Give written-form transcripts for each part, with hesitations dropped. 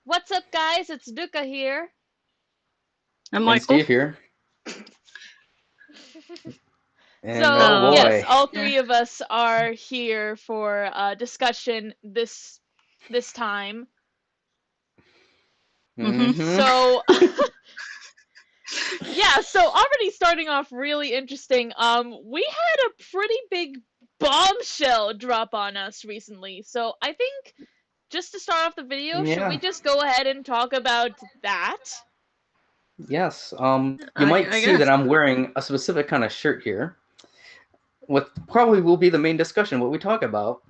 What's up, guys? It's Ruka here. And And Michael. Steve here. And So, oh yes, boy. all three of us are here for discussion this time. So, yeah, so already starting off really interesting. We had a pretty big bombshell drop on us recently. So, I think just to start off the video, should we Yeah. just go ahead and talk about that? Yes. You might I see that guess. I'm wearing a specific kind of shirt here. What probably will be the main discussion, what we talk about.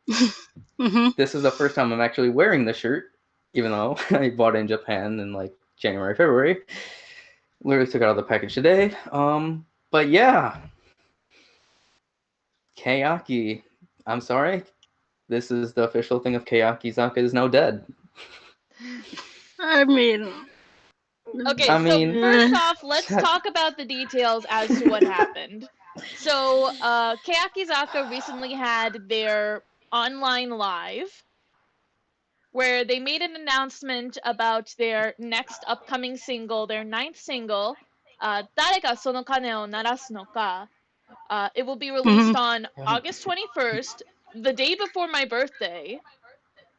This is the first time I'm actually wearing the shirt, even though I bought it in Japan in like January, February. Literally took it out of the package today. But yeah. Keyaki. I'm sorry. This is the official thing of Keyakizaka is now dead. I mean. Okay, so first off, let's talk about the details as to what happened. So, Keyakizaka recently had their online live where they made an announcement about their next upcoming single, their 9th single, Dare ga sono kane o narasu no ka. It will be released on August 21st, the day before my birthday.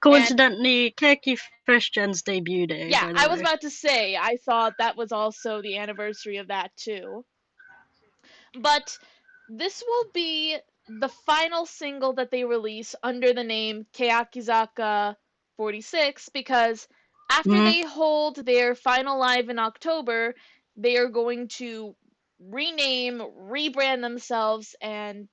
Coincidentally, Keki Fresh Gen's debut day. Yeah, by the I way. was about to say, I thought that was also the anniversary of that too. But this will be the final single that they release under the name Keyakizaka46 because after they hold their final live in October, they are going to rename, rebrand themselves, and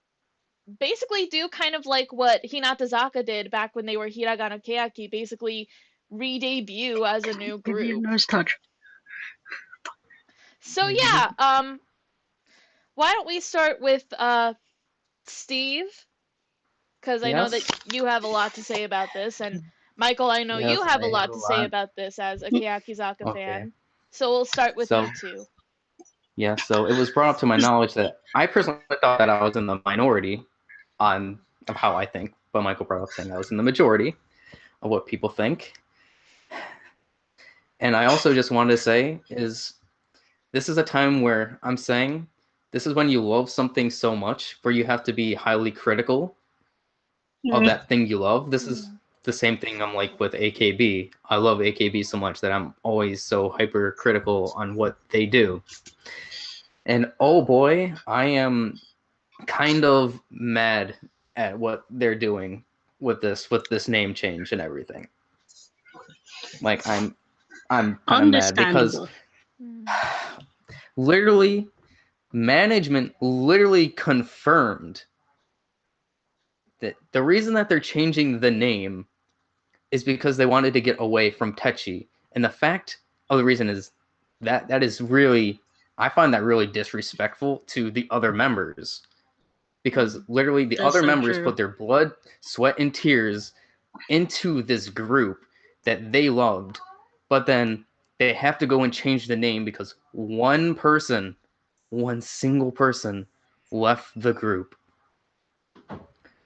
basically do kind of like what Hinatazaka did back when they were Hiragana Keyaki, basically re-debut as a new group. Nose touch. So yeah, why don't we start with Steve? Because I know that you have a lot to say about this, and Michael, I know you have a lot to say about this as a Keyakizaka fan. So we'll start with you two. Yeah, so it was brought up to my knowledge that I personally thought that I was in the minority on of how I think, but Michael brought up saying I was in the majority of what people think. And I also just wanted to say is this is a time where I'm saying this is when you love something so much where you have to be highly critical of that thing you love. This is the same thing I'm like with AKB. I love AKB so much that I'm always so hypercritical on what they do. And oh boy, I am kind of mad at what they're doing with this name change and everything. Like I'm kind of mad because literally management literally confirmed that the reason that they're changing the name is because they wanted to get away from Techi. And the fact of the reason is that is really, I find that really disrespectful to the other members. Because literally the other members put their blood, sweat, and tears into this group that they loved. But then they have to go and change the name because one single person left the group.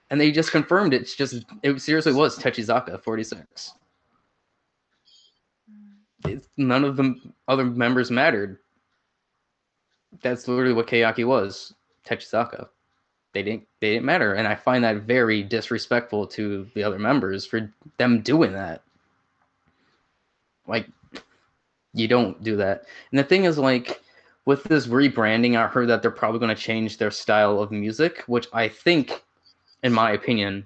And they just confirmed it seriously was Techizaka46. None of the other members mattered. That's literally what Keyaki was, Techizaka. They didn't matter, and I find that very disrespectful to the other members for them doing that. Like, you don't do that. And the thing is, like, with this rebranding, I heard that they're probably going to change their style of music, which I think, in my opinion,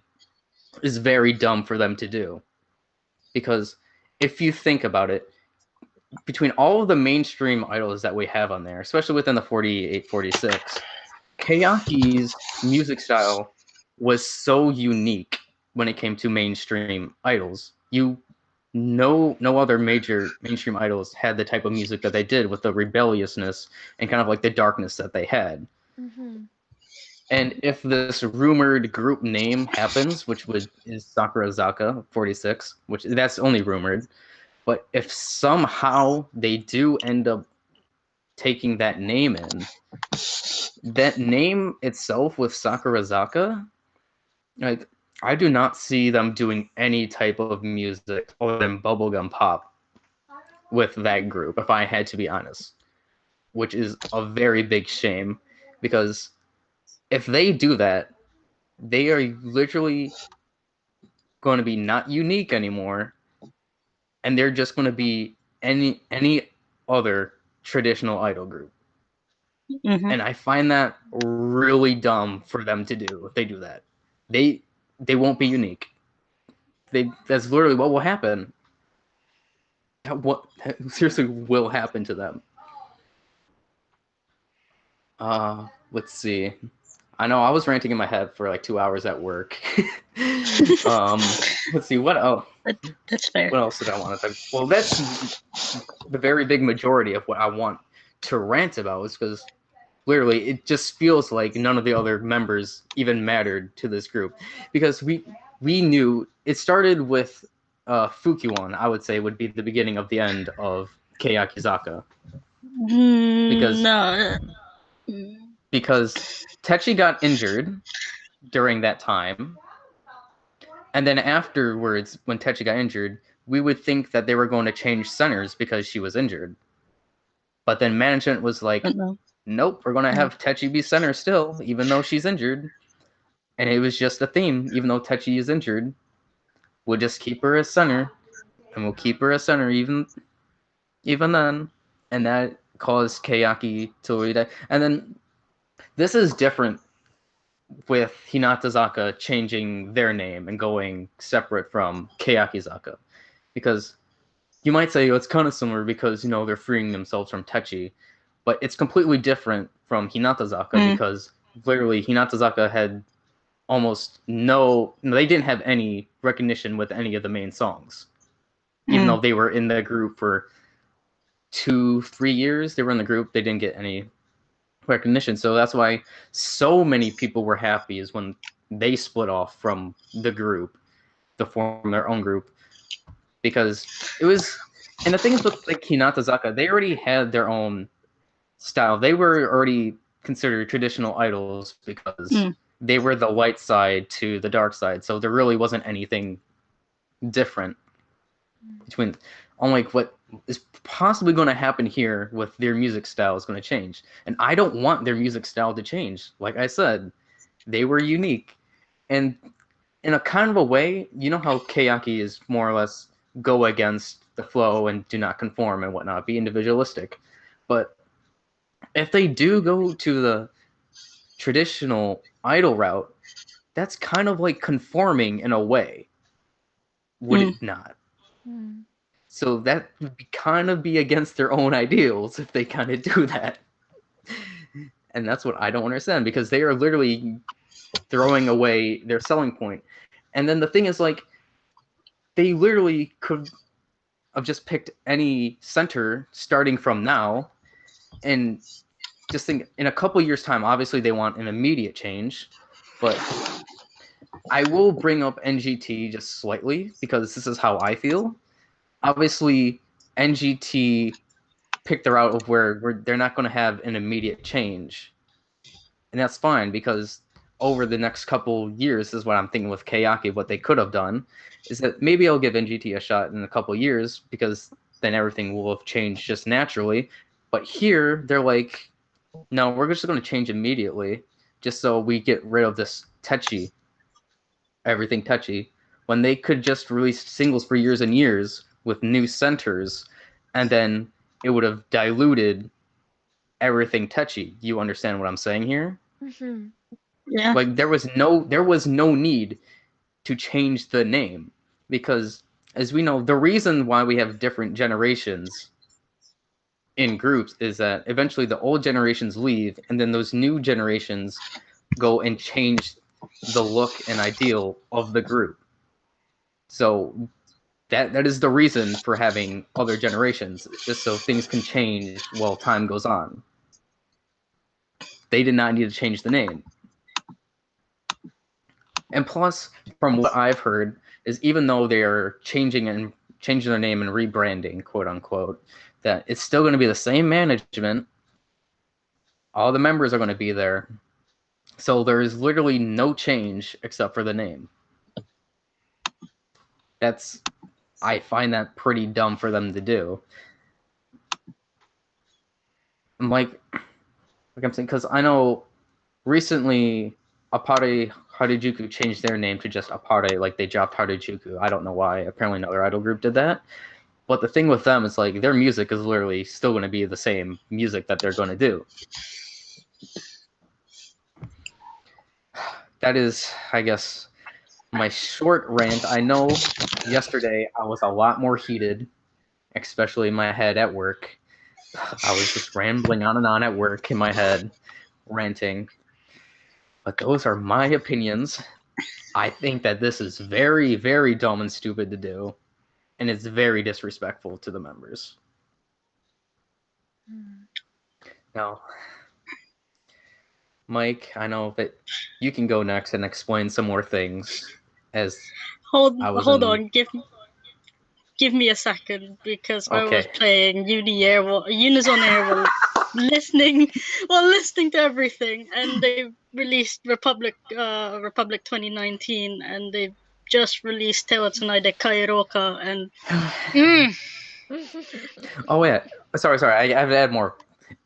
is very dumb for them to do. Because if you think about it, between all of the mainstream idols that we have on there, especially within the 48, 46, Keyaki's music style was so unique when it came to mainstream idols. No other major mainstream idols had the type of music that they did with the rebelliousness and kind of like the darkness that they had. And if this rumored group name happens, which is Sakurazaka46, which that's only rumored, but if somehow they do end up taking that name in, that name itself with Sakurazaka, like I do not see them doing any type of music other than bubblegum pop with that group, if I had to be honest, which is a very big shame, because if they do that, they are literally going to be not unique anymore, and they're just going to be any other traditional idol group. Mm-hmm. And I find that really dumb for them to do if they do that. They won't be unique. That's literally what will happen. What seriously will happen to them? Let's see. I know I was ranting in my head for like 2 hours at work. Let's see what else. That's fair. What else did I want to talk? Well, that's the very big majority of what I want to rant about, is because literally it just feels like none of the other members even mattered to this group, because we knew it started with Fukiwon. I would say would be the beginning of the end of Keyakizaka, because Techi got injured during that time, and then afterwards, when Techi got injured, we would think that they were going to change centers because she was injured. But then management was like, nope, we're going to have Techi be center still, even though she's injured. And it was just a theme, even though Techi is injured, we'll just keep her as center, and we'll keep her as center even then. And that caused Kayaki to lead. And then this is different with Hinatazaka changing their name and going separate from Keyakizaka, because you might say, oh, it's kind of similar because, you know, they're freeing themselves from Techi, but it's completely different from Hinatazaka because literally Hinatazaka had almost they didn't have any recognition with any of the main songs, even though they were in the group for 2-3 years. They were in the group, they didn't get any recognition. So that's why so many people were happy is when they split off from the group to form their own group, because it was. And the things with like Hinatazaka, they already had their own style. They were already considered traditional idols because they were the light side to the dark side. So there really wasn't anything different between. Unlike what is possibly going to happen here with their music style is going to change. And I don't want their music style to change. Like I said, they were unique. And in a kind of a way, you know how Keyaki is more or less go against the flow and do not conform and whatnot, be individualistic. But if they do go to the traditional idol route, that's kind of like conforming in a way. Would it not? So that would kind of be against their own ideals if they kind of do that. And that's what I don't understand, because they are literally throwing away their selling point. And then the thing is, like, they literally could have just picked any center starting from now, and just think in a couple years' time, obviously they want an immediate change, but I will bring up NGT just slightly because this is how I feel. Obviously, NGT picked the route of where they're not going to have an immediate change. And that's fine, because over the next couple years, this is what I'm thinking with Keyaki, what they could have done, is that maybe I'll give NGT a shot in a couple years, because then everything will have changed just naturally. But here, they're like, no, we're just going to change immediately, just so we get rid of this Techi, everything Techi, when they could just release singles for years and years with new centers, and then it would have diluted everything Techi. You understand what I'm saying here? Mm-hmm. Yeah. Like there was no need to change the name, because as we know, the reason why we have different generations in groups is that eventually the old generations leave, and then those new generations go and change the look and ideal of the group. So that is the reason for having other generations, just so things can change while time goes on. They did not need to change the name. And plus, from what I've heard, is even though they're changing their name and rebranding, quote unquote, that it's still going to be the same management. All the members are going to be there. So there's literally no change except for the name. I find that pretty dumb for them to do. Like I'm saying, because I know recently Appare Harajuku changed their name to just Appare, like they dropped Harajuku. I don't know why. Apparently another idol group did that. But the thing with them is like their music is literally still going to be the same music that they're going to do. That is, I guess, my short rant. I know yesterday I was a lot more heated, especially in my head at work. I was just rambling on and on at work in my head, ranting. But those are my opinions. I think that this is very, very dumb and stupid to do, and it's very disrespectful to the members. Now, Mike, I know that you can go next and explain some more things. As hold on, give me a second, because I was playing Unison Air while listening to everything, and they released Republic 2019, and they just released Tewa Tsunaide Kairoka, and Oh yeah, sorry, I have to add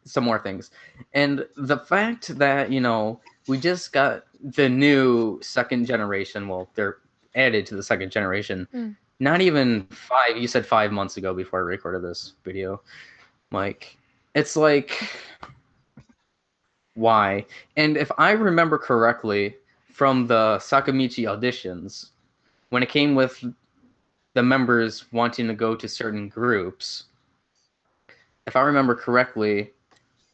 some more things. And the fact that, you know, we just got the new second generation, well, they're added to the second generation, not even you said 5 months ago before I recorded this video, Mike. It's like, why? And if I remember correctly, from the Sakamichi auditions, when it came with the members wanting to go to certain groups, if I remember correctly,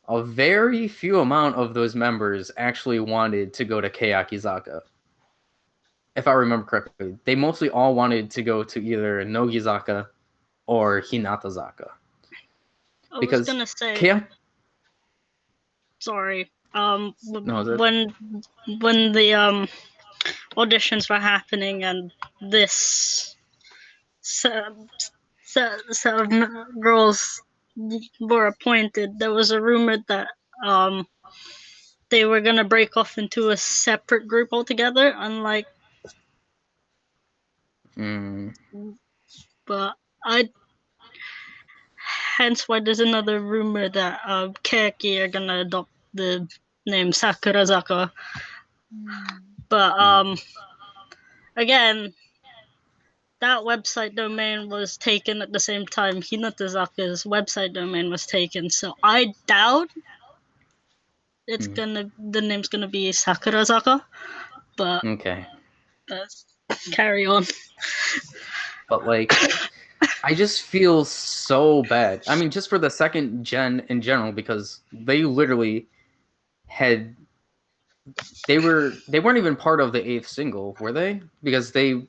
a very few amount of those members actually wanted to go to Keyakizaka. If I remember correctly, they mostly all wanted to go to either Nogizaka or Hinatazaka. I was gonna say, sorry. When the auditions were happening and this set of girls were appointed, there was a rumor that they were gonna break off into a separate group altogether, unlike. But hence why there's another rumor that Keyaki are gonna adopt the name Sakurazaka. But again, that website domain was taken at the same time Hinatazaka's website domain was taken, so I doubt the name's gonna be Sakurazaka. But okay, carry on. But like, I just feel so bad. I mean, just for the second gen in general, because they literally had. They weren't even part of the 8th single, were they? Because they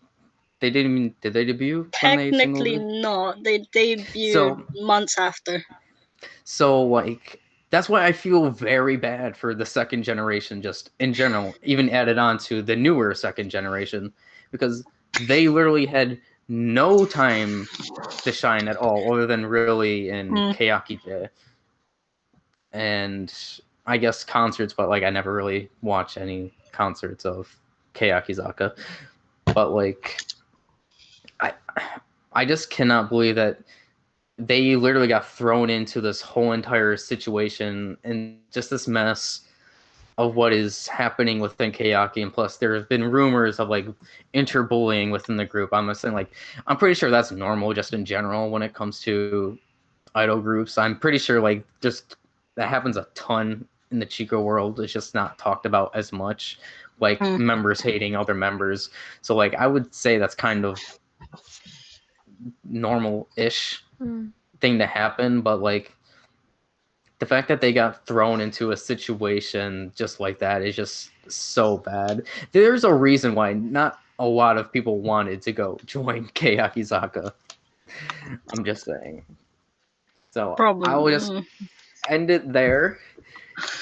didn't even. Did they debut? Technically not. They debuted months after. So like, that's why I feel very bad for the second generation, just in general, even added on to the newer second generation, because they literally had no time to shine at all, other than really in Keyakite and I guess concerts, but like I never really watched any concerts of Keyakizaka. But like, I just cannot believe that they literally got thrown into this whole entire situation and just this mess of what is happening within Keyaki. And plus, there have been rumors of like interbullying within the group. I'm saying, like, I'm pretty sure that's normal just in general when it comes to idol groups. I'm pretty sure like just that happens a ton in the Chico world. It's just not talked about as much, like members hating other members. So like I would say that's kind of normal-ish thing to happen, but like the fact that they got thrown into a situation just like that is just so bad. There's a reason why not a lot of people wanted to go join Keyakizaka. I'm just saying. So probably. I will just end it there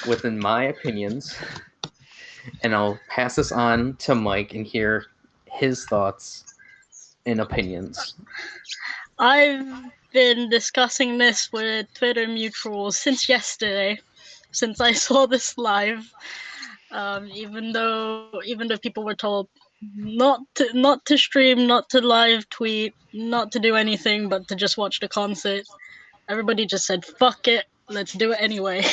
within my opinions, and I'll pass this on to Mike and hear his thoughts and opinions. I've been discussing this with Twitter mutuals since yesterday, since I saw this live. Even though people were told not to stream, not to live tweet, not to do anything, but to just watch the concert. Everybody just said, "Fuck it, let's do it anyway."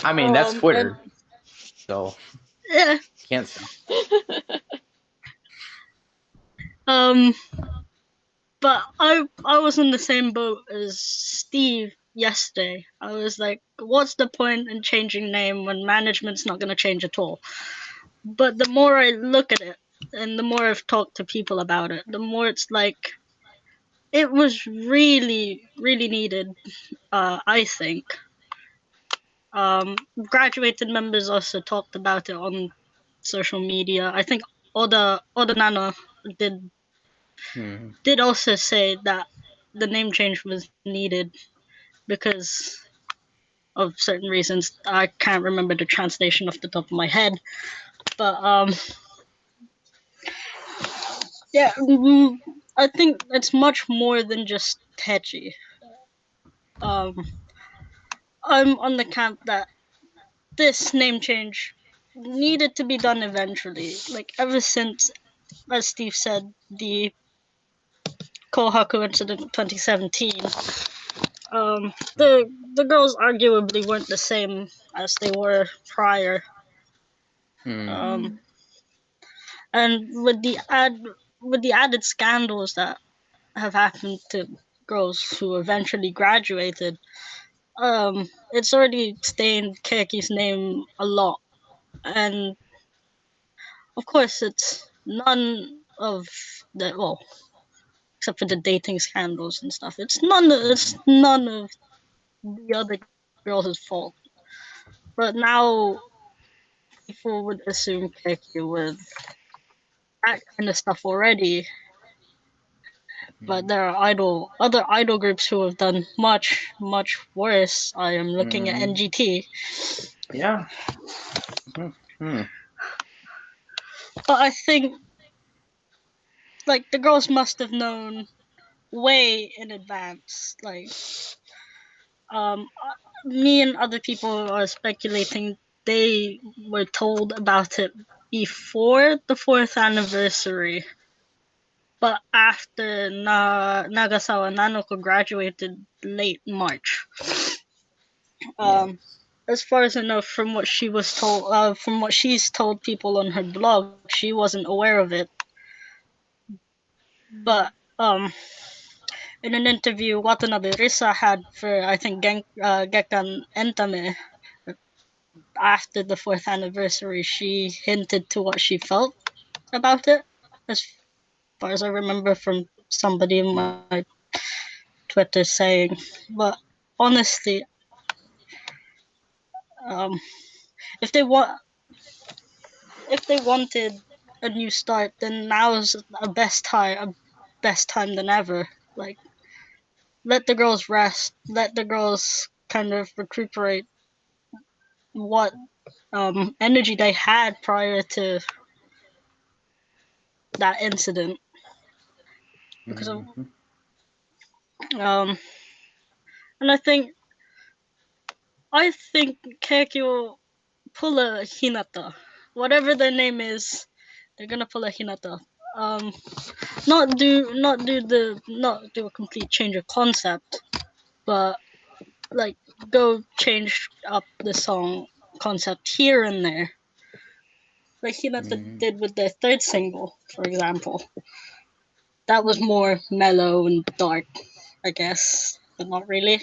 I mean, that's Twitter, so yeah. Can't stop. But I was in the same boat as Steve yesterday. I was like, what's the point in changing name when management's not going to change at all? But the more I look at it, and the more I've talked to people about it, the more it's like, it was really, really needed, I think. Graduated members also talked about it on social media. I think Oda Nana did also say that the name change was needed because of certain reasons. I can't remember the translation off the top of my head, but yeah, I think it's much more than just Techi. I'm on the camp that this name change needed to be done eventually. Like ever since, as Steve said, the Kohaku incident in 2017. The girls arguably weren't the same as they were prior. And with the added scandals that have happened to girls who eventually graduated, it's already stained Keki's name a lot. And of course, it's none of the, well, except for the dating scandals and stuff. It's none of the other girls' fault. But now people would assume Keki with that kind of stuff already. But there are other idol groups who have done much, much worse. I am looking at NGT. Yeah. But I think, like, the girls must have known way in advance. Like, me and other people are speculating they were told about it before the 4th anniversary. But after Nagasawa Nanoko graduated late March. As far as I know, from what she was told, from what she's told people on her blog, she wasn't aware of it. But in an interview Watanabe Risa had for, I think, Gekkan Entame, after the 4th anniversary, she hinted to what she felt about it, as far as I remember from somebody in my Twitter saying. But honestly, if they wanted a new start, then now's a best time than ever. Like, let the girls rest, let the girls kind of recuperate what energy they had prior to that incident. Because of, and I think Keiki will pull a Hinata. Whatever their name is, they're gonna pull a Hinata. Not do a complete change of concept, but like go change up the song concept here and there. Like Hinata did with their 3rd single, for example. That was more mellow and dark, I guess, but not really.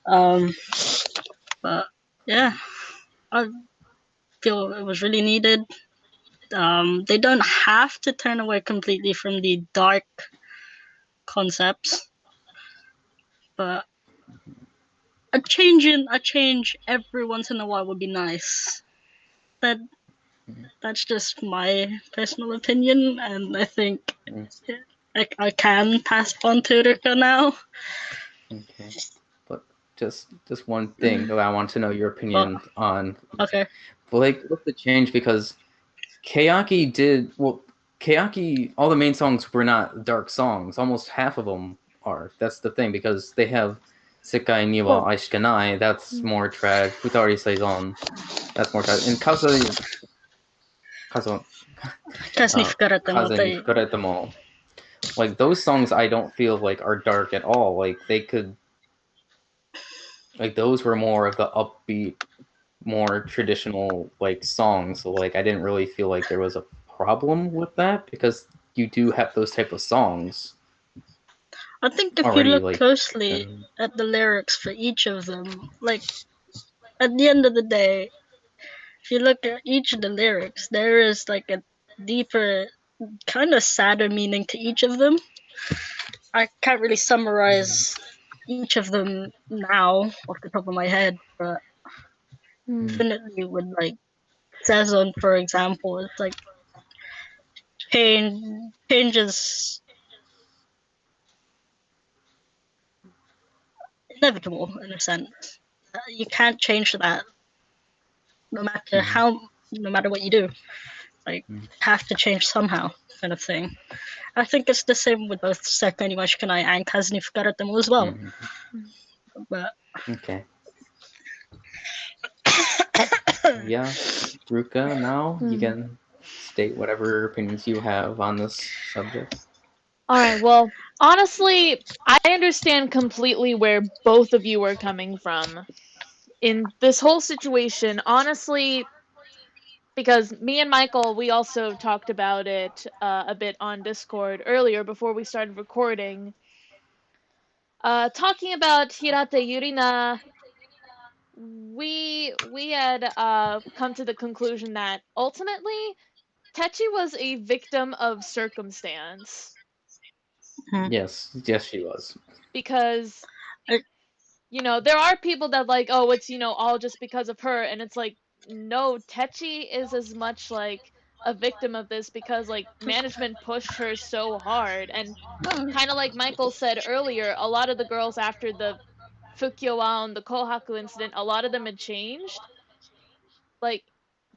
But yeah, I feel it was really needed. They don't have to turn away completely from the dark concepts, but a change every once in a while would be nice. That's just my personal opinion, and I think I can pass on to Ruka now. Okay, but just one thing that I want to know your opinion on. Okay. Blake, what's the change? Because Keyaki, all the main songs were not dark songs. Almost half of them are. That's the thing, because they have Sekai ni wa Aishikanai, that's more trad. Futari Saison, that's more trad. And Fukaretemo. Like those songs, I don't feel like are dark at all. Like they could, like those were more of the upbeat, more traditional like songs. So like I didn't really feel like there was a problem with that because you do have those type of songs. I think if you look closely at the lyrics for each of them, like at the end of the day, if you look at each of the lyrics, there is like a deeper, kind of sadder meaning to each of them. I can't really summarize each of them now off the top of my head, but definitely with like Sezon, for example, it's like changes inevitable in a sense. You can't change that no matter what you do. Like you have to change somehow, kind of thing. I think it's the same with both Sekai ni Mashikanai and Kazu ni Fukaretemo as well. But okay. Yeah, Ruka, now you can state whatever opinions you have on this subject. Alright, well, honestly, I understand completely where both of you are coming from. In this whole situation, honestly, because me and Michael, we also talked about it a bit on Discord earlier before we started recording. Talking about Hirate Yurina, we had come to the conclusion that ultimately Techi was a victim of circumstance. Yes, she was. Because there are people that like, oh, it's all just because of her, and it's like, no, Techi is as much like a victim of this because like management pushed her so hard, and kind of like Michael said earlier, a lot of the girls after the Fukyowa and the Kohaku incident, a lot of them had changed. Like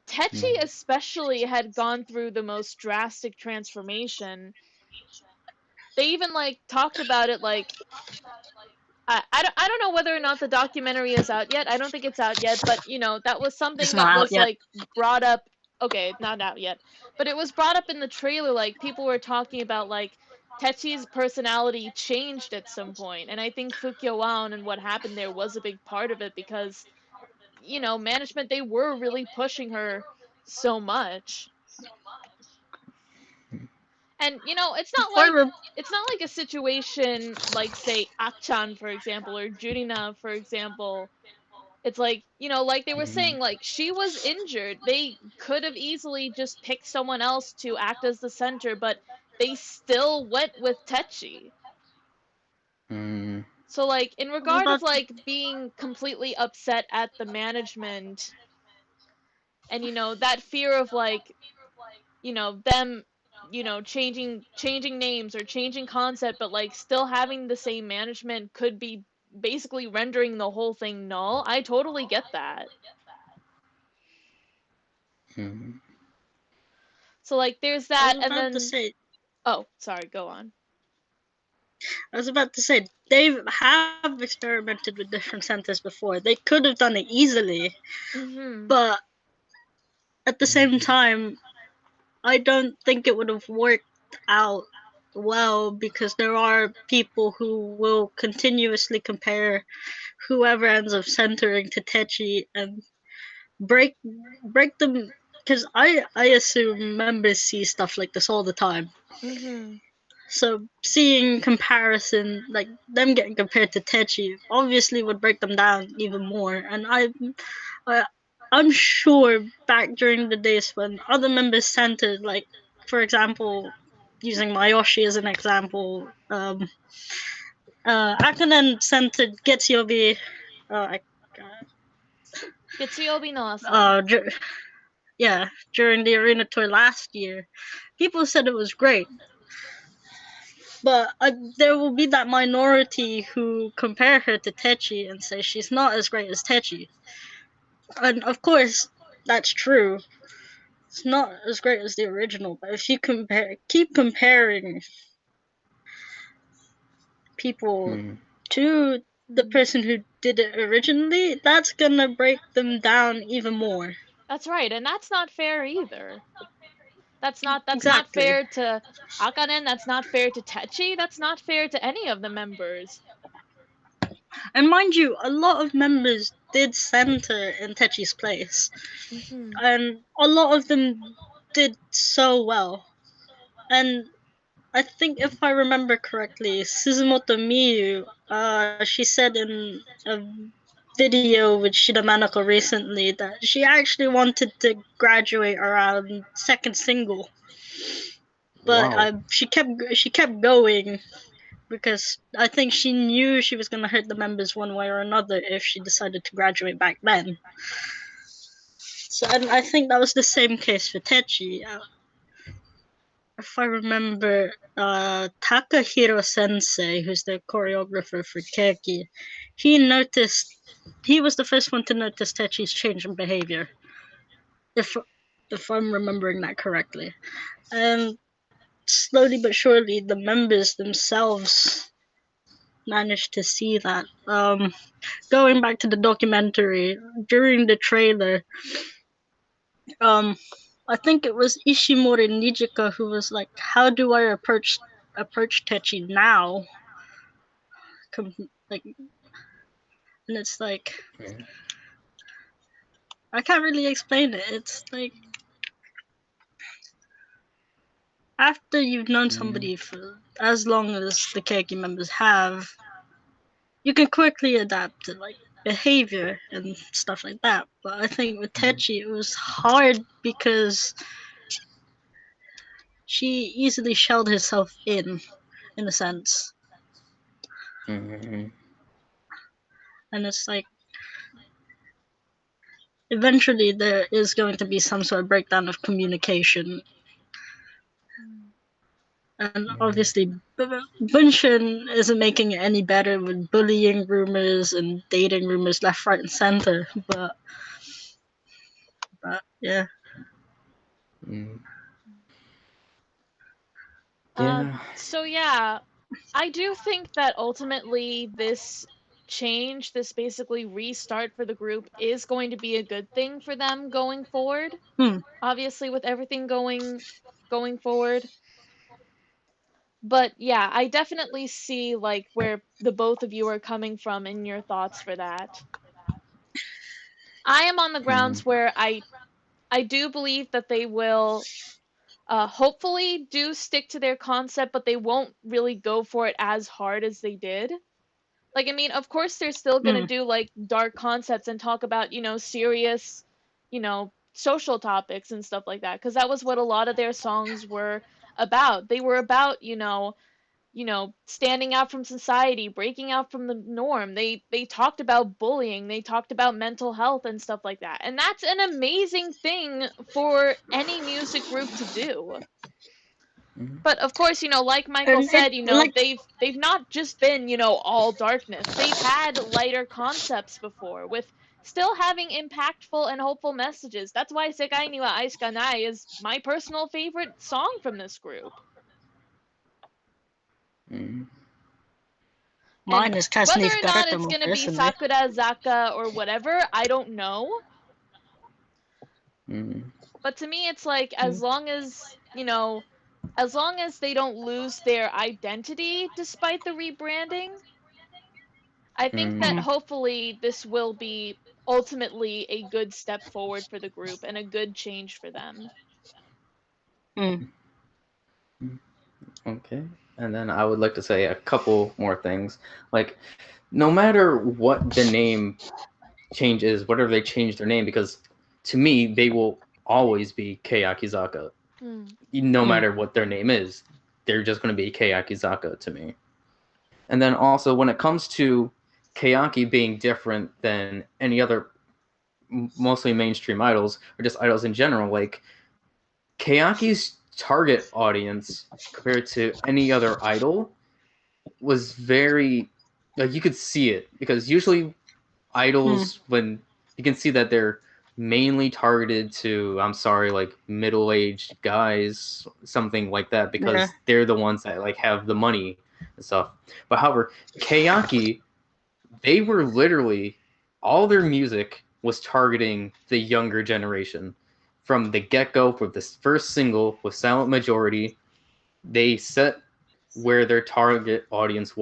Techi especially had gone through the most drastic transformation. They even like talked about it like I don't know whether or not the documentary is out yet. I don't think it's out yet, but that was something that was like brought up. Okay, not out yet, but it was brought up in the trailer. Like people were talking about like Techi's personality changed at some point, and I think Fukyowan and what happened there was a big part of it because management, they were really pushing her so much. And it's not like a situation like say Akchan, for example, or Jurina, for example. It's like, like they were saying, like she was injured. They could have easily just picked someone else to act as the center, but they still went with Techi. So like in regard of like being completely upset at the management and that fear of like them changing names or changing concept, but like still having the same management could be basically rendering the whole thing null. I totally get that. So like there's that, and then oh, sorry, go on. I was about to say they have experimented with different centers before. They could have done it easily, but at the same time, I don't think it would have worked out well because there are people who will continuously compare whoever ends up centering to Techi and break them, because I assume members see stuff like this all the time. So seeing comparison, like them getting compared to Techi, obviously would break them down even more. And I'm sure back during the days when other members centered, like for example, using Mayoshi as an example, Akanen centered Getsuyobi, Getsuyobi no Asa. Yeah, during the arena tour last year, people said it was great. But there will be that minority who compare her to Techi and say she's not as great as Techi. And of course, that's true. It's not as great as the original, but if you keep comparing people to the person who did it originally, that's gonna break them down even more. That's right, and that's not fair either. That's not Exactly. fair to Akanen, that's not fair to Techi, that's not fair to any of the members. And mind you, a lot of members did center in Techi's place. Mm-hmm. And a lot of them did so well. And I think if I remember correctly, Suzumoto Miyu, she said in a video with Shida Manako recently that she actually wanted to graduate around second single, but Wow. she kept going because I think she knew she was gonna hurt the members one way or another if she decided to graduate back then. So and I think that was the same case for Techi. If I remember, Takahiro Sensei, who's the choreographer for Keki, he was the first one to notice Techi's change in behavior. If I'm remembering that correctly, and slowly but surely, the members themselves managed to see that. Going back to the documentary, during the trailer, I think it was Ishimori Nijika who was like, "How do I approach Techi now?" Like, and it's like Yeah. I can't really explain it. It's like after you've known somebody for as long as the Keiki members have, you can quickly adapt to like behavior and stuff like that. But I think with Techi it was hard because she easily shelled herself in a sense. Mm-hmm. And it's like eventually there is going to be some sort of breakdown of communication. And obviously, Bunshin isn't making it any better with bullying rumors and dating rumors left, right, and center. But yeah. Mm. Yeah. So yeah, I do think that ultimately this change, this basically restart for the group is going to be a good thing for them going forward. Hmm. Obviously with everything going forward. But yeah, I definitely see like where the both of you are coming from in your thoughts for that. I am on the Mm. grounds where I do believe that they will hopefully do stick to their concept, but they won't really go for it as hard as they did. Like, I mean, of course, they're still gonna Hmm. do like dark concepts and talk about, serious, social topics and stuff like that, because that was what a lot of their songs were about. They were about, standing out from society, breaking out from the norm. They talked about bullying, they talked about mental health and stuff like that. And that's an amazing thing for any music group to do. Mm. But of course, like Michael And it said, like they've not just been, all darkness. They've had lighter concepts before with still having impactful and hopeful messages. That's why Sekai ni wa Ai Shika Nai is my personal favorite song from this group. Mm. And mine is whether Kasni or not it's Fukaretomo going to be personally. Sakura Zaka or whatever, I don't know. Mm. But to me, it's like Hmm. as long as they don't lose their identity despite the rebranding, I think that Mm. Hmm. hopefully this will be ultimately a good step forward for the group and a good change for them. Hmm. Okay. And then I would like to say a couple more things. Like, no matter what the name change is, whatever they change their name, because to me, they will always be Keyakizaka. Mm. No Hmm. matter what their name is, they're just going to be Keyakizaka to me. And then also, when it comes to Keyaki being different than any other mostly mainstream idols or just idols in general, like Keyaki's target audience compared to any other idol was very like you could see it because usually Hmm. idols when you can see that they're mainly targeted to I'm sorry like middle-aged guys something like that Yeah. because they're the ones that like have the money and stuff. But however, Keyaki they were literally all their music was targeting the younger generation. from the get-go, for this first single with Silent Majority, they set where their target audience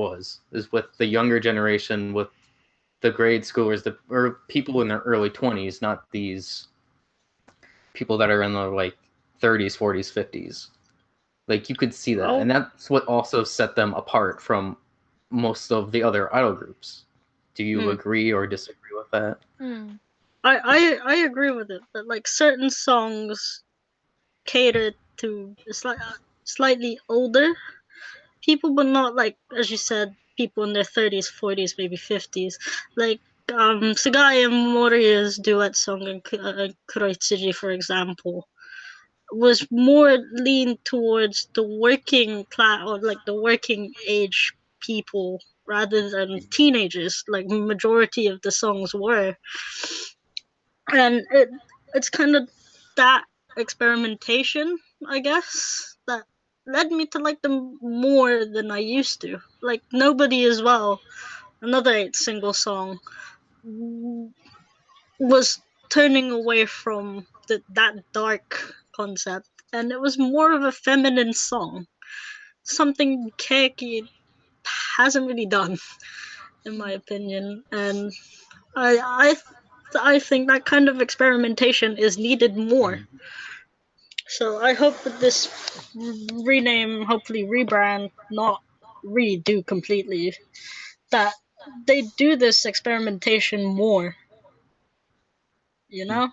is with the younger generation, with the grade schoolers, or people in their early 20s, not these people that are in their like 30s, 40s, 50s. Like, you could see that, and that's what also set them apart from most of the other idol groups. Do you agree or disagree with that? I agree with it, but like certain songs cater to slightly older people, but not like, as you said, people in their 30s, 40s, maybe 50s. Like Sagai and Moriya's duet song in Kuroitsuji, for example, was more leaned towards the working class, or like the working age people, rather than teenagers, like majority of the songs were. And it's kind of that experimentation, I guess, that led me to like them more than I used to. Like Nobody as well, another 8 single song, was turning away from that dark concept, and it was more of a feminine song, something Keiki hasn't really done, in my opinion. And I I think that kind of experimentation is needed more. So I hope that this rename, hopefully rebrand, not redo completely, that they do this experimentation more. You know?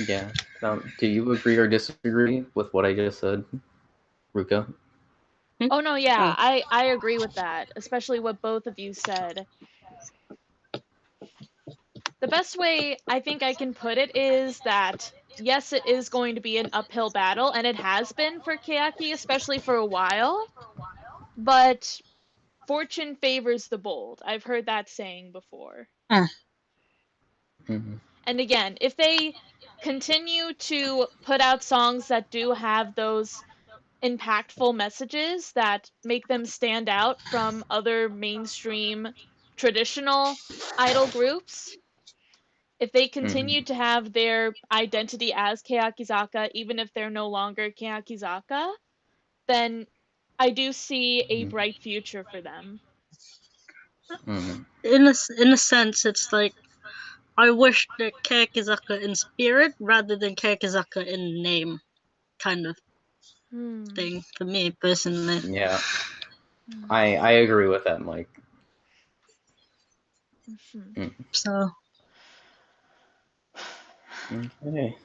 Yeah. Do you agree or disagree with what I just said, Ruka? Oh no, yeah, I agree with that, especially what both of you said. The best way I think I can put it is that yes, it is going to be an uphill battle, and it has been for Keyaki, especially for a while, but fortune favors the bold. I've heard that saying before. And again, if they continue to put out songs that do have those impactful messages that make them stand out from other mainstream traditional idol groups, if they continue to have their identity as Keyakizaka, even if they're no longer Keyakizaka, then I do see a bright future for them. In a sense, it's like, I wish that Keyakizaka in spirit rather than Keyakizaka in name, kind of thing, for me personally. Yeah. I agree with that, Mike. So. Okay.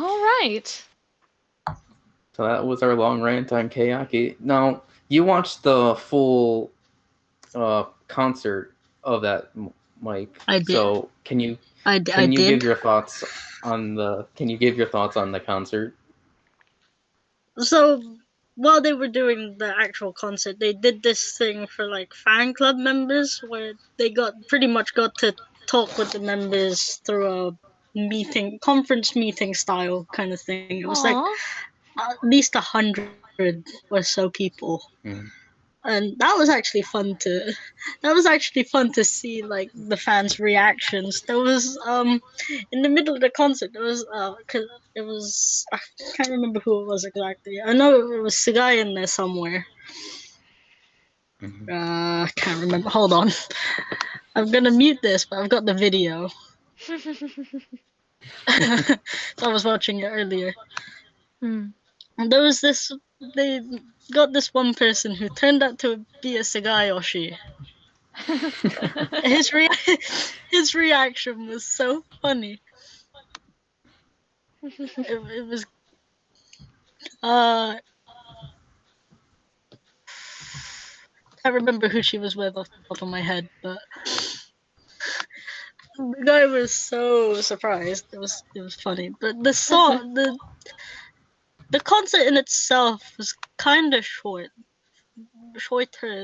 All right. So that was our long rant on Keyaki. Now, you watched the full concert of that, Mike. I did. So can you give your thoughts on the concert? So while they were doing the actual concert, they did this thing for like fan club members, where they pretty much got to talk with the members through a conference meeting style kind of thing. It was like at least 100 or so people. And that was actually fun to see, like the fans' reactions. There was in the middle of the concert, there was I can't remember who it was exactly. I know it was Sagai in there somewhere. I can't remember. Hold on. I'm gonna mute this, but I've got the video. I was watching it earlier. And there was they got this one person who turned out to be a Sagayoshi. His reaction was so funny. It was can't remember who she was with off the top of my head, but the guy was so surprised. It was funny. But the song, the concert in itself was kind of shorter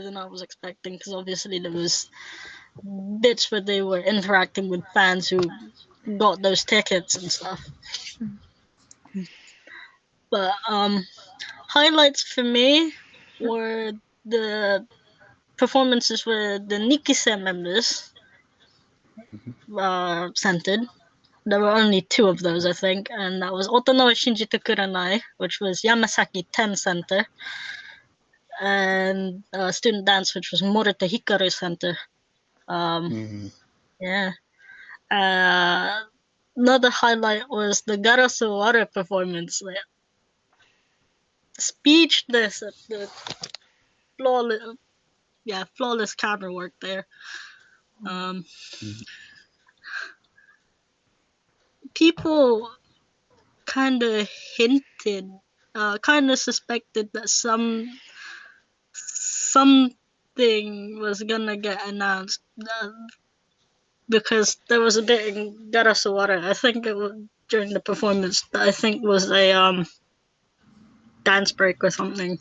than I was expecting, because obviously there was bits where they were interacting with fans who got those tickets and stuff. But highlights for me were the performances where the Nikise members centered. there were only 2 of those, I think, and that was Otono Shinjite Kuranai, which was Yamasaki 10 Center, and Student Dance, which was Morita Hikaru Center. Yeah. Another highlight was the Garasuwara performance. Like, speechless at the flawless camera work there. People kind of hinted, kind of suspected that something was gonna get announced, because there was a bit in Garasuwara. I think it was during the performance that I think was a dance break or something.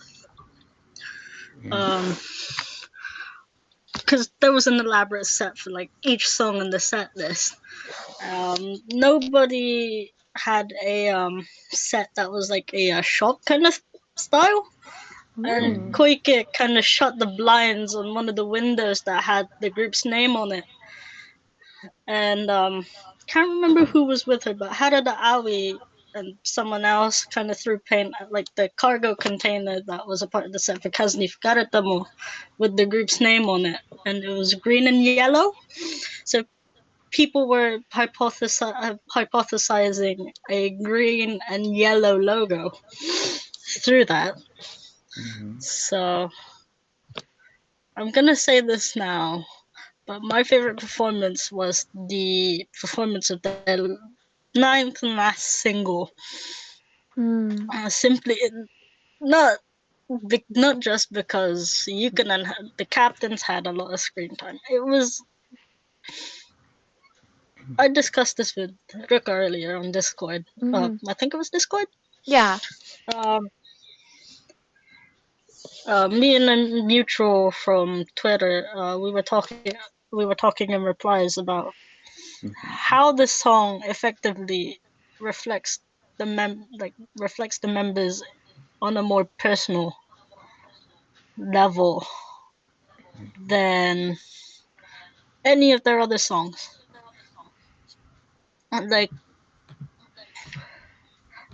Because there was an elaborate set for like each song in the set list. Nobody had a set that was like a shop kind of style. And Koike kind of shut the blinds on one of the windows that had the group's name on it. And can't remember who was with her, but Harada Aoi and someone else kind of threw paint at like the cargo container that was a part of the set for Kazni Fukaretamo with the group's name on it. And it was green and yellow. So people were hypothesizing a green and yellow logo through that. So I'm gonna say this now, but my favorite performance was the performance of their 9th and last single. Simply not just because Yukon and the captains had a lot of screen time. It was, I discussed this with Ruka earlier on Discord. I think it was Discord. Yeah. Me and a mutual from Twitter, we were talking in replies about how this song effectively reflects the members on a more personal level than any of their other songs. Like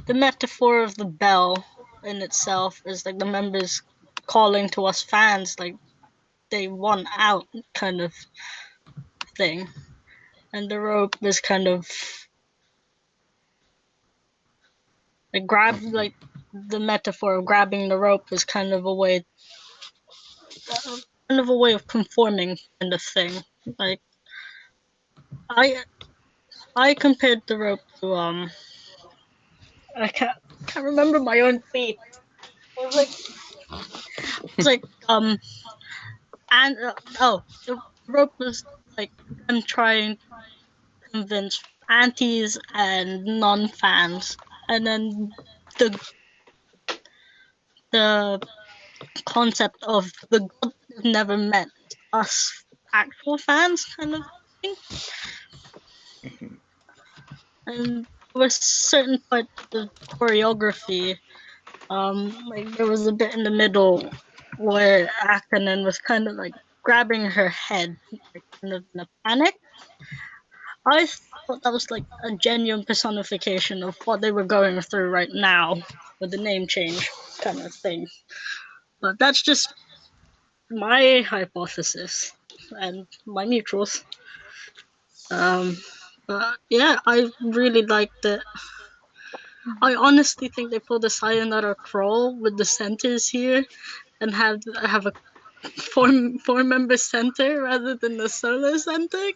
the metaphor of the bell in itself is like the members calling to us fans, like they want out kind of thing. And the rope is kind of like the metaphor of grabbing the rope is kind of a way of conforming kind of thing. Like I compared the rope to I can't remember my own feet. It was like and the rope was like them trying to convince aunties and non-fans, and then the concept of the god never met us actual fans kind of thing. And there were certain parts of choreography, like there was a bit in the middle where Akanen was kind of like grabbing her head, like kind of in a panic. I thought that was like a genuine personification of what they were going through right now with the name change kind of thing. But that's just my hypothesis and my mutuals. But yeah, I really liked it. I honestly think they pulled a Sayonara Crawl with the centers here and have a four-member center rather than the solo center.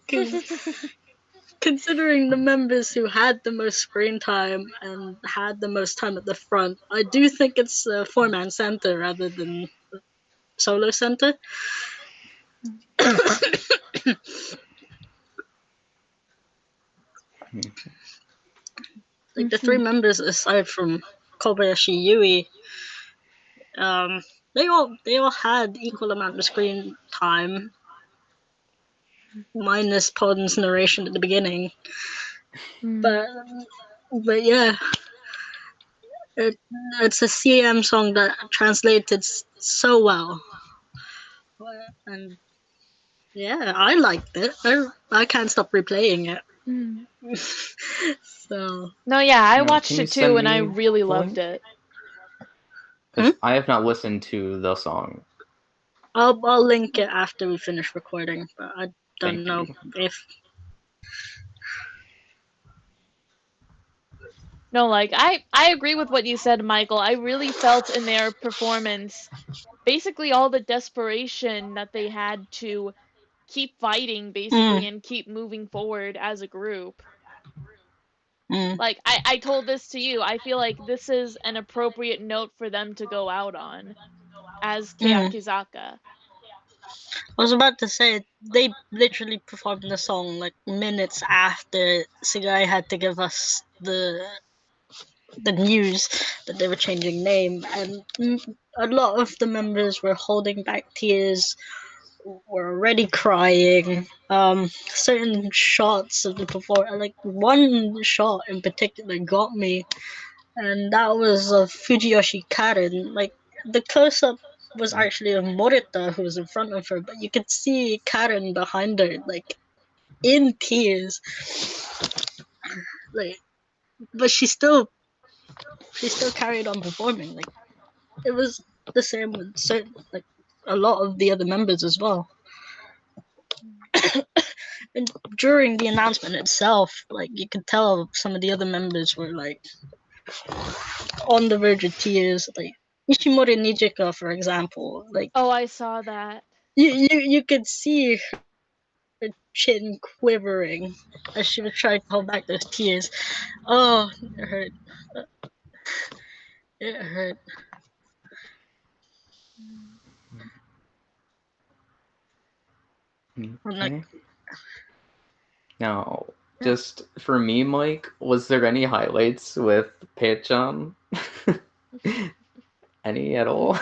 Considering the members who had the most screen time and had the most time at the front, I do think it's a 4-man center rather than solo center. Like the 3 members aside from Kobayashi Yui, they all had equal amount of screen time, minus Podden's narration at the beginning. But yeah, it's a CM song that translated so well, and yeah, I liked it. I can't stop replaying it. So. No, yeah, I watched it too, and I really loved it. Because I have not listened to the song. I'll link it after we finish recording, but I don't know if. No, like I agree with what you said, Michael. I really felt in their performance basically all the desperation that they had to keep fighting basically and keep moving forward as a group. Like I told this to you, I feel like this is an appropriate note for them to go out on as Keyakizaka. I was about to say, they literally performed the song like minutes after Sugai had to give us the news that they were changing name, and a lot of the members were holding back tears, were already crying. Certain shots of the performance, like one shot in particular got me, and that was of Fujiyoshi Karen. Like, the close-up was actually of Morita, who was in front of her, but you could see Karen behind her, like, in tears. Like, but she still carried on performing. Like, it was the same with certain, like, a lot of the other members as well. And during the announcement itself, like, you could tell some of the other members were like on the verge of tears. Like Ishimori Nijika, for example. Like, oh, I saw that. You could see her chin quivering as she was trying to hold back those tears. Oh, it hurt. It hurt. Okay. Now, just for me, Mike, was there any highlights with Pei-chan? Any at all?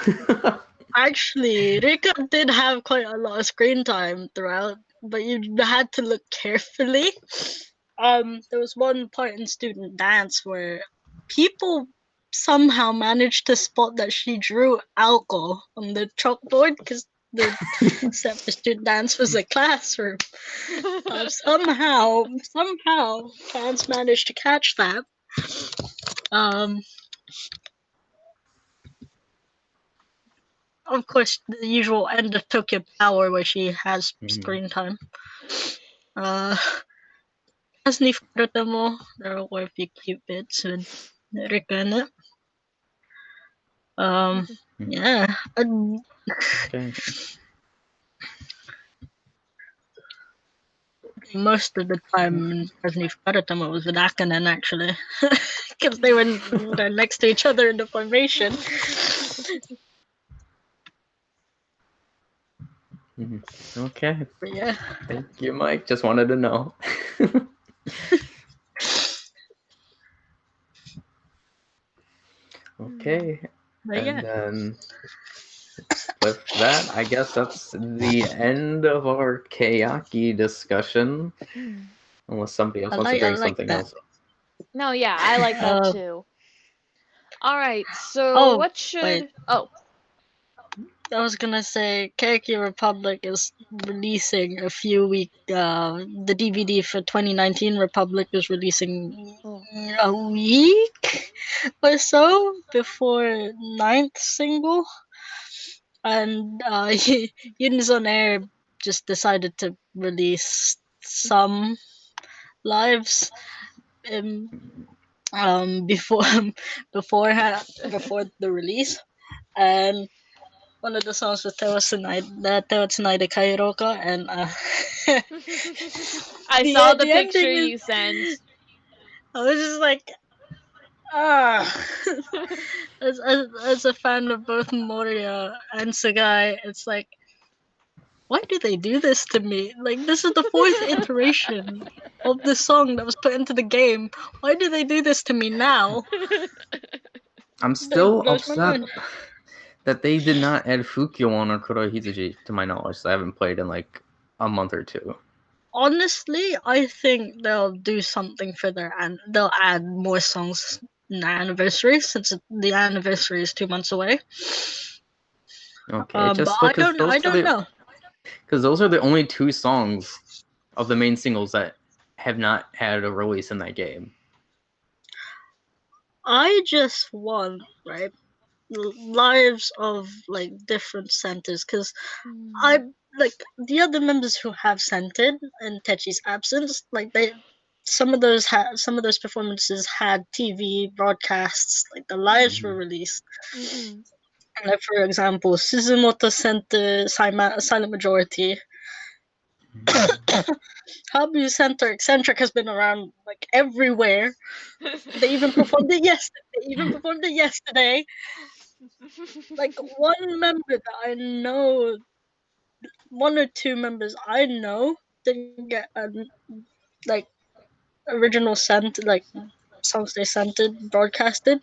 Actually, Rika did have quite a lot of screen time throughout, but you had to look carefully. There was one part in Student Dance where people somehow managed to spot that she drew alcohol on the chalkboard because the set for Student Dance was a classroom. Somehow, fans managed to catch that. Of course, the usual end of Tokyo Power where she has screen time. As Nifurutamo, there were a few cute bits with Rika in it. Yeah. Okay. Most of the time, President Karatama was with Akanen, actually. Because they were next to each other in the formation. Okay. But yeah. Thank you, Mike. Just wanted to know. Okay. But and then with that, I guess that's the end of our Keyaki discussion. Unless somebody else wants to bring something else up. No, yeah, I like that too. All right, so what should... Wait. I was gonna say, Keyaki Republic is releasing a few weeks. The DVD for 2019 Republic is releasing a week or so before 9th single, and Unison Air just decided to release some lives before the release, and one of the songs was Tewa Tsunaide Kairoka, and I saw the picture you sent. I was just like, as a fan of both Moria and Sugai, it's like, why do they do this to me? Like, this is the 4th iteration of the song that was put into the game. Why do they do this to me now? I'm still upset that they did not add Fukyo or Kurohizuji, to my knowledge. So I haven't played in like a month or two. Honestly, I think they'll do something for and they'll add more songs in the anniversary, since the anniversary is 2 months away. Okay, just but I don't know. Because those are the only 2 songs of the main singles that have not had a release in that game? I just want, right, lives of like different centers, because I like the other members who have centered in Techi's absence, like some of those performances had TV broadcasts, like the lives were released. Mm-hmm. Like, for example, Suzumoto Center, Silent Majority, Habu Center, Eccentric has been around like everywhere. They even performed it yesterday. Like one or two members I know didn't get a like original songs they centered broadcasted.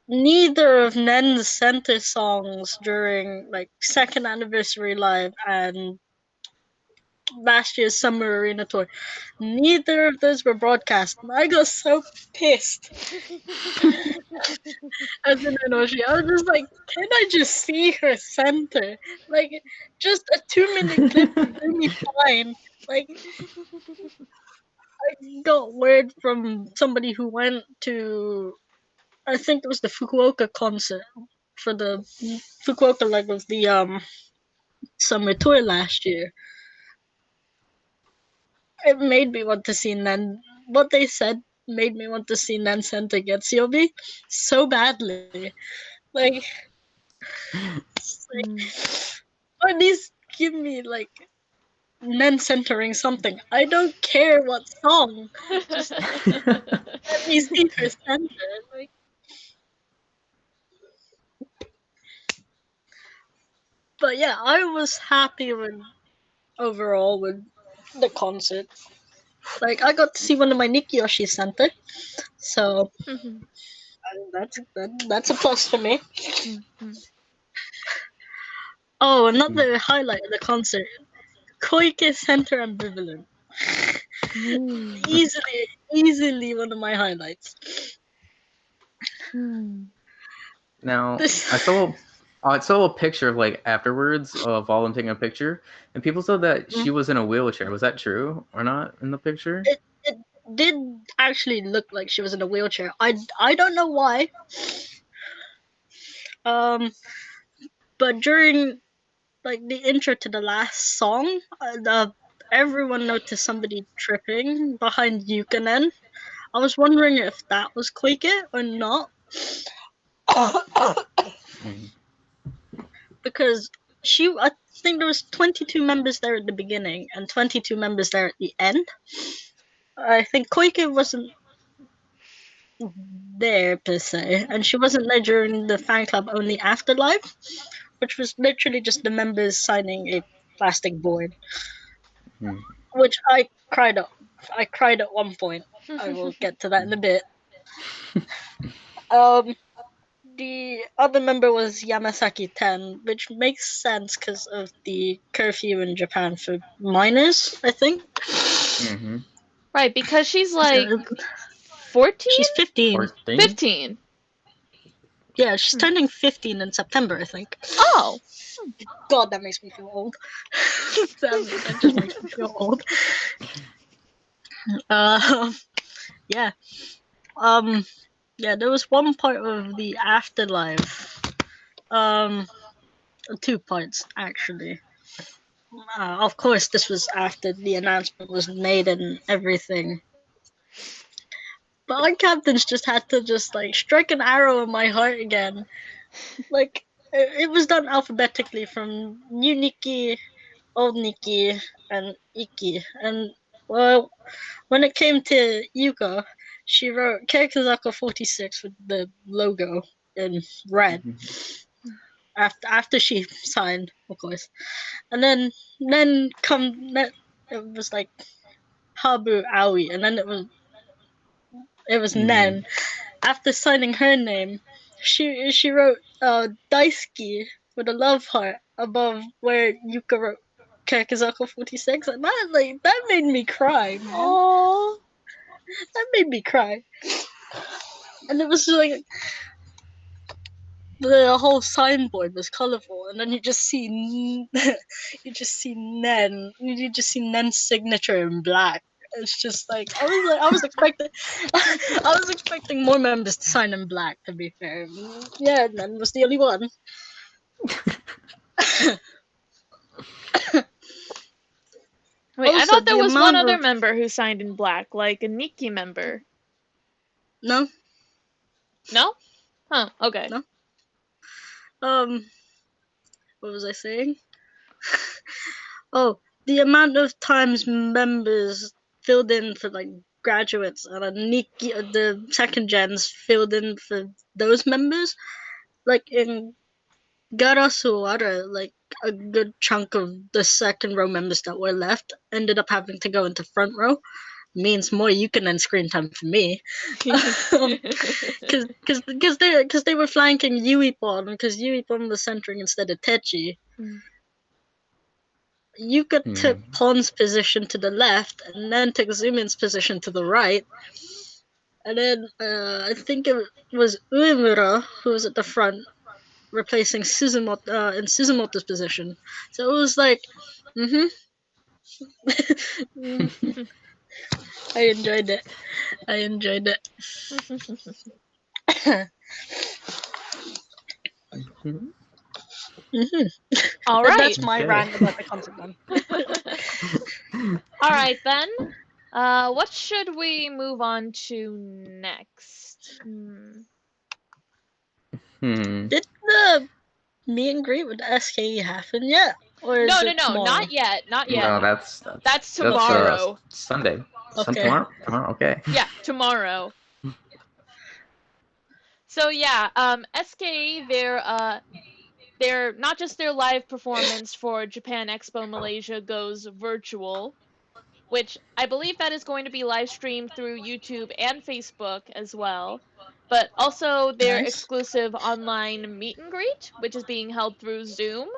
Neither of Nen's center songs during like second anniversary live and last year's summer arena tour, neither of those were broadcast. I got so pissed as an Inoshi. I was just like, can I just see her center? Like, just a 2-minute clip would do me fine. Like, I got word from somebody who went to, I think it was the Fukuoka concert for the Fukuoka leg of the summer tour last year. It made me want to see Nen. What they said made me want to see Nen Center get COB so badly. Like, or at least give me like Nen centering something. I don't care what song. Just let me see her center. Like, but yeah, I was happy overall with the concert. Like, I got to see one of my Nikiyoshi center, so that's a plus for me. Oh, another highlight of the concert: Koike Center Ambivalent. Easily one of my highlights. Now, I saw a picture of like afterwards of all them taking a picture, and people said that she was in a wheelchair. Was that true or not in the picture? It did actually look like she was in a wheelchair. I don't know why. But during like the intro to the last song, everyone noticed somebody tripping behind Yukanen. I was wondering if that was Koike or not. Because I think there was 22 members there at the beginning and 22 members there at the end. I think Koike wasn't there per se, and she wasn't there during the fan club only afterlife, which was literally just the members signing a plastic board, which I cried at. I cried at one point. I will get to that in a bit. The other member was Yamasaki 10, which makes sense because of the curfew in Japan for minors, I think. Right, because she's like 14? She's 15. 15. Yeah, she's turning 15 in September, I think. Oh. God, that makes me feel old. that just makes me feel old. Yeah. Yeah, there was one part of the afterlife. 2 parts, actually. Of course, this was after the announcement was made and everything. But our captains just had to just like strike an arrow in my heart again. Like, it was done alphabetically from New Nikki, Old Nikki, and Iki. And well, when it came to Yuka, she wrote Keyakizaka46 with the logo in red. After she signed, of course. And then it was like Habu Aoi, and then it was Nen. After signing her name, she wrote Daisuki with a love heart above where Yuka wrote Keyakizaka46, and that made me cry, man. Aww. That made me cry. And it was like the whole signboard was colorful, and then you just see Nen's signature in black. It's just like I was expecting, I was expecting more members to sign in black. To be fair, yeah, Nen was the only one. Wait, I Also, thought there the was one amount other of member who signed in black, like a Nikki member. no, No? Huh, okay. no. What was I saying? Oh, the amount of times members filled in for like graduates and Nikki, the second gens filled in for those members, like in Garasuara, like a good chunk of the second row members that were left ended up having to go into front row. Means more Yukin and screen time for me, because they were flanking Yuipon, because Yuipon was centering instead of Techi. Yuka took Pon's position to the left, and then took Zumin's position to the right. And then I think it was Uemura who was at the front, replacing Suzumoto in Suzumoto's position. So it was like, I enjoyed it. I enjoyed it. All right. That's my rant about the concept then. All right then. What should we move on to next? Did the meet and greet with SKE happen yet? Or is No, it tomorrow? not yet. Not yet. No, that's tomorrow. Sunday. Okay. Tomorrow, okay. Yeah, tomorrow. So yeah, SKE, they're not just their live performance for Japan Expo Malaysia goes virtual, which I believe that is going to be live streamed through YouTube and Facebook as well, but also their exclusive online meet and greet, which is being held through Zoom.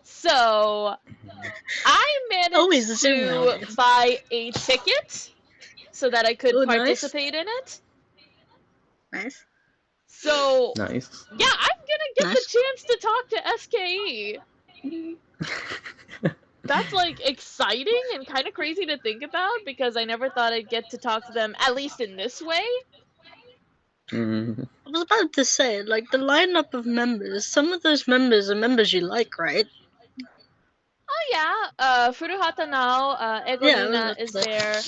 So I managed to buy a ticket so that I could participate in it. Nice. So nice. Yeah, I'm gonna get the chance to talk to SKE. That's like exciting and kind of crazy to think about because I never thought I'd get to talk to them, at least in this way. I was about to say, like, the lineup of members, some of those members are members you like, right? Oh yeah, Furuhata Nao, Egolina is there,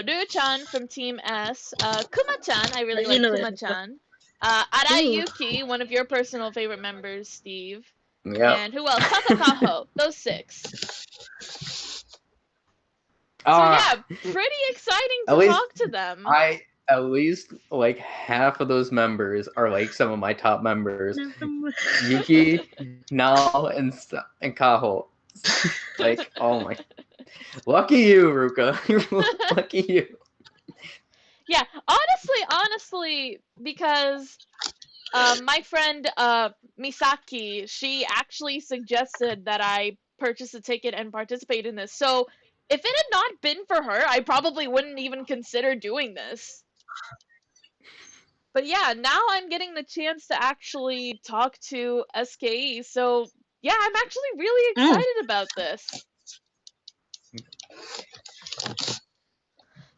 Ryu-chan from Team S, Kuma-chan, I really like Kuma-chan, Arayuki, one of your personal favorite members, Steve, and who else? Tatakaho, those 6. So yeah, pretty exciting to talk to them. At least like half of those members are like some of my top members. Yuki, Nao, and Kaho. Like, oh my. Lucky you, Ruka. Lucky you. Yeah, honestly, because my friend Misaki, she actually suggested that I purchase a ticket and participate in this. So if it had not been for her, I probably wouldn't even consider doing this. But yeah, now I'm getting the chance to actually talk to SKE. So yeah, I'm actually really excited about this.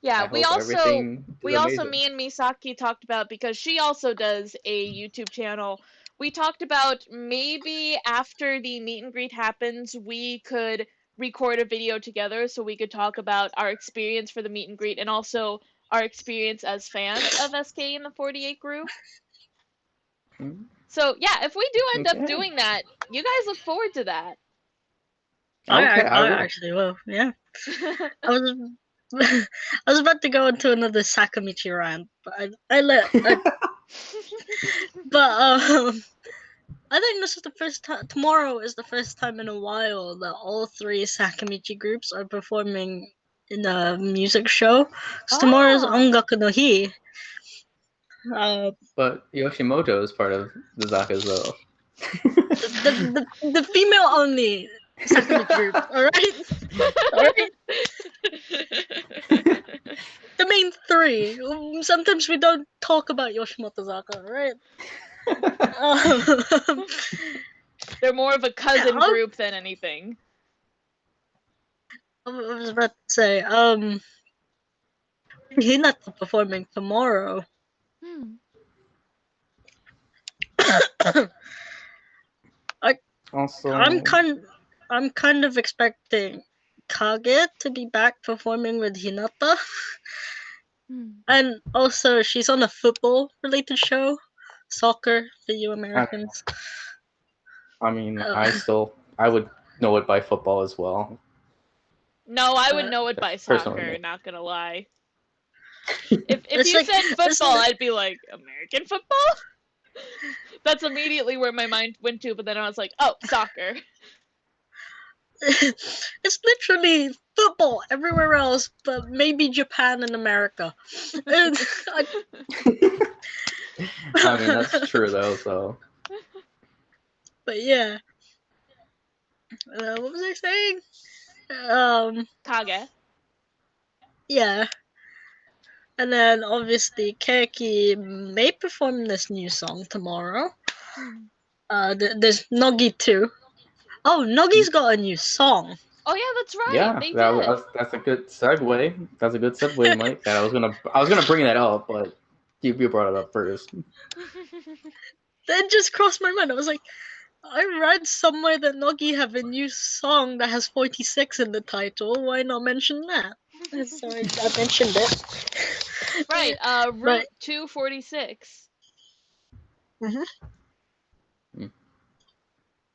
Yeah, we also me and Misaki talked about, because she also does a YouTube channel. We talked about maybe after the meet and greet happens, we could record a video together so we could talk about our experience for the meet and greet and also our experience as fans of SK in the 48 group. So yeah, if we do end up doing that, you guys look forward to that. I actually will, yeah. I was about to go into another Sakamichi rant, but I let. But I think this is the first time. Tomorrow is the first time in a while that all 3 Sakamichi groups are performing in a music show. Because tomorrow is Ongaku no Hi. But Yoshimoto is part of the Zakas, though. the female only Sakamichi group. All right. The main 3. Sometimes we don't talk about Yoshimoto Zaka, right? They're more of a cousin group than anything. I was about to say, Hinata performing tomorrow. Also, I'm kind of expecting Kage to be back performing with Hinata. And also, she's on a football-related show, soccer for you Americans. I mean, I would know it by football as well. No, I would know it by soccer, not gonna lie. If you said football, I'd be like, American football? That's immediately where my mind went to, but then I was like, oh, soccer. It's literally football everywhere else, but maybe Japan and America. I mean, that's true though, so. But yeah. What was I saying? Kage. Yeah. And then obviously Keiki may perform this new song tomorrow. There's Nogi too. Oh, Nogi's got a new song. Oh yeah, that's right. Yeah, they did. That's a good segue. That's a good segue, Mike. That I was gonna bring that up, but you brought it up first. That just crossed my mind. I was like, I read somewhere that Nogi have a new song that has 46 in the title. Why not mention that? So I mentioned it. Right, Route 246.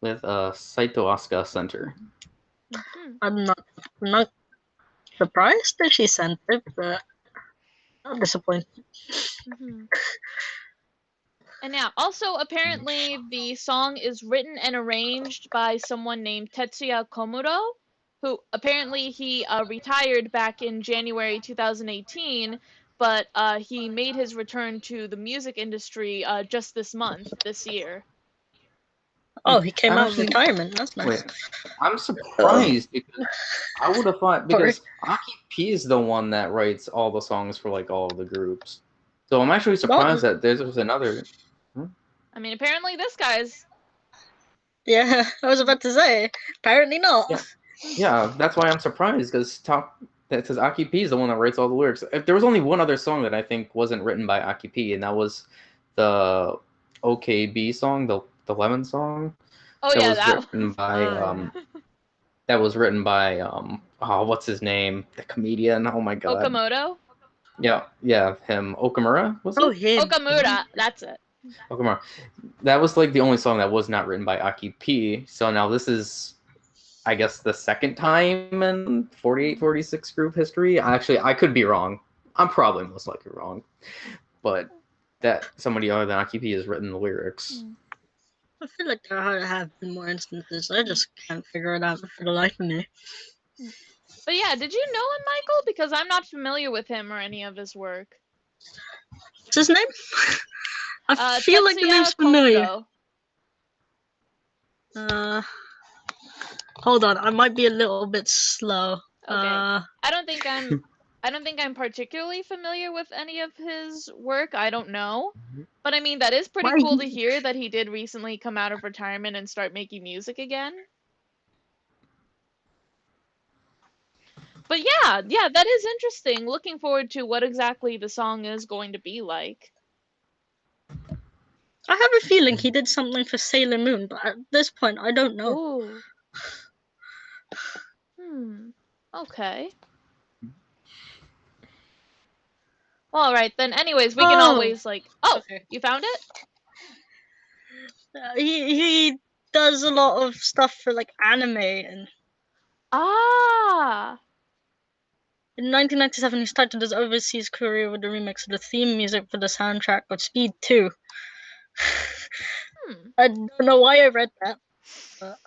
With Saito Asuka Center. I'm not surprised that she sent it, but I'm disappointed. And yeah, also apparently the song is written and arranged by someone named Tetsuya Komuro, who apparently he retired back in January 2018, but he made his return to the music industry just this year. Oh, he came out of retirement. That's nice. Wait, I'm surprised because I would have thought, because Aki P is the one that writes all the songs for like all of the groups. So I'm actually surprised that there's another. I mean, apparently this guy's. Yeah, I was about to say. Apparently not. Yeah, that's why I'm surprised, because Aki P is the one that writes all the lyrics. If there was only one other song that I think wasn't written by Aki P, and that was the OKB song, the Lemon song. Oh yeah, that written by that was written by what's his name? The comedian. Oh my god. Okamoto? Yeah, him. Okamura, was it? Oh, him. Okamura, that's it. Okamura. That was like the only song that was not written by Aki P. So now this is, I guess, the second time in 48-46 group history. Actually, I could be wrong. I'm probably most likely wrong. But that somebody other than Aki P has written the lyrics. I feel like there have been more instances. I just can't figure it out for the life of me. But yeah, did you know him, Michael? Because I'm not familiar with him or any of his work. What's his name? I feel like the name's familiar. Hold on, I might be a little bit slow. Okay. I don't think I'm particularly familiar with any of his work. I don't know. But I mean, that is pretty cool to hear that he did recently come out of retirement and start making music again. But yeah, that is interesting. Looking forward to what exactly the song is going to be like. I have a feeling he did something for Sailor Moon, but at this point, I don't know. Ooh. Okay. Well, all right, then anyways, we can always like... Oh, okay. You found it? He does a lot of stuff for like anime and... In 1997, he started his overseas career with the remix of the theme music for the soundtrack of Speed 2. I don't know why I read that. But...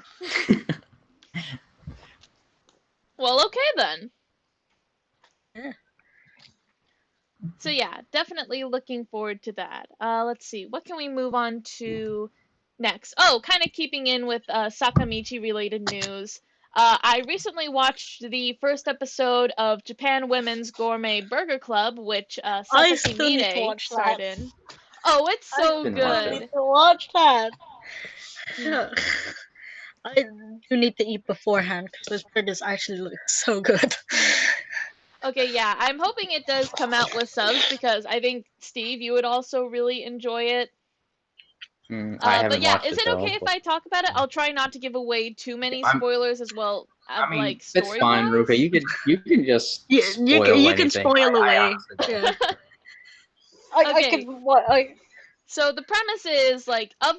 Well, okay then. Yeah. So yeah, definitely looking forward to that. Let's see, what can we move on to next? Oh, kind of keeping in with Sakamichi related news. I recently watched the first episode of Japan Women's Gourmet Burger Club, which Sasaki Mide starred in. Oh, it's so good. I need to watch that. you need to eat beforehand because those burgers actually look so good. Okay, yeah, I'm hoping it does come out with subs because I think, Steve, you would also really enjoy it. I haven't but yeah, watched is it though, okay if I talk about it? I'll try not to give away too many I'm- spoilers as well, I mean, like it's story fine, wise. Ruka. You can just you spoil you anything. can spoil away. honestly don't. Yeah. Okay. So the premise is like of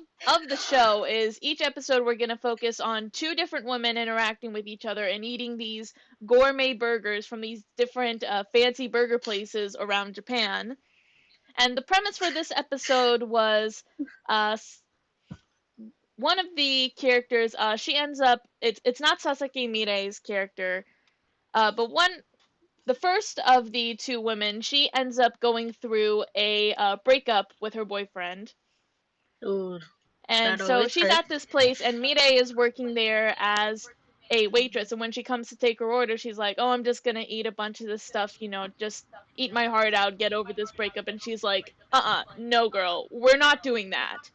the show is each episode we're gonna focus on two different women interacting with each other and eating these gourmet burgers from these different fancy burger places around Japan. And the premise for this episode was one of the characters, she ends up it's not Sasaki Mirei's character, but the first of the two women, she ends up going through a breakup with her boyfriend. Ooh, And so she's at this place, and Mirei is working there as a waitress. And when she comes to take her order, she's like, "Oh, I'm just gonna eat a bunch of this stuff, just eat my heart out, get over this breakup." And she's like, no, girl, we're not doing that."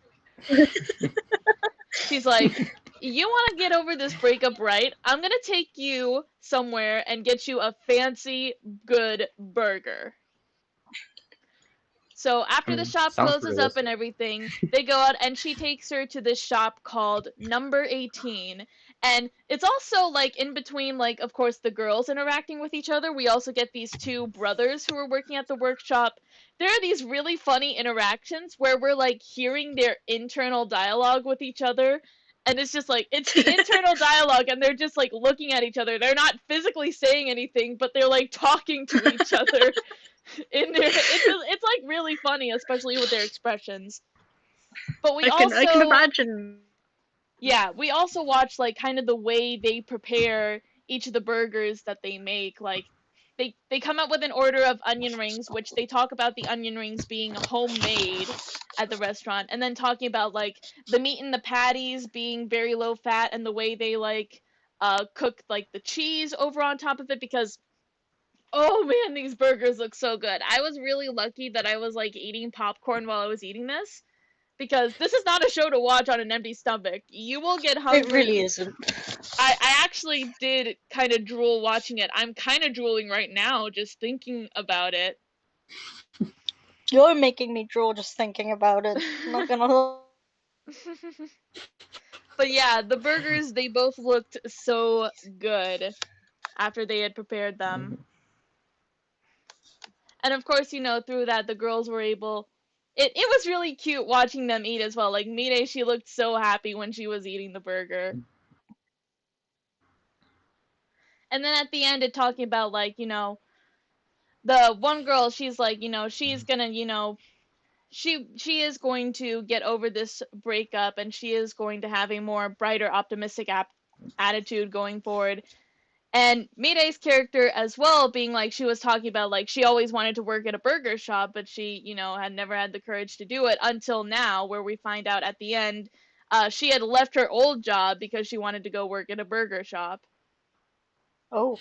She's like, "You want to get over this breakup, right? I'm gonna take you somewhere and get you a fancy, good burger." So after the shop Sounds closes up and everything, they go out and she takes her to this shop called Number 18. And it's also like in between, like, of course, the girls interacting with each other. We also get these two brothers who are working at the workshop. There are these really funny interactions where we're like hearing their internal dialogue with each other. And it's just like, it's the internal dialogue, and they're just like looking at each other. They're not physically saying anything, but they're like talking to each other. It's like really funny, especially with their expressions. But I can imagine. Yeah, we also watch like kind of the way they prepare each of the burgers that they make. Like they come up with an order of onion rings, which they talk about the onion rings being homemade at the restaurant, and then talking about like the meat in the patties being very low fat, and the way they like cook like the cheese over on top of it, because oh man, these burgers look so good. I was really lucky that I was like eating popcorn while I was eating this, because this is not a show to watch on an empty stomach. You will get hungry. It really isn't. I actually did kind of drool watching it. I'm kind of drooling right now just thinking about it. You're making me drool just thinking about it. I'm not gonna. But yeah, the burgers, they both looked so good after they had prepared them. And of course, through that, the girls were able. It was really cute watching them eat as well. Like Mire, she looked so happy when she was eating the burger. And then at the end, it talking about like, the one girl, she's like, she's gonna, she is going to get over this breakup, and she is going to have a more brighter, optimistic attitude going forward. And Mirei's character as well, being like, she was talking about like she always wanted to work at a burger shop, but she, had never had the courage to do it until now, where we find out at the end, she had left her old job because she wanted to go work at a burger shop. Oh.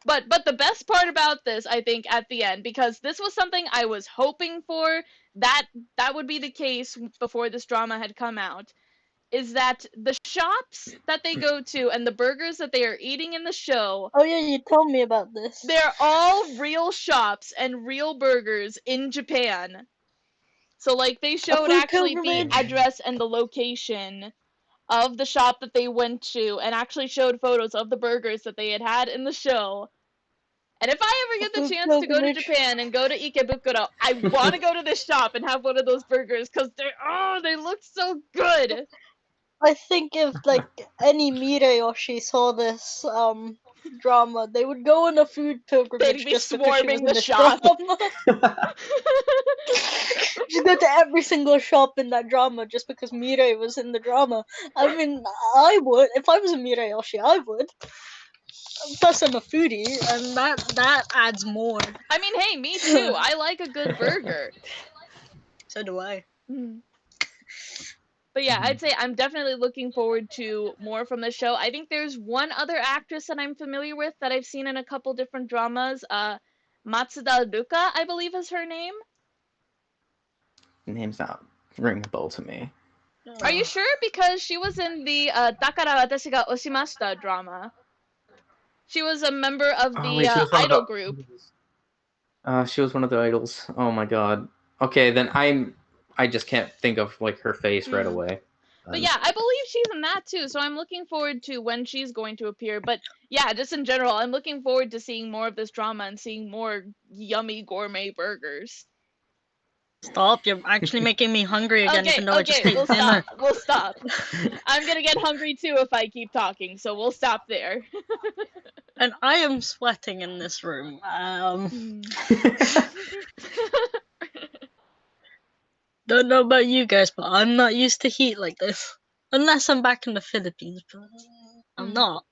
But the best part about this, I think, at the end, because this was something I was hoping for, that would be the case before this drama had come out, is that the shops that they go to and the burgers that they are eating in the show. Oh yeah, you told me about this. They're all real shops and real burgers in Japan. So like they showed actually the address and the location of the shop that they went to, and actually showed photos of the burgers that they had in the show. And if I ever get the chance to go to Japan and go to Ikebukuro, I want to go to this shop and have one of those burgers, because they look so good. I think if like any Mireyoshi saw this drama, they would go on a food pilgrimage. They'd be just swarming the shop. Just go to every single shop in that drama just because Mirei was in the drama. I mean, I would. If I was a Mireyoshi, I would. Plus, I'm a foodie, and that adds more. I mean, hey, me too. I like a good burger. So do I. But yeah, I'd say I'm definitely looking forward to more from the show. I think there's one other actress that I'm familiar with that I've seen in a couple different dramas. Matsuda Ruka, I believe is her name. Name's not ring a bell to me. Are you sure? Because she was in the Dakara Watashi ga Oshimashita drama. She was a member of the wait, she was one idol of the group. She was one of the idols. Oh my god. Okay, then I just can't think of like her face right away. But yeah, I believe she's in that too, so I'm looking forward to when she's going to appear. But yeah, just in general, I'm looking forward to seeing more of this drama and seeing more yummy gourmet burgers. Stop, you're actually making me hungry again, even though I just ate dinner. We'll stop. I'm gonna get hungry too if I keep talking, so we'll stop there. And I am sweating in this room. Don't know about you guys, but I'm not used to heat like this. Unless I'm back in the Philippines, but I'm not.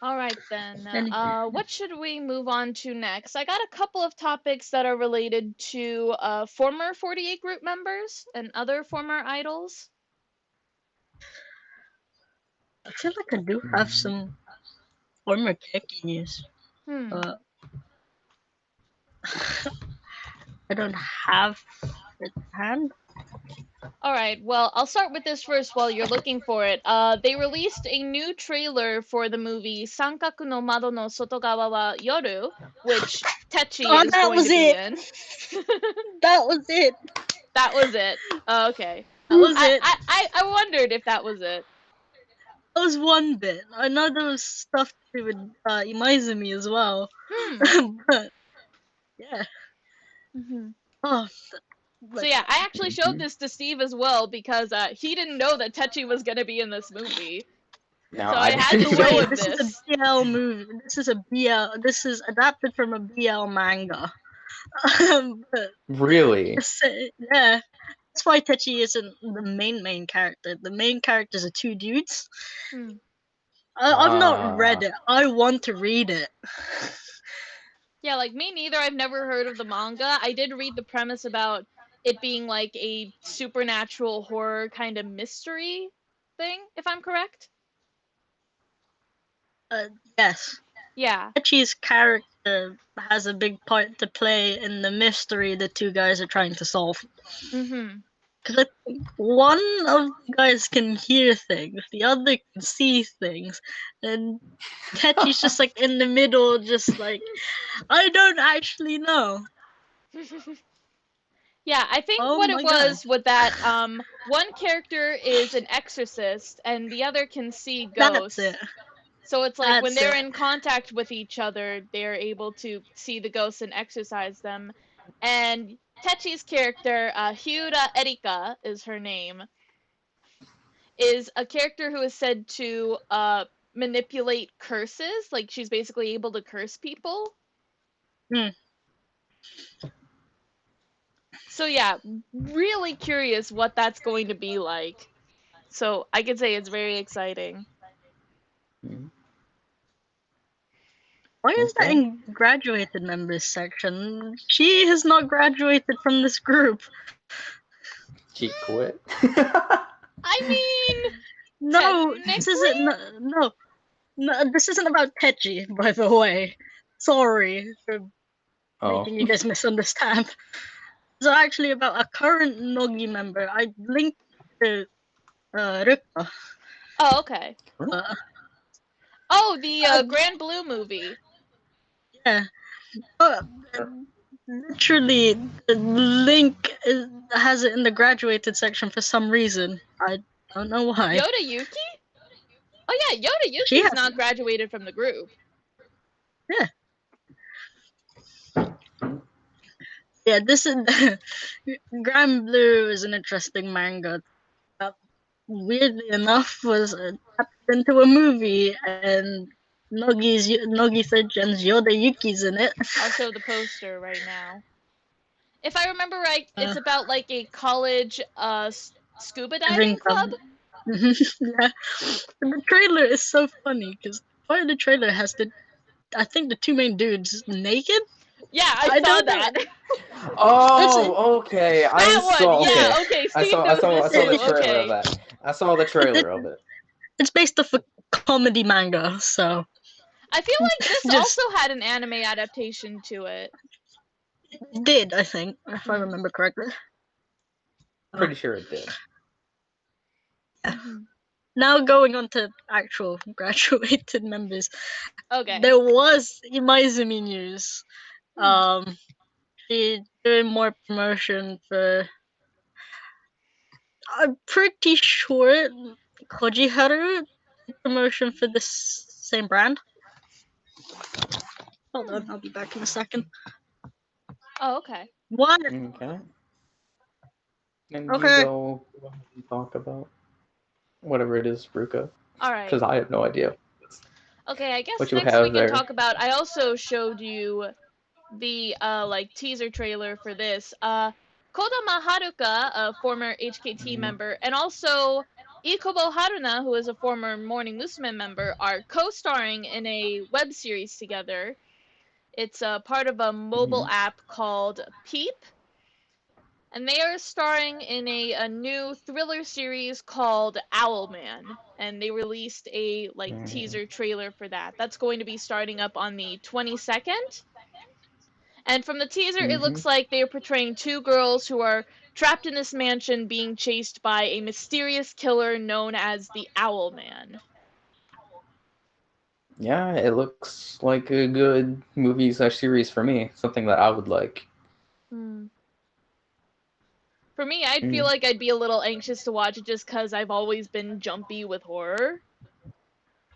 Alright then, what should we move on to next? I got a couple of topics that are related to former 48 group members and other former idols. I feel like I do have some former Keki news. But I don't have it at hand. Alright, well, I'll start with this first while you're looking for it. They released a new trailer for the movie Sankaku no Mado no Sotogawa wa Yoru, which Techi is going to be in. That was it. That was it. Okay. That was it. I wondered if that was it. That was one bit. I know there was stuff to do with Imaizumi as well. But yeah. Oh. So yeah, I actually showed this to Steve as well because he didn't know that Techi was gonna be in this movie. No, so I had to show him this. This is a BL movie. This is adapted from a BL manga. Really? Yeah. That's why Techi isn't the main character. The main characters are two dudes. I've not read it. I want to read it. Yeah, like me neither. I've never heard of the manga. I did read the premise about it being like a supernatural horror kind of mystery thing, if I'm correct. Yes. Yeah. Techi's character has a big part to play in the mystery the two guys are trying to solve. Because one of the guys can hear things, the other can see things, and Techi's just like in the middle, just like, I don't actually know. Yeah, I think what it was with that, one character is an exorcist and the other can see ghosts. That's it. So it's like when they're in contact with each other, they're able to see the ghosts and exorcise them. And Techi's character, Hyura Erika is her name, is a character who is said to manipulate curses. Like she's basically able to curse people. So yeah, really curious what that's going to be like. So I could say it's very exciting. Why is that in graduated members section? She has not graduated from this group. She quit. I mean, no, this isn't. No, this isn't about Techi, by the way. Sorry for making you guys misunderstand. It's actually about a current Nogi member. I linked to Ruka. Oh, okay. The Grand Blue movie. Yeah. Literally, the link has it in the graduated section for some reason. I don't know why. Yoda Yuki? Oh yeah, Yoda Yuki's not graduated from the group. Yeah. Yeah, this is Grand Blue is an interesting manga that, weirdly enough, was adapted into a movie, and Nogi-san's Yoda Yuki's in it. I'll show the poster right now. If I remember right, it's about like a college scuba diving club. Yeah. The trailer is so funny because part of the trailer has I think the two main dudes naked. Yeah, I saw that. Oh, okay. That one. Yeah, okay. I saw the trailer of that. I saw the trailer of it. It's based off a comedy manga, so. I feel like this also had an anime adaptation to it. It did, I think, if I remember correctly. pretty sure it did. Now going on to actual graduated members. Okay. There was Imaizumi news. She's doing more promotion for. I'm pretty sure Koji Haru did promotion for this same brand. Hold on, I'll be back in a second. Oh, okay. What? Okay. And Okay. you go and talk about whatever it is, Ruka. All right. Because I have no idea. Okay, I guess What you next have we can there. talk about. I also showed you the like teaser trailer for this. Kodama Haruka, a former HKT member, and also Ikobo Haruna, who is a former Morning Musume member, are co-starring in a web series together. It's a part of a mobile app called Peep. And they are starring in a new thriller series called Owlman. And they released a teaser trailer for that. That's going to be starting up on the 22nd. And from the teaser, it looks like they are portraying two girls who are trapped in this mansion being chased by a mysterious killer known as the Owlman. Yeah, it looks like a good movie/series for me. Something that I would like. For me, I'd feel like I'd be a little anxious to watch it just because I've always been jumpy with horror.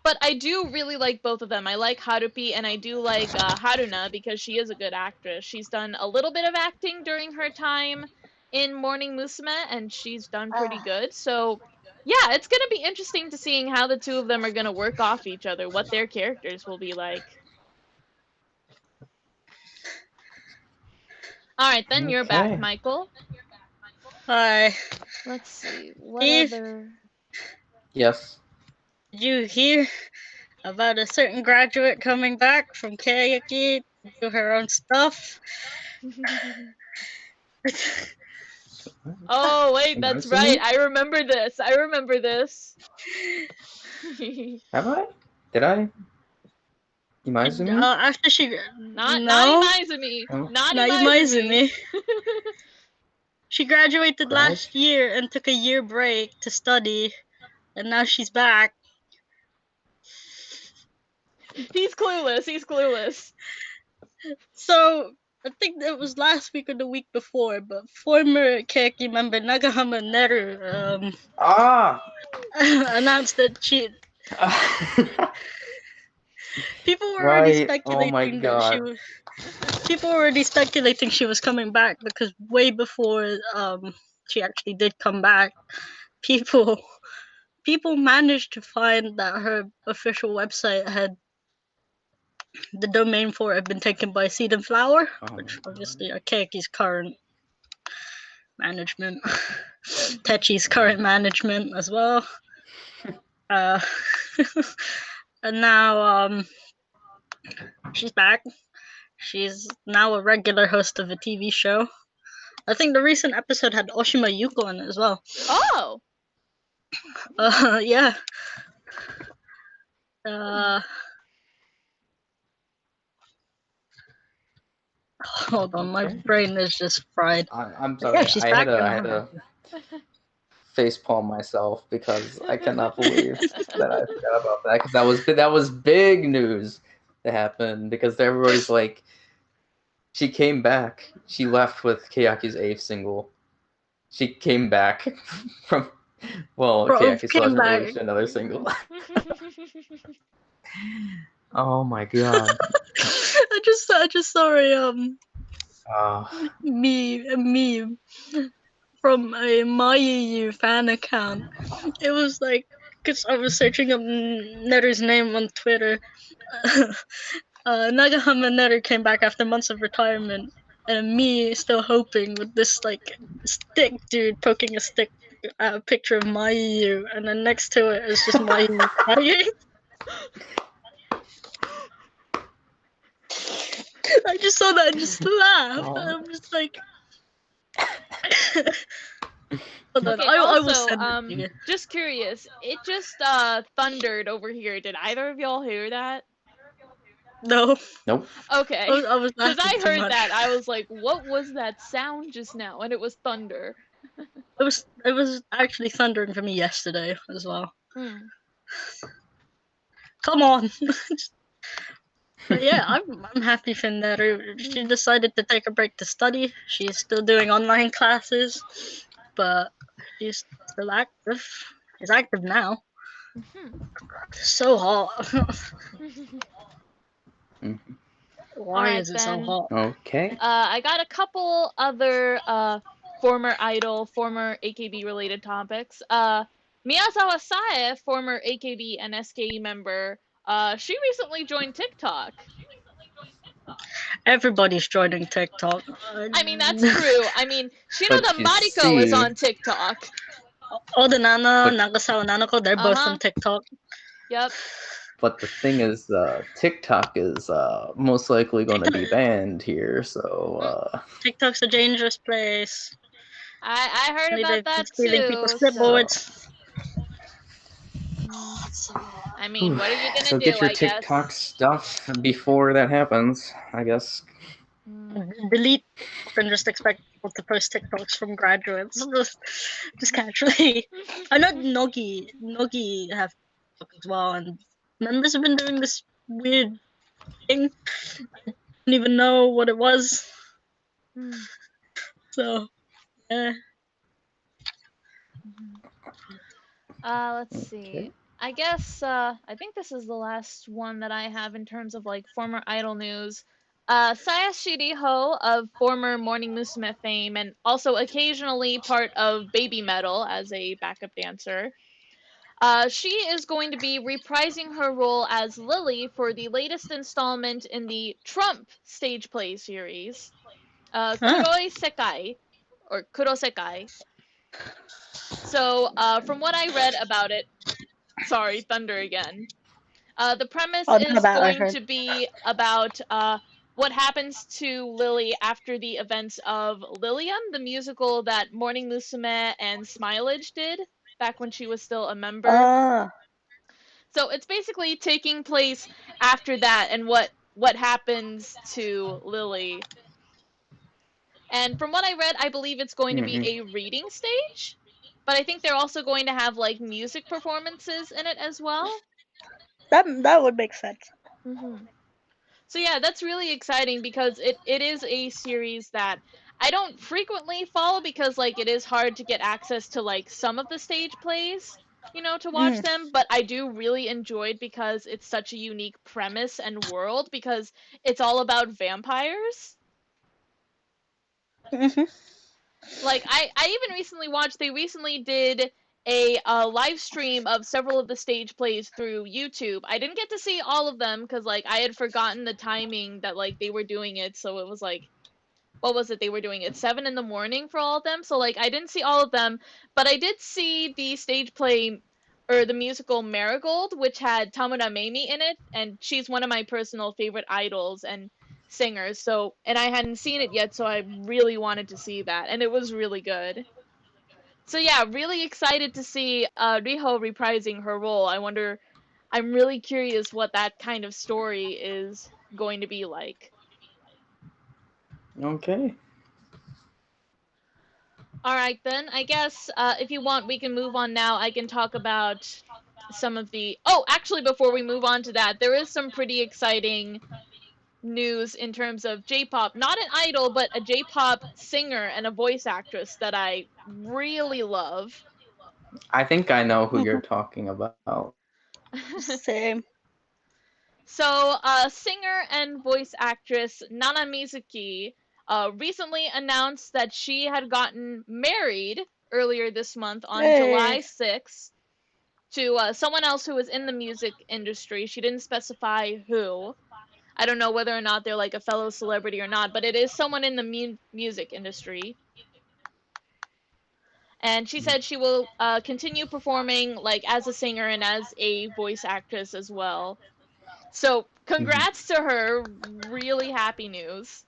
But I do really like both of them. I like Harupi and I do like Haruna because she is a good actress. She's done a little bit of acting during her time in Morning Musume and she's done pretty good. So yeah, it's going to be interesting to seeing how the two of them are going to work off each other, what their characters will be like. All right, then you're back, Michael. Hi. Let's see. What Steve? other... Yes. Did you hear about a certain graduate coming back from Keyakizaka to do her own stuff? Oh, wait, that's right. I remember this. Have I? Did I? Imaizumi? After she... Not Imaizumi. Oh. Not Imaizumi. She graduated last year and took a year break to study, and now she's back. He's clueless. So, I think it was last week or the week before, but former Keyakizaka member Nagahama Neru announced that she... People were already speculating that she was... People were already speculating she was coming back because way before she actually did come back, people managed to find that her official website had the domain for it had been taken by Seed and Flower, which obviously are Keiki's current management, Techi's current management as well. And now she's back. She's now a regular host of a TV show. I think the recent episode had Oshima Yuko in it as well. Oh! Yeah. Hold on, my brain is just fried. I'm sorry. Yeah, she's back. I had to facepalm myself because I cannot believe that I forgot about that because that was big news that happened because everybody's like, she came back. She left with Keyaki's 8th single. She came back from Keyaki still hasn't released another single. Oh my god. I just saw a meme from a MyEU fan account. It was like, because I was searching up Netter's name on Twitter. Nagahama Netter came back after months of retirement, and me still hoping with this like stick dude poking a stick at a picture of MyEU, and then next to it is just MyEU crying. I just saw that and just laughed. Oh. I'm just like... Okay, I will send it. Just curious, it just thundered over here. Did either of y'all hear that? No. Nope. Okay. I was Because I laughing too heard much. that. I was like, what was that sound just now? And it was thunder. It was actually thundering for me yesterday as well. Come on. But yeah, I'm happy Finderu. She decided to take a break to study. She's still doing online classes, but she's still active. She's active now. So hot. Why is it so hot? Okay. I got a couple other former idol, former AKB related topics. Miyazawa Sae, former AKB and SKE member, she recently joined TikTok. Everybody's joining TikTok. I mean, that's true. I mean, Shinoda Mariko is on TikTok. Oda Nana, Nagasawa Nanako, they're both on TikTok. Yep. But the thing is, TikTok is most likely going to be banned here, so... TikTok's a dangerous place. I heard about that stealing too. people's clipboards. I mean, what are you gonna do? So get your TikTok stuff before that happens, I guess. Delete and just expect people to post TikToks from graduates. Just casually. I know Nogi have TikTok as well, and members have been doing this weird thing. I didn't even know what it was. So, yeah. Let's see. I guess I think this is the last one that I have in terms of like former idol news. Saya Shiriho of former Morning Musume fame and also occasionally part of Baby Metal as a backup dancer. She is going to be reprising her role as Lily for the latest installment in the Trump stage play series, Kuroi Sekai, or Kuro Sekai. So, from what I read about it, sorry, thunder again. The premise is going to be about what happens to Lily after the events of Lilium, the musical that Morning Musume and Smilage did back when she was still a member. So it's basically taking place after that and what happens to Lily. And from what I read, I believe it's going to be a reading stage, but I think they're also going to have like music performances in it as well. That would make sense. So yeah, that's really exciting because it is a series that I don't frequently follow because like it is hard to get access to like some of the stage plays, you know, to watch them, but I do really enjoy it because it's such a unique premise and world because it's all about vampires. Like I even recently watched, they recently did a live stream of several of the stage plays through YouTube. I didn't get to see all of them because like I had forgotten the timing that like they were doing it, so it was like, what was it, they were doing it 7 in the morning for all of them, so like I didn't see all of them, but I did see the stage play or the musical Marigold, which had Tamura Mamie in it, and she's one of my personal favorite idols and singers. So, and I hadn't seen it yet, so I really wanted to see that, and it was really good. So yeah, really excited to see Riho reprising her role. I'm really curious what that kind of story is going to be like. Okay. All right, then. I guess if you want, we can move on now. I can talk about some of the. Oh, actually, before we move on to that, there is some pretty exciting news in terms of J-pop. Not an idol, but a J-pop singer and a voice actress that I really love. I think I know who you're talking about. Same. So, singer and voice actress Nana Mizuki recently announced that she had gotten married earlier this month on July 6th to someone else who was in the music industry. She didn't specify who. I don't know whether or not they're like a fellow celebrity or not, but it is someone in the music industry. And she said she will continue performing like as a singer and as a voice actress as well. So congrats to her. Really happy news.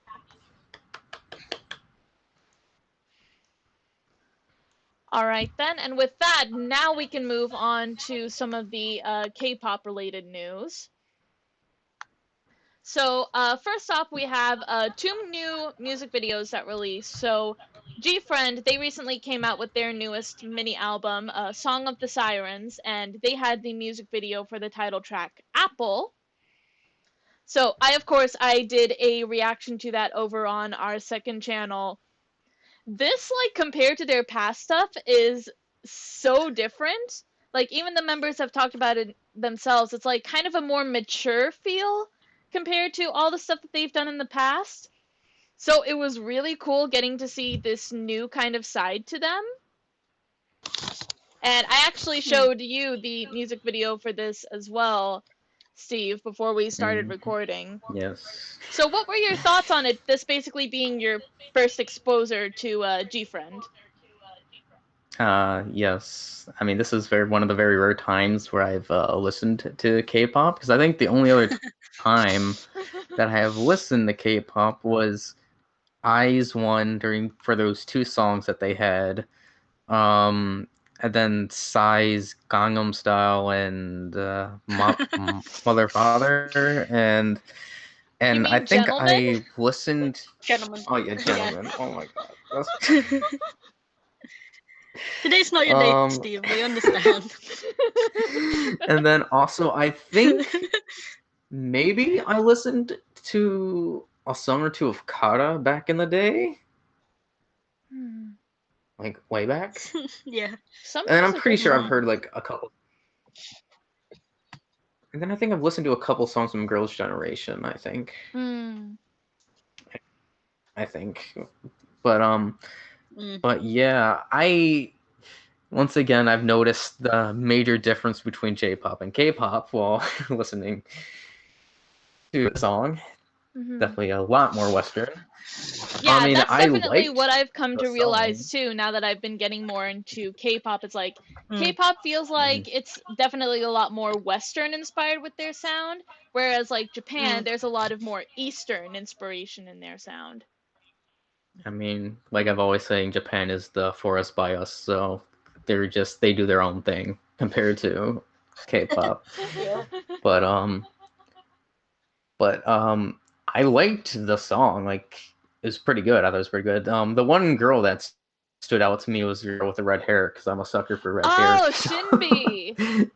All right then, and with that, now we can move on to some of the K-pop related news. So first off, we have 2 new music videos that released. So GFriend, they recently came out with their newest mini album, Song of the Sirens, and they had the music video for the title track, Apple. So of course, I did a reaction to that over on our second channel. This, like, compared to their past stuff, is so different. Like, even the members have talked about it themselves. It's like kind of a more mature feel compared to all the stuff that they've done in the past. So it was really cool getting to see this new kind of side to them. And I actually showed you the music video for this as well, Steve, before we started recording. Yes. So what were your thoughts on it, this basically being your first exposure to GFriend? Yes. I mean, this is one of the very rare times where I've listened to K-pop, because I think the only other time that I have listened to K-pop was Eyes One for those 2 songs that they had, and then Psy's Gangnam Style and Mother Father, and I think Gentleman? I listened. Gentlemen. Oh yeah, Gentlemen. Oh my god. Today's not your day, Steve. We understand. And then also, I think maybe I listened to a song or 2 of Kara back in the day. Like, way back? Yeah. And I'm pretty sure I've heard, like, a couple. And then I think I've listened to a couple songs from Girls' Generation, I think. I think. But yeah, once again, I've noticed the major difference between J-pop and K-pop while listening to the song. Definitely a lot more Western. Yeah, I mean, that's definitely what I've come to realize too, now that I've been getting more into K-pop. It's like, K-pop feels like it's definitely a lot more Western inspired with their sound, whereas like Japan, there's a lot of more Eastern inspiration in their sound. I mean, like I've always saying, Japan is the forest by us, so they do their own thing compared to K-pop. Yeah. But I liked the song. Like, it was pretty good. I thought it was pretty good. The one girl that stood out to me was the girl with the red hair, because I'm a sucker for red hair. Oh, Shinbi!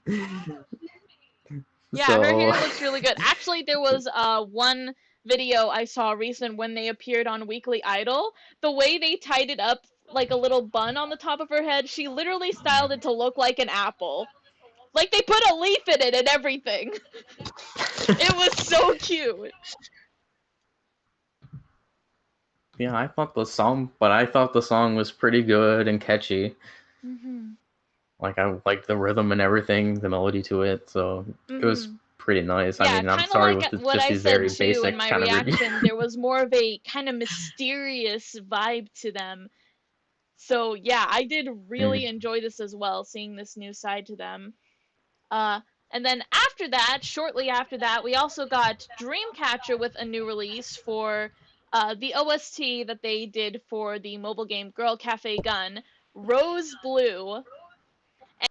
Yeah, her hair looks really good. Actually, there was one video I saw recent when they appeared on Weekly Idol. The way they tied it up like a little bun on the top of her head, she literally styled it to look like an apple. Like, they put a leaf in it and everything. It was so cute. Yeah, I thought the song was pretty good and catchy. Like, I liked the rhythm and everything, the melody to it, so it was pretty nice. Yeah, I mean, I'm sorry with just these very basic in my kind reaction, there was more of a kind of mysterious vibe to them. So yeah, I did really enjoy this as well, seeing this new side to them. And then after that, shortly after that, we also got Dreamcatcher with a new release for the OST that they did for the mobile game Girl Cafe Gun, Rose Blue.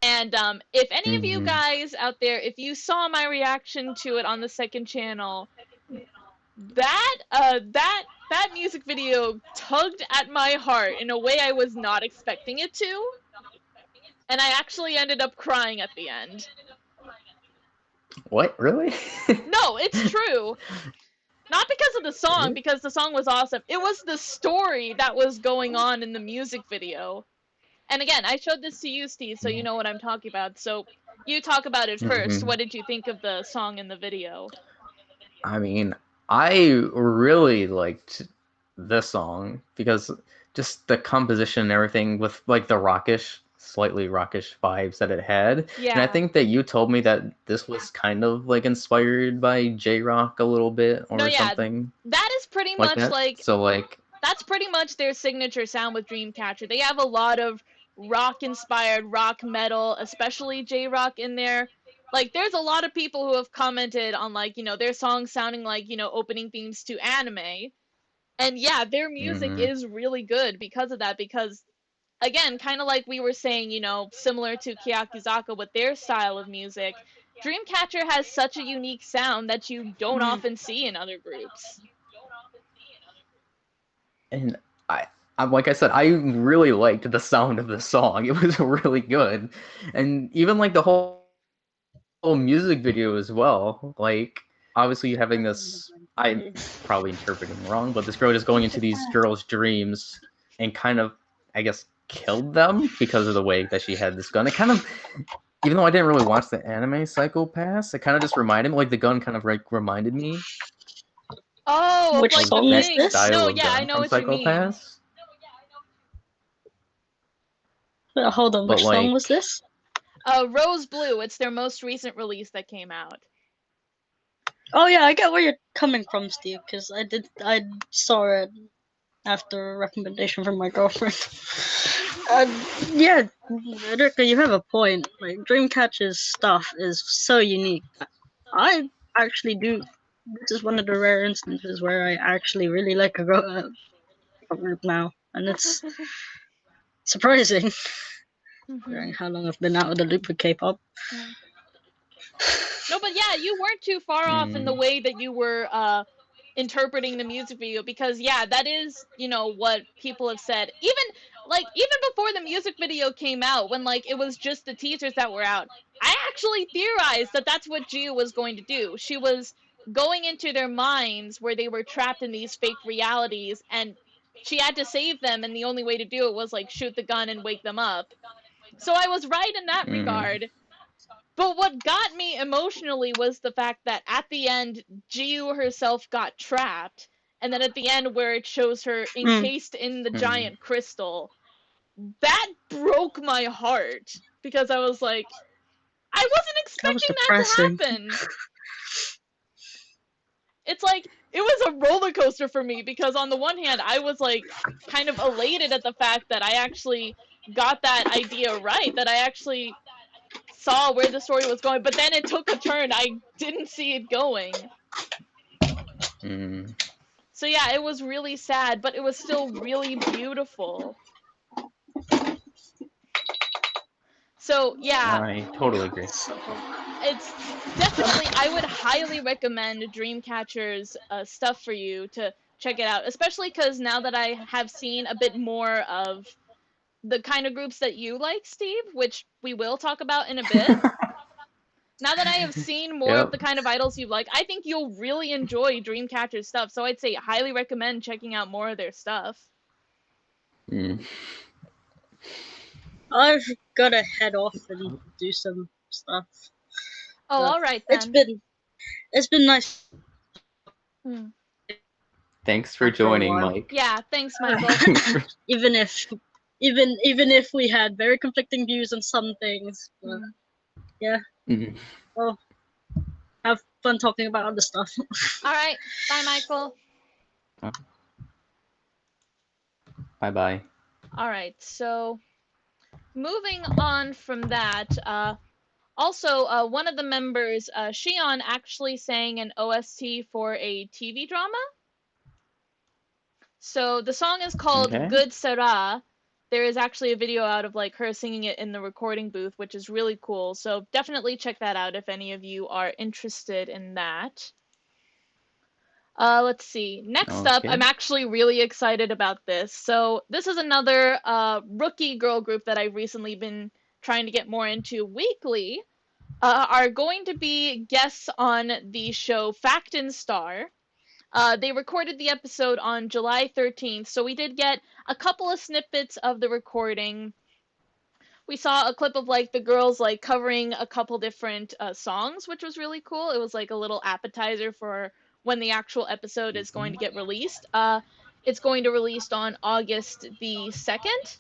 And if any of you guys out there, if you saw my reaction to it on the second channel, that music video tugged at my heart in a way I was not expecting it to. And I actually ended up crying at the end. What? Really? No, it's true. Not because of the song, because the song was awesome. It was the story that was going on in the music video. And again, I showed this to you, Steve, so you know what I'm talking about. So you talk about it first. What did you think of the song in the video? I mean, I really liked this song because just the composition and everything with like the slightly rockish vibes that it had. Yeah. And I think that you told me that this was kind of like inspired by J-Rock a little bit or something. That is pretty much that. So like that's pretty much their signature sound with Dreamcatcher. They have a lot of rock-inspired rock metal, especially J-Rock in there. Like, there's a lot of people who have commented on, like, you know, their songs sounding like, you know, opening themes to anime. And yeah, their music is really good because of that, because, again, kind of like we were saying, you know, similar to Keyakizaka with their style of music, Dreamcatcher has such a unique sound that you don't often see in other groups. And like I said, I really liked the sound of the song. It was really good, and even like the whole music video as well. Like, obviously having this, I'm probably interpreting wrong, but this girl just going into these girls' dreams and kind of, I guess, killed them because of the way that she had this gun. It kind of, even though I didn't really watch the anime Psycho Pass, it kind of just reminded me, like the gun kind of like reminded me. Oh, which like song the is thing. this? No, yeah, I know what you mean. Hold on, which song was this? Rose Blue. It's their most recent release that came out. Oh yeah, I get where you're coming from, Steve, because I saw it after a recommendation from my girlfriend. Yeah, Ruka, you have a point. Like, Dreamcatcher's stuff is so unique. I actually do. This is one of the rare instances where I actually really like a group now, and it's surprising. Considering how long I've been out of the loop with K-pop. No, but yeah, you weren't too far off in the way that you were interpreting the music video, because yeah, that is, you know, what people have said. Even before the music video came out, when like it was just the teasers that were out, I actually theorized that that's what Jiu was going to do. She was going into their minds where they were trapped in these fake realities, and she had to save them, and the only way to do it was like shoot the gun and wake them up. So I was right in that regard. But what got me emotionally was the fact that at the end, Jiu herself got trapped, and then at the end where it shows her encased in the giant crystal, that broke my heart, because I was like, I wasn't expecting that to happen. It's like, it was a roller coaster for me, because on the one hand, I was like kind of elated at the fact that I actually got that idea right, that I actually saw where the story was going, but then it took a turn I didn't see it going. So yeah, it was really sad, but it was still really beautiful. So yeah, I totally agree. It's definitely, I would highly recommend Dreamcatcher's stuff for you to check it out, especially because now that I have seen a bit more of the kind of groups that you like, Steve, which we will talk about in a bit. Now that I have seen more of the kind of idols you like, I think you'll really enjoy Dreamcatcher's stuff. So I'd say highly recommend checking out more of their stuff. I've gotta head off and do some stuff. Oh, all right then. It's been nice. Thanks for joining, Mike. Yeah, thanks, Michael. even if we had very conflicting views on some things, but yeah. Well, have fun talking about other stuff. All right, bye, Michael. Bye. All right, so moving on from that, also, one of the members, Shion, actually sang an OST for a TV drama. So the song is called Good Sera. There is actually a video out of like her singing it in the recording booth, which is really cool. So definitely check that out if any of you are interested in that. Let's see. Next up, I'm actually really excited about this. So this is another rookie girl group that I've recently been trying to get more into. Weekly are going to be guests on the show Fact and Star. They recorded the episode on July 13th, so we did get a couple of snippets of the recording. We saw a clip of like the girls like covering a couple different songs, which was really cool. It was like a little appetizer for when the actual episode is going to get released. It's going to release on August the 2nd.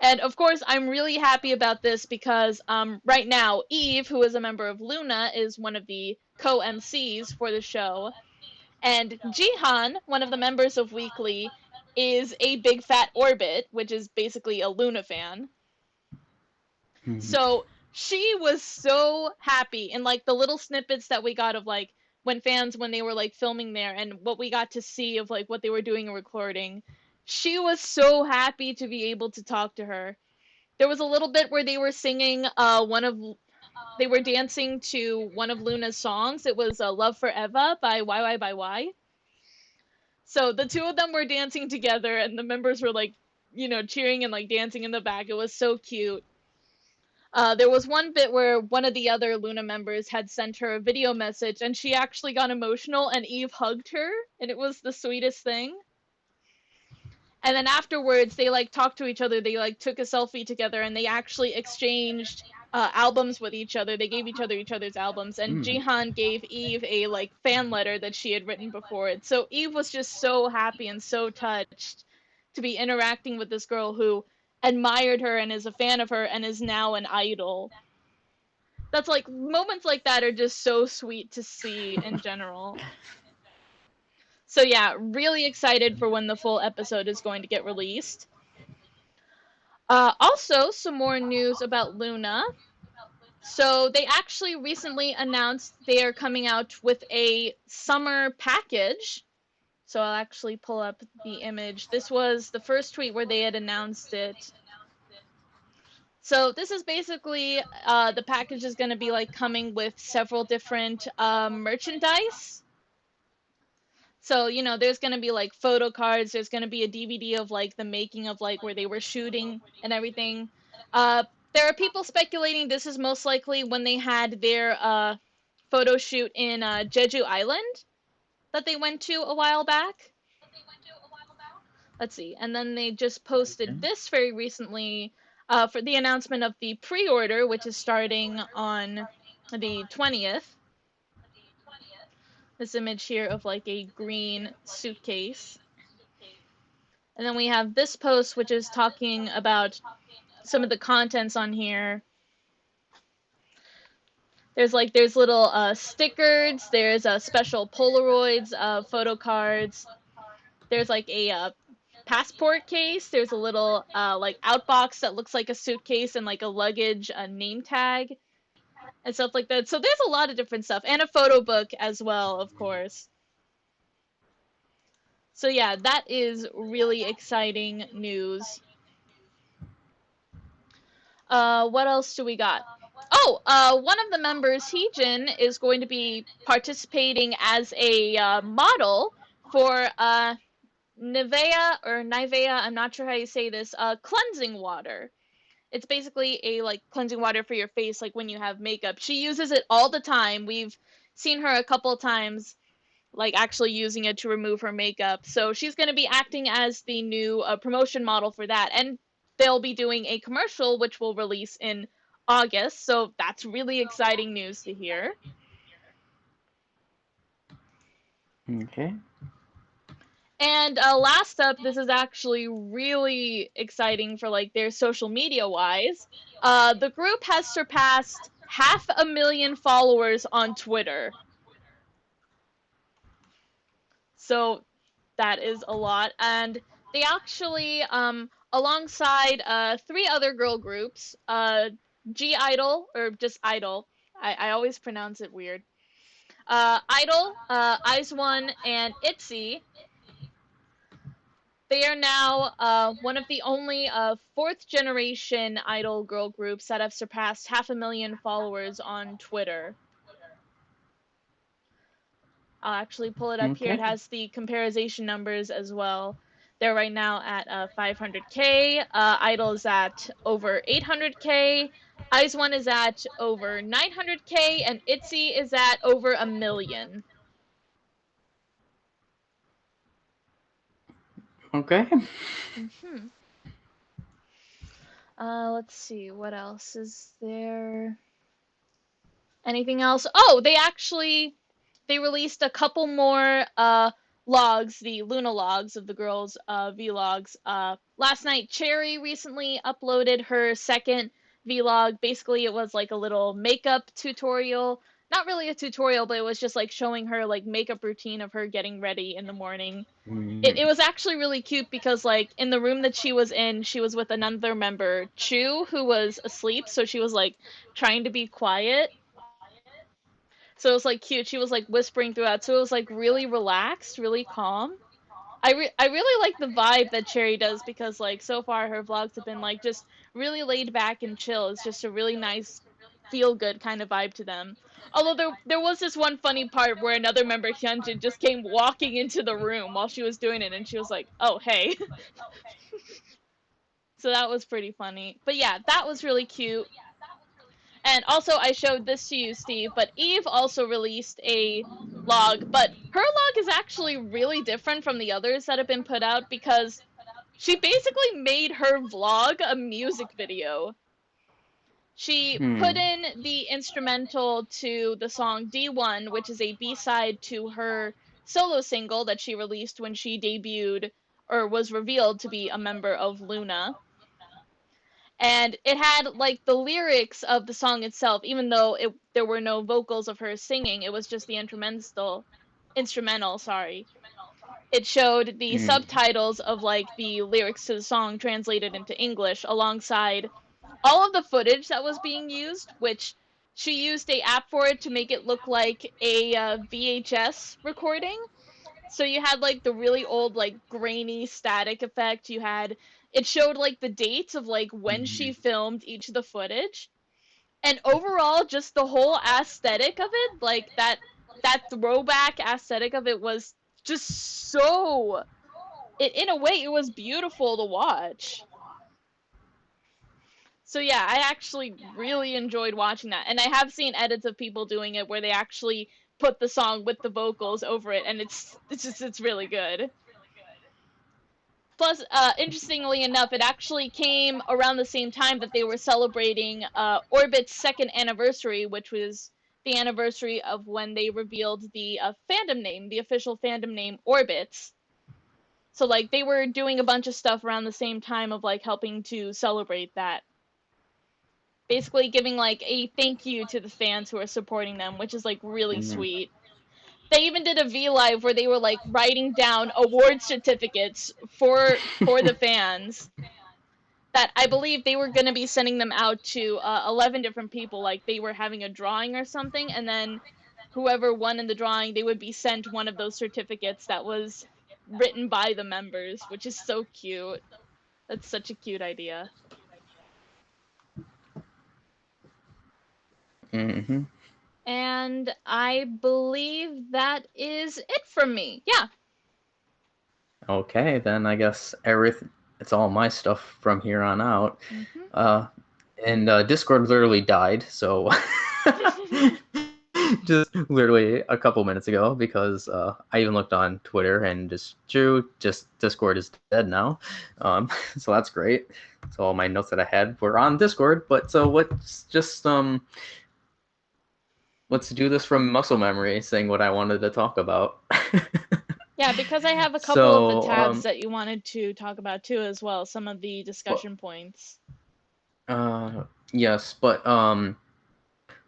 And of course, I'm really happy about this because right now, Eve, who is a member of Loona, is one of the co-MCs for the show. And Jihan, one of the members of Weekly, is a big fat Orbit, which is basically a Loona fan. So she was so happy, and like the little snippets that we got of like when they were like filming there, and what we got to see of like what they were doing and recording, she was so happy to be able to talk to her. There was a little bit where they were singing they were dancing to one of Luna's songs. It was Love Forever by YY by Y. So the two of them were dancing together, and the members were like, you know, cheering and like dancing in the back. It was so cute. There was one bit where one of the other Loona members had sent her a video message, and she actually got emotional, and Eve hugged her, and it was the sweetest thing. And then afterwards, they like talked to each other. They like took a selfie together, and they actually exchanged albums with each other. They gave each other's albums, and Jihan gave Eve a like fan letter that she had written before it. So Eve was just so happy and so touched to be interacting with this girl who admired her and is a fan of her and is now an idol. That's like moments like that are just so sweet to see in general. So yeah, really excited for when the full episode is going to get released. Also, some more news about Loona. So they actually recently announced they are coming out with a summer package. So I'll actually pull up the image. This was the first tweet where they had announced it. So this is basically the package is going to be like coming with several different merchandise. So, you know, there's going to be like photo cards, there's going to be a DVD of like the making of like where they were shooting and everything. There are people speculating this is most likely when they had their photo shoot in Jeju Island that they went to a while back. Let's see. And then they just posted this very recently for the announcement of the pre-order, which is starting on the 20th. This image here of like a green suitcase. And then we have this post, which is talking about some of the contents on here. There's little stickers. There's special Polaroids, photo cards. There's like a passport case. There's a little like outbox that looks like a suitcase and like a luggage name tag and stuff like that. So there's a lot of different stuff, and a photo book as well, of course. So yeah, that is really exciting news. What else do we got? Oh, one of the members, Heejin, is going to be participating as a model for Nivea, I'm not sure how you say this, cleansing water. It's basically a like cleansing water for your face, like when you have makeup. She uses it all the time. We've seen her a couple times, like actually using it to remove her makeup. So she's going to be acting as the new promotion model for that, and they'll be doing a commercial which will release in August. So that's really exciting news to hear. Okay. And last up, this is actually really exciting for like their social media wise. The group has surpassed 500,000 followers on Twitter. So that is a lot. And they actually, alongside 3 other girl groups, G Idol, or just Idol, I always pronounce it weird. Idol, IZ*ONE, and ITZY. They are now one of the only 4th generation idol girl groups that have surpassed 500,000 followers on Twitter. I'll actually pull it up here. It has the comparison numbers as well. They're right now at 500K. Idol is at over 800K. IZ*ONE is at over 900K, and ITZY is at over 1 million. Okay. Mm-hmm. Let's see, what else is there? Anything else? Oh, they released a couple more logs, the Loona logs of the girls' vlogs. Last night, Cherry recently uploaded her second vlog. Basically, it was like a little makeup tutorial. Not really a tutorial, but it was just like showing her like makeup routine of her getting ready in the morning. It was actually really cute because like in the room that she was in, she was with another member, Chu, who was asleep, so she was like trying to be quiet. So it was like cute. She was like whispering throughout. So it was like really relaxed, really calm. I really like the vibe that Cherry does because like so far her vlogs have been like just really laid back and chill. It's just a really nice feel good kind of vibe to them. Although there was this one funny part where another member, Hyunjin, just came walking into the room while she was doing it, and she was like, "Oh, hey." So that was pretty funny. But yeah, that was really cute. And also, I showed this to you, Steve, but Eve also released a log, but her log is actually really different from the others that have been put out because she basically made her vlog a music video. She put in the instrumental to the song D1, which is a B-side to her solo single that she released when she debuted or was revealed to be a member of Loona. And it had like the lyrics of the song itself, even though there were no vocals of her singing, it was just the instrumental, sorry. It showed the subtitles of like the lyrics to the song translated into English alongside all of the footage that was being used, which she used a app for it to make it look like a VHS recording. So you had like the really old like grainy static effect. It showed like the dates of like when she filmed each of the footage. And overall just the whole aesthetic of it, like that throwback aesthetic of it was just so in a way it was beautiful to watch. So yeah, I actually really enjoyed watching that. And I have seen edits of people doing it where they actually put the song with the vocals over it, and it's really good. Plus, interestingly enough, it actually came around the same time that they were celebrating Orbit's second anniversary, which was the anniversary of when they revealed the fandom name, the official fandom name, Orbits. So, like, they were doing a bunch of stuff around the same time of, like, helping to celebrate that. Basically giving, like, a thank you to the fans who are supporting them, which is, like, really sweet. They even did a V Live where they were like writing down award certificates for the fans that I believe they were going to be sending them out to 11 different people. Like they were having a drawing or something, and then whoever won in the drawing, they would be sent one of those certificates that was written by the members, which is so cute. That's such a cute idea. And I believe that is it from me. Yeah. Okay, then I guess it's all my stuff from here on out. And Discord literally died, so just literally a couple minutes ago because I even looked on Twitter and just Discord is dead now. So that's great. So all my notes that I had were on Discord, but so let's do this from muscle memory, saying what I wanted to talk about. Yeah, because I have a couple of the tabs that you wanted to talk about too as well, some of the discussion points. Yes, but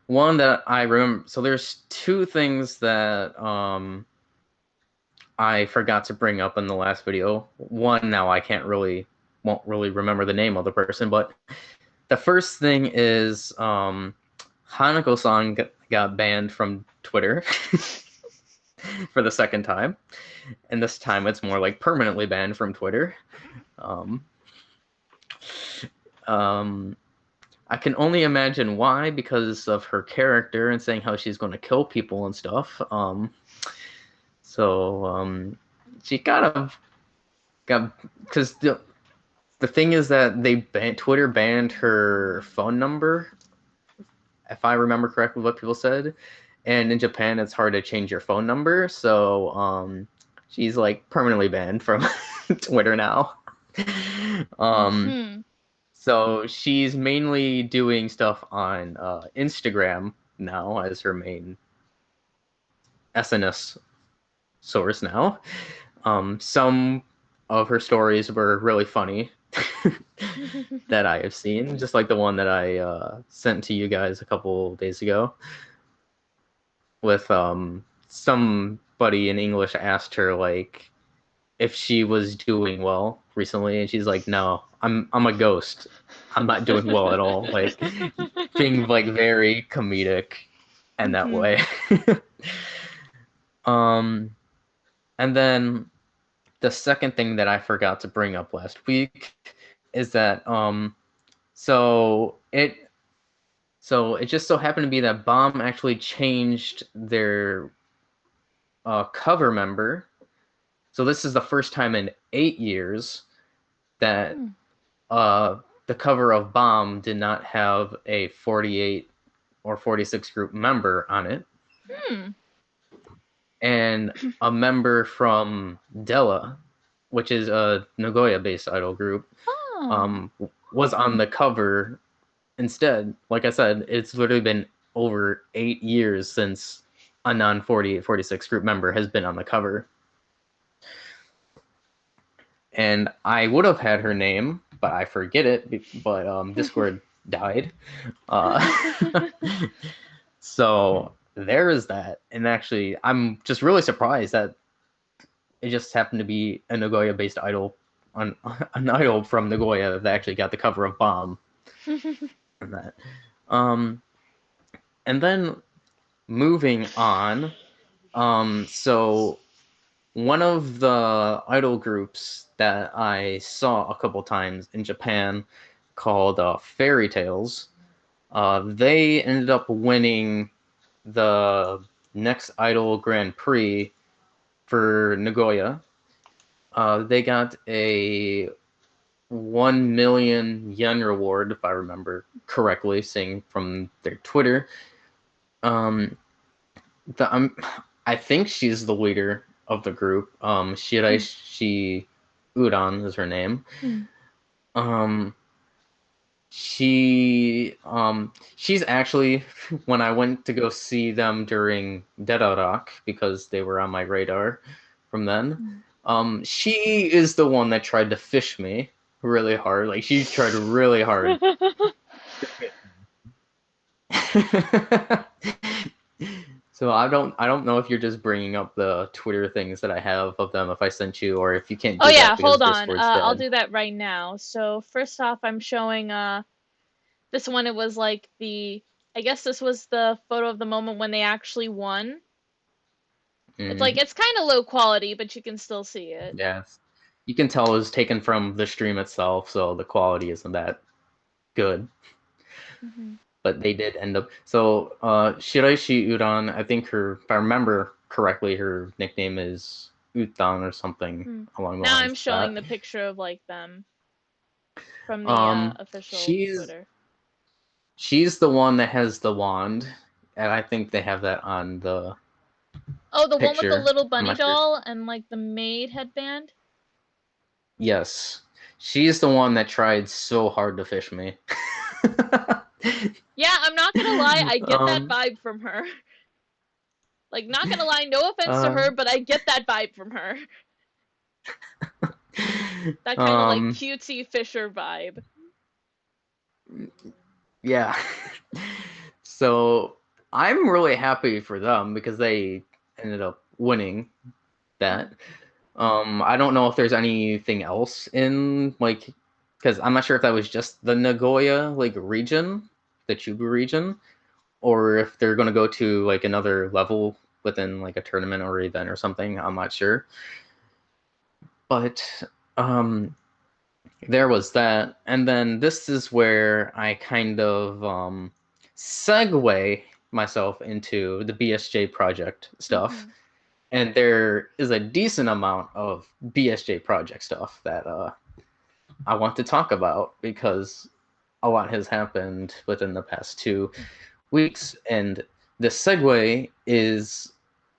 one that I remember, so there's two things that I forgot to bring up in the last video. One, now I won't really remember the name of the person, but the first thing is Hanako-san got banned from Twitter for the second time. And this time it's more like permanently banned from Twitter. I can only imagine why, because of her character and saying how she's going to kill people and stuff. She kind of got, because the thing is that Twitter banned her phone number, if I remember correctly what people said. And in Japan, it's hard to change your phone number, so she's like permanently banned from Twitter now. So she's mainly doing stuff on Instagram now as her main SNS source now. Some of her stories were really funny that I have seen, just like the one that I sent to you guys a couple days ago. With somebody in English asked her like if she was doing well recently, and she's like, "No, I'm a ghost. I'm not doing well at all." Like being like very comedic in that way. And then the second thing that I forgot to bring up last week is that so So it just so happened to be that Bomb actually changed their cover member. So this is the first time in 8 years that the cover of Bomb did not have a 48 or 46 group member on it. And a member from DELA, which is a Nagoya-based idol group, was on the cover instead. Like I said, it's literally been over 8 years since a non-48, 46 group member has been on the cover. And I would have had her name, but I forget it, but Discord died. So there is that. And actually, I'm just really surprised that it just happened to be a Nagoya-based idol, an idol from Nagoya that actually got the cover of Bomb. And that. And then moving on, so one of the idol groups that I saw a couple times in Japan called Fairy Tales, they ended up winning the next Idol Grand Prix for Nagoya. They got a 1 million yen reward, if I remember correctly, seeing from their Twitter. I think she's the leader of the group. Shiraishi Udan is her name. She's actually, when I went to go see them during DELA Rock, because they were on my radar from then, she is the one that tried to fish me really hard. Like, she tried really hard. So I don't know if you're just bringing up the Twitter things that I have of them, if I sent you, or if you can't do that because hold on. Discord's dead. I'll do that right now. So first off, I'm showing this one. It was like I guess this was the photo of the moment when they actually won. It's like, it's kind of low quality, but you can still see it. Yes. You can tell it was taken from the stream itself, so the quality isn't that good. But they did end up. So Shiraishi Udan, I think if I remember correctly, her nickname is Utan or something along the lines. Now I'm showing the picture of like them from the official Twitter. She's the one that has the wand, and I think they have that on the. Oh, the one with the little bunny doll and like the maid headband? Yes. She's the one that tried so hard to fish me. Yeah, I'm not gonna lie, I get that vibe from her. Like, not gonna lie, no offense to her, but I get that vibe from her. That kind of like cutesy fisher vibe. Yeah. So I'm really happy for them because they ended up winning that. I don't know if there's anything else in, like, because I'm not sure if that was just the Nagoya like region, the Chubu region, or if they're going to go to like another level within like a tournament or event or something. I'm not sure. But there was that, and then this is where I kind of segue myself into the BSJ Project stuff. And there is a decent amount of BSJ Project stuff that I want to talk about because a lot has happened within the past 2 weeks. And the segue is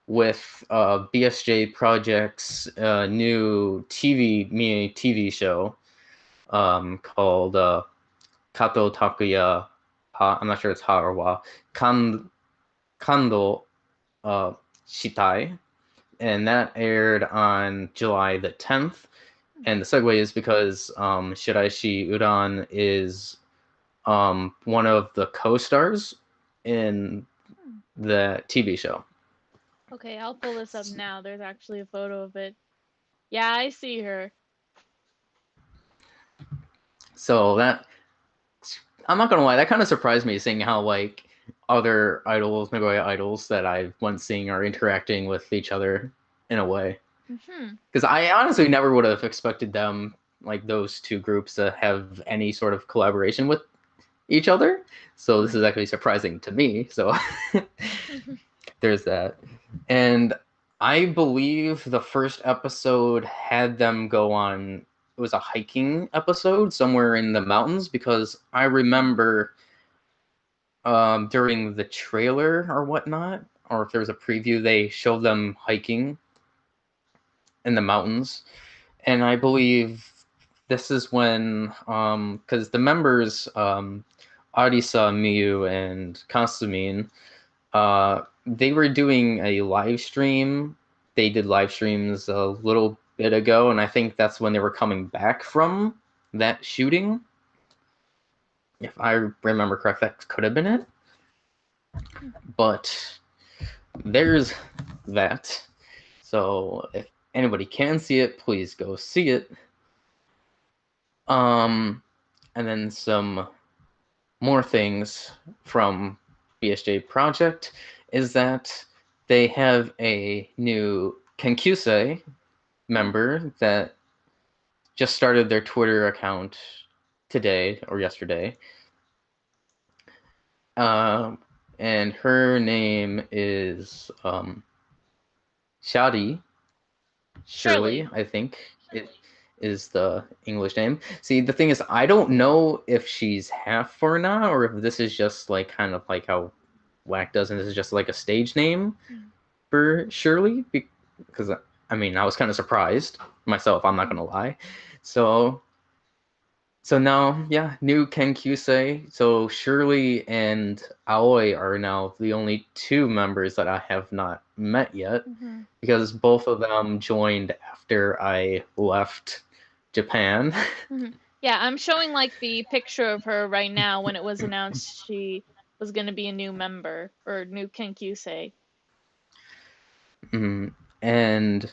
with BSJ Project's new mini TV show called Kato Takuya Ha. I'm not sure it's Ha or Wa. Kando Shitai. And that aired on July the 10th. And the segue is because Shiraishi Udan is one of the co-stars in the TV show. Okay, I'll pull this up now. There's actually a photo of it. Yeah, I see her. So that, I'm not gonna lie, that kind of surprised me, seeing how like other idols, Nagoya idols that I've once seen are interacting with each other in a way. Because I honestly never would have expected them, like those two groups, to have any sort of collaboration with each other. So this is actually surprising to me. So there's that. And I believe the first episode had them go on, it was a hiking episode somewhere in the mountains, because I remember during the trailer or whatnot, or if there was a preview, they showed them hiking in the mountains. And I believe this is when, because the members, Arisa, Miyu, and Kasumine, they were doing a live stream. They did live streams a little bit ago, and I think that's when they were coming back from that shooting. If I remember correct, that could have been it. But there's that. So if anybody can see it, please go see it. And then some more things from BSJ Project is that they have a new Kenkyusei member that just started their Twitter account today or yesterday. And her name is Shadi. Shirley, I think it is the English name. See, the thing is, I don't know if she's half or not, or if this is just like kind of like how Whack does, and this is just like a stage name for Shirley. Because I mean, I was kind of surprised myself. I'm not gonna lie. So now, yeah, new Kenkyusei. So Shirley and Aoi are now the only two members that I have not met yet, because both of them joined after I left Japan. Yeah, I'm showing like the picture of her right now when it was announced she was going to be a new member, or new Kenkyusei. And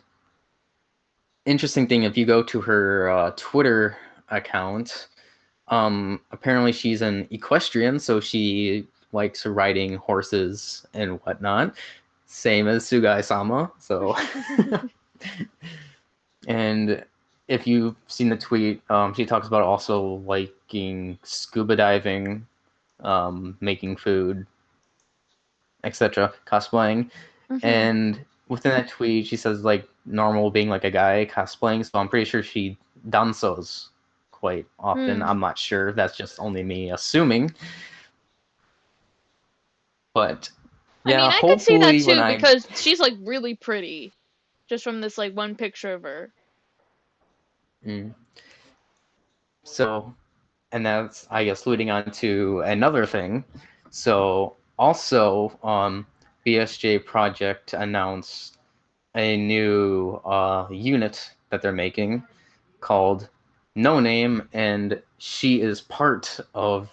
interesting thing, if you go to her Twitter account, apparently she's an equestrian, so she likes riding horses and whatnot, same as Sugai-sama. So and if you've seen the tweet, she talks about also liking scuba diving, making food, etc., cosplaying. And within that tweet, she says like normal being like a guy cosplaying, so I'm pretty sure she dansos quite often. I'm not sure. That's just only me assuming. But yeah, I mean, I could see that too, because she's like really pretty, just from this like one picture of her. So, and that's, I guess, leading on to another thing. So also, BSJ Project announced a new unit that they're making called No Name, and she is part of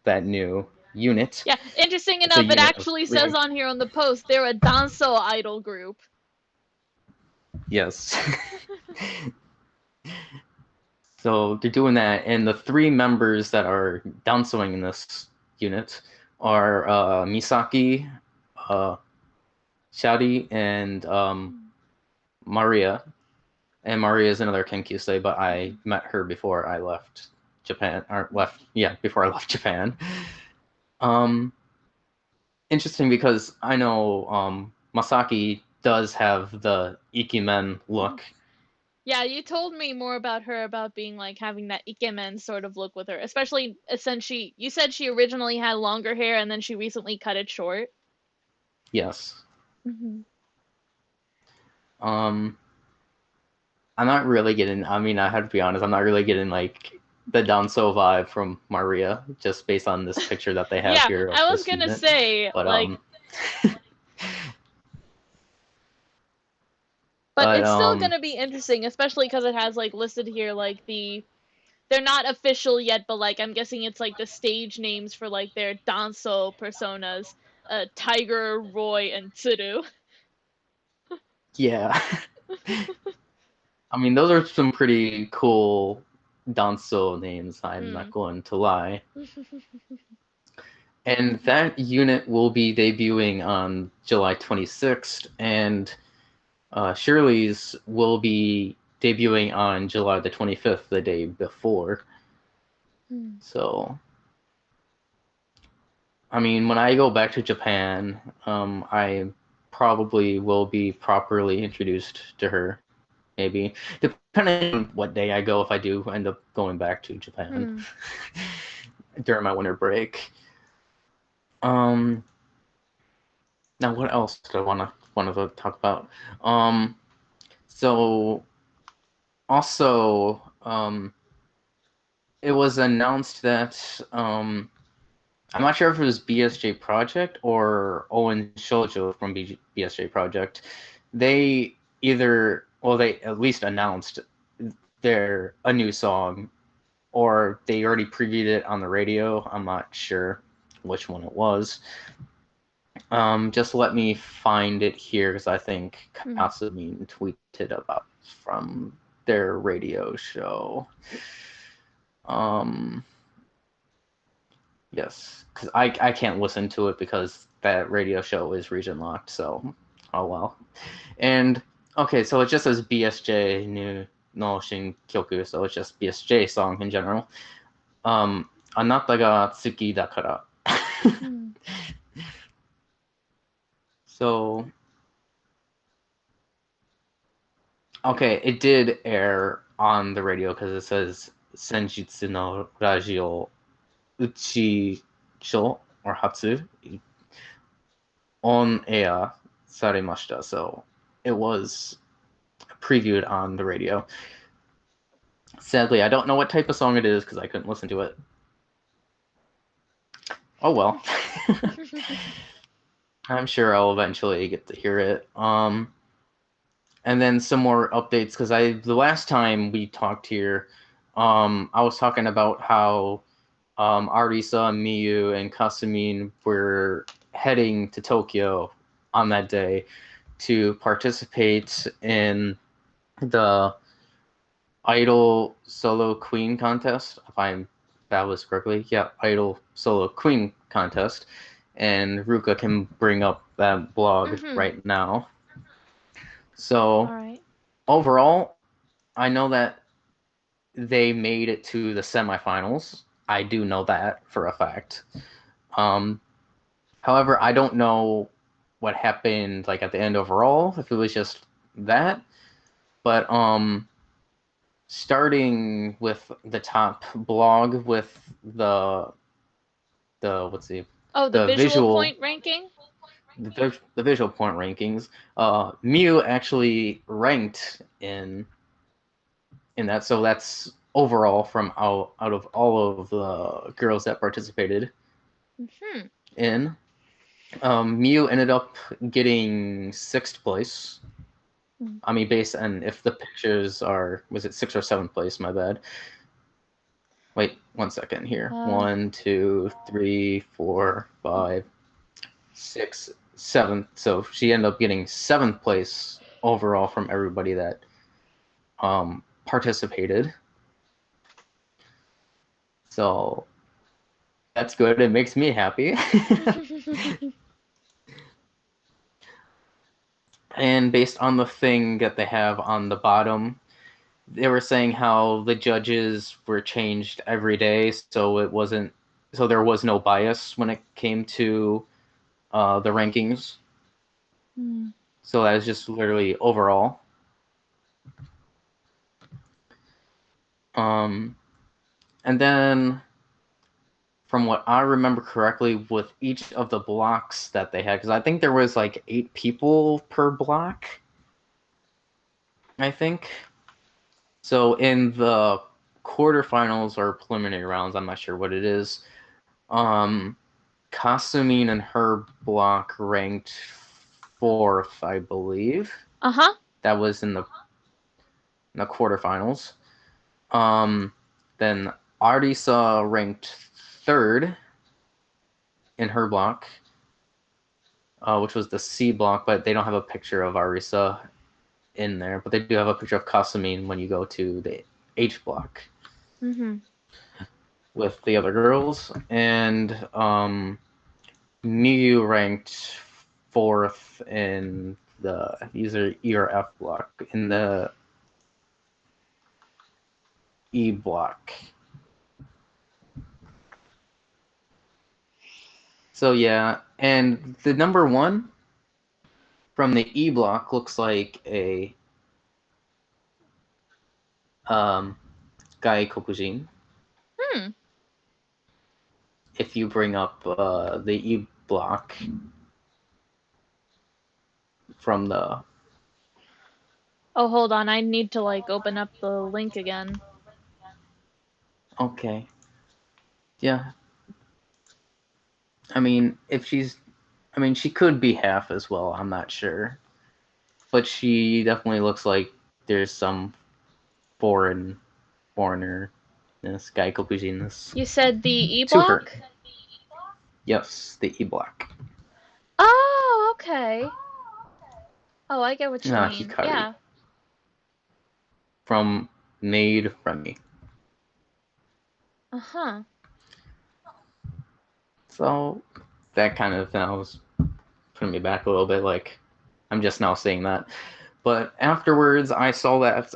that new unit. Yeah, interesting enough, it actually says on here on the post, they're a danso idol group. Yes. So they're doing that, and the three members that are dansoing in this unit are Misaki, Shadi, and Maria. And Maria is another Kenkyusei, but I met her before I left Japan, before I left Japan. Interesting, because I know Masaki does have the Ikemen look. Yeah, you told me more about her, about being like having that ikemen sort of look with her, especially since you said she originally had longer hair and then she recently cut it short. Yes. I'm not really getting, I mean, I have to be honest, I'm not really getting like the danso vibe from Maria, just based on this picture that they have here. I was gonna say, but like, but it's still gonna be interesting, especially because it has like listed here like they're not official yet, but like I'm guessing it's like the stage names for like their danso personas, Tiger, Roy, and Tsuru. Yeah. I mean, those are some pretty cool danso names, I'm not going to lie. And that unit will be debuting on July 26th, and Shirley's will be debuting on July the 25th, the day before. So I mean, when I go back to Japan, I probably will be properly introduced to her. Maybe, depending on what day I go, if I do end up going back to Japan during my winter break. Now what else do I want to talk about? So also, it was announced that I'm not sure if it was BSJ Project or Owen Shoujo from BSJ Project. They they at least announced a new song, or they already previewed it on the radio. I'm not sure which one it was. Just let me find it here because I think Kasumi tweeted about from their radio show. Yes, because I can't listen to it because that radio show is region locked. So, oh well. And okay, so it just says BSJ no Shinkyoku, so it's just BSJ song in general. Anata ga tsuki dakara. So, okay, it did air on the radio because it says Senjutsu no Radio Uchi Sho or Hatsu on air saremashita. So it was previewed on the radio. Sadly, I don't know what type of song it is because I couldn't listen to it. Oh well. I'm sure I'll eventually get to hear it. And then some more updates because the last time we talked here, I was talking about how Arisa, Miyu, and Kasumi were heading to Tokyo on that day to participate in the Idol Solo Queen contest, that was correctly. Yeah, Idol Solo Queen contest. And Ruka can bring up that blog right now. So, overall, I know that they made it to the semifinals. I do know that for a fact. However, I don't know what happened like at the end overall, if it was just that. But starting with the top blog with the visual point ranking. The visual point rankings. Miu actually ranked in that, so that's overall from out of all of the girls that participated in. Miu ended up getting 6th place. I mean, based on if the pictures was it 6th or 7th place? My bad. Wait, 1 second here. 1, 2, 3, 4, 5, 6, 7. So she ended up getting 7th place overall from everybody that participated. So that's good. It makes me happy. And based on the thing that they have on the bottom, they were saying how the judges were changed every day, so there was no bias when it came to the rankings. So that was just literally overall. And then, from what I remember correctly, with each of the blocks that they had, because I think there was like 8 people per block, I think. So in the quarterfinals or preliminary rounds, I'm not sure what it is, Kasumi and her block ranked 4th, I believe. That was in the quarterfinals. Then Arisa ranked 3rd in her block, which was the C block, but they don't have a picture of Arisa in there. But they do have a picture of Kasumi when you go to the H block with the other girls. And Miyu ranked 4th in the either E or F block in the E block. So yeah, and the number one from the E block looks like a Gaikokujin. If you bring up the E block from the... Oh, hold on. I need to like open up the link again. Okay. Yeah. I mean, she could be half as well. I'm not sure, but she definitely looks like there's some foreigner, this Gaikokujin-ness. You said the E To her. block? Yes, the E block. Oh, okay. Oh, I get what you mean. Hikari. Yeah. From Maid Remy. Uh-huh. So that kind of was putting me back a little bit, like I'm just now seeing that. But afterwards I saw that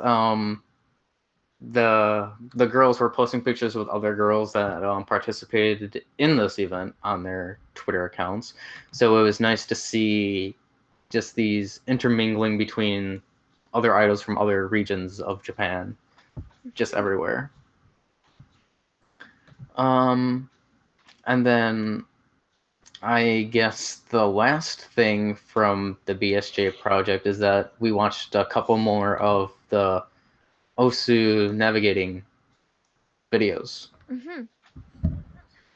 the girls were posting pictures with other girls that participated in this event on their Twitter accounts. So it was nice to see just these intermingling between other idols from other regions of Japan, just everywhere. And then I guess the last thing from the BSJ project is that we watched a couple more of the Osu navigating videos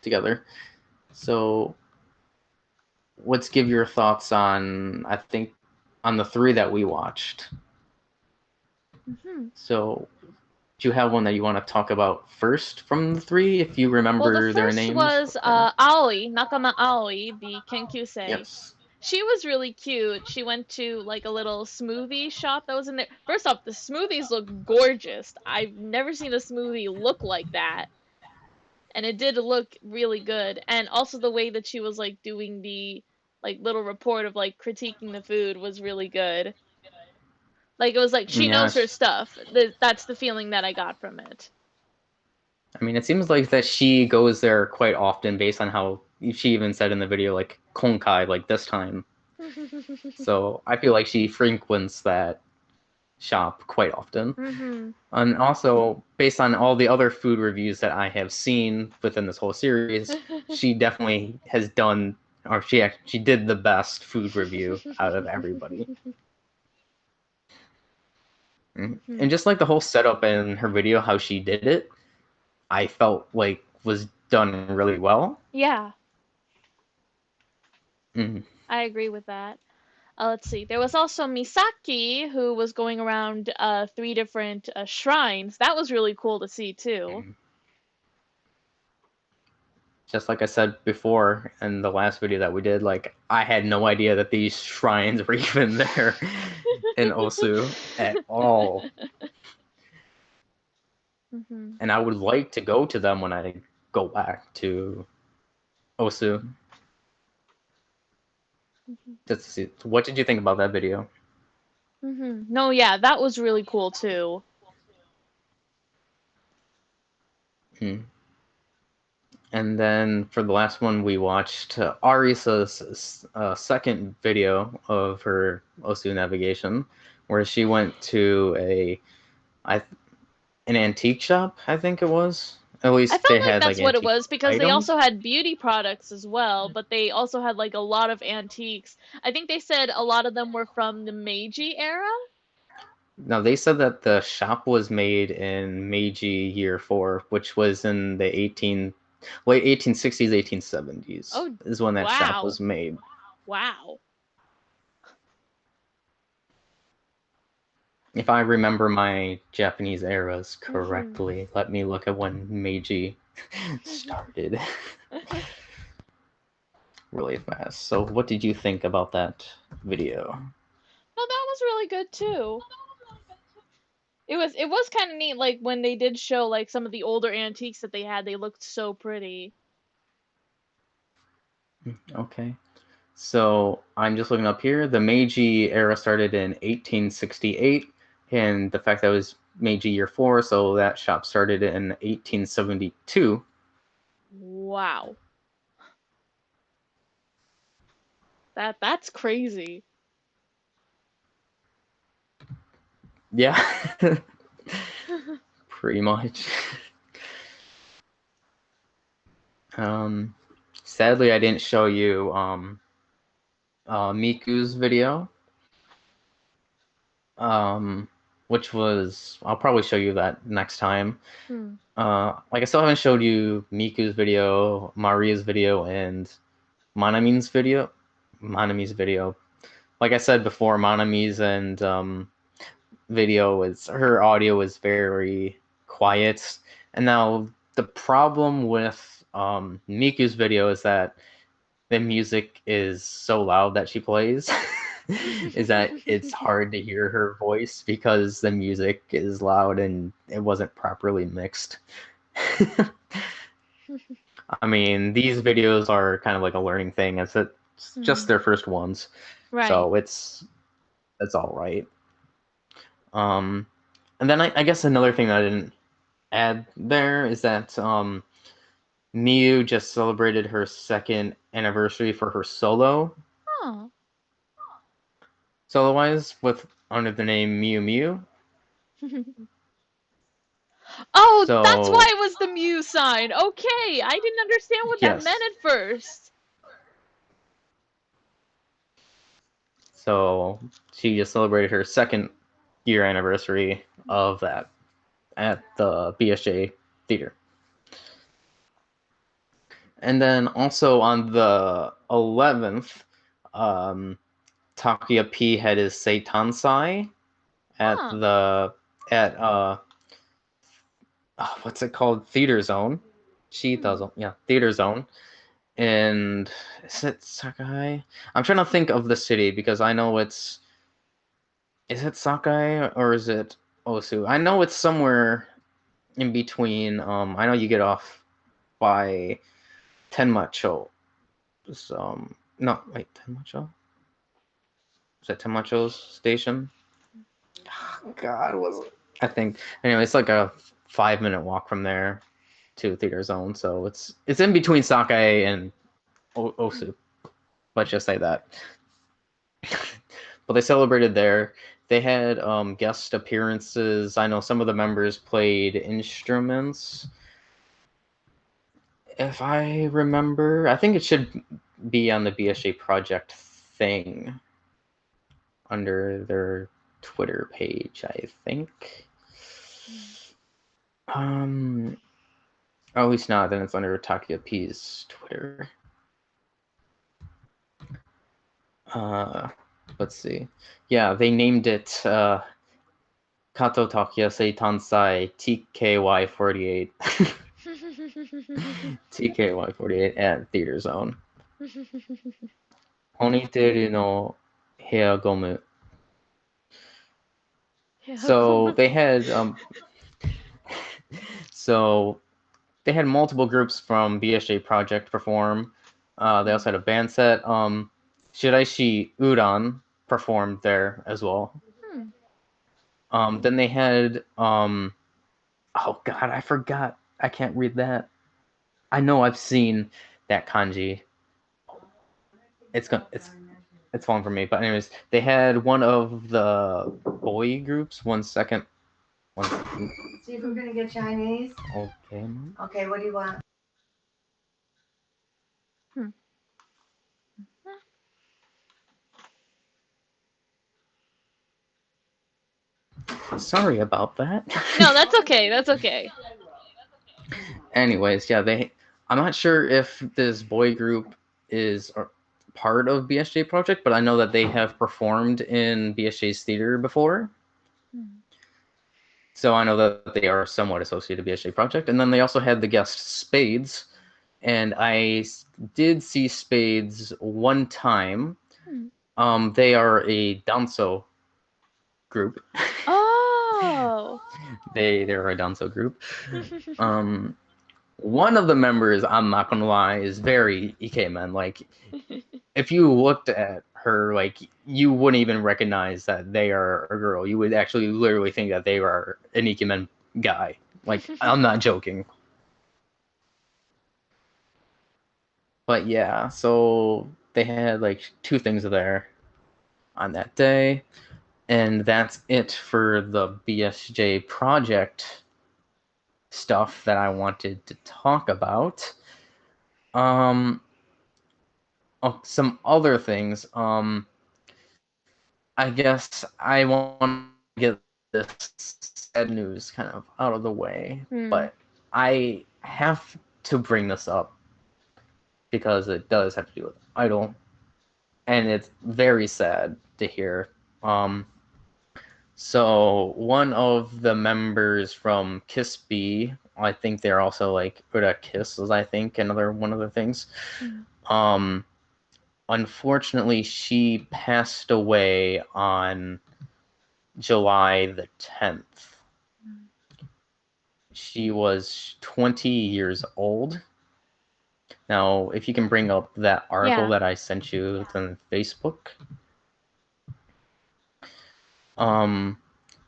together. So let's give your thoughts on, I think, on the three that we watched. So do you have one that you want to talk about first from the three, if you remember their names? Well, the first was Aoi, Nakama Aoi, the Kenkyusei. Yes. She was really cute. She went to like a little smoothie shop that was in there. First off, the smoothies look gorgeous. I've never seen a smoothie look like that. And it did look really good. And also the way that she was like doing the like little report of like critiquing the food was really good. Like it was like she knows her stuff. That's the feeling that I got from it. I mean, it seems like that she goes there quite often based on how she even said in the video, like, konkai, like this time. So I feel like she frequents that shop quite often. And also, based on all the other food reviews that I have seen within this whole series, she definitely has done, or she did the best food review out of everybody. And just like the whole setup in her video, how she did it, I felt like was done really well. Yeah. I agree with that. Let's see. There was also Misaki, who was going around 3 different shrines. That was really cool to see, too. Just like I said before in the last video that we did, like, I had no idea that these shrines were even there in Osu at all. And I would like to go to them when I go back to Osu. Just to see. What did you think about that video? No, yeah, that was really cool too. And then for the last one, we watched Arisa's second video of her Osu navigation, where she went to an antique shop, I think it was. At least I felt they like had that's like what it antique was because items. they also had beauty products as well, but they also had like a lot of antiques. I think they said a lot of them were from the Meiji era. No, they said that the shop was made in Meiji Year 4, which was in the late 1860s, 1870s. Oh, is when that shop was made. Wow. If I remember my Japanese eras correctly, let me look at when Meiji started really fast. So what did you think about that video? No, that was really good too. It was kind of neat, like when they did show like some of the older antiques that they had, they looked so pretty. Okay. So I'm just looking up here. The Meiji era started in 1868, and the fact that it was Meiji Year 4, so that shop started in 1872. Wow. That's crazy. Yeah. Pretty much. Sadly, I didn't show you Miku's video. Which was, I'll probably show you that next time. Like I still haven't showed you Miku's video, Maria's video, and Manami's video. Like I said before, Manami's and video was, her audio was very quiet. And now the problem with Miku's video is that the music is so loud that she plays. Is that it's hard to hear her voice because the music is loud and it wasn't properly mixed. I mean, these videos are kind of like a learning thing. It's just their first ones, Right. so it's all right. And then I guess another thing that I didn't add there is that Miyu just celebrated her 2nd anniversary for her solo. Oh. Solo-wise, with under the name Miu Miu. Oh, so, that's why it was the Miu sign. Okay, I didn't understand what that meant at first. So she just celebrated her 2nd year anniversary of that at the BSJ Theater. And then also on the 11th, Takuya P had his Seitansai at what's it called? Theater Zone. Cheetah Zone. Yeah, Theater Zone. And is it Sakai? I'm trying to think of the city because I know it's... Is it Sakai or is it Osu? I know it's somewhere in between. I know you get off by Tenmacho. No, wait, Tenmacho? Is that Tenmacho's station? Oh, God, was it? I think. Anyway, it's like a 5-minute walk from there to Theater Zone, so it's in between Sakai and Osu. Let's just say that. But they celebrated there. They had guest appearances. I know some of the members played instruments. If I remember, I think it should be on the BSJ Project thing under their Twitter page, I think. Or at least not, then it's under Takuya P's Twitter. Let's see. Yeah, they named it Kato Takuya Seitansai TKY48. TKY48 at Theater Zone. Oniteru no Hea Gomu. So they had multiple groups from BSJ Project perform. They also had a band set. Shiraishi Uran performed there as well. Then they had oh God, I forgot. I can't read that. I know I've seen that kanji. It's falling for me. But anyways, they had one of the boy groups. 1 second. See if we're gonna get Chinese. Okay, Mom. Okay, what do you want? Sorry about that. No, that's okay. That's okay. Anyways, yeah, I'm not sure if this boy group is part of BSJ Project, but I know that they have performed in BSJ's theater before. So I know that they are somewhat associated with BSJ Project. And then they also had the guest Spades. And I did see Spades one time. They are a danso group. Oh. They're a danso group. One of the members, I'm not gonna lie, is very ikemen. Like, if you looked at her, like, you wouldn't even recognize that they are a girl. You would actually literally think that they are an ikemen guy. Like, I'm not joking. But yeah, so they had like 2 things there on that day, and that's it for the BSJ Project stuff that I wanted to talk about. Some other things. I guess I want to get this sad news kind of out of the way, but I have to bring this up because it does have to do with Idol, and it's very sad to hear. So one of the members from KissBee, I think they're also like Ruka Kiss, I think another one of the things. Unfortunately, she passed away on July the 10th. She was 20 years old. Now, if you can bring up that article that I sent you on Facebook.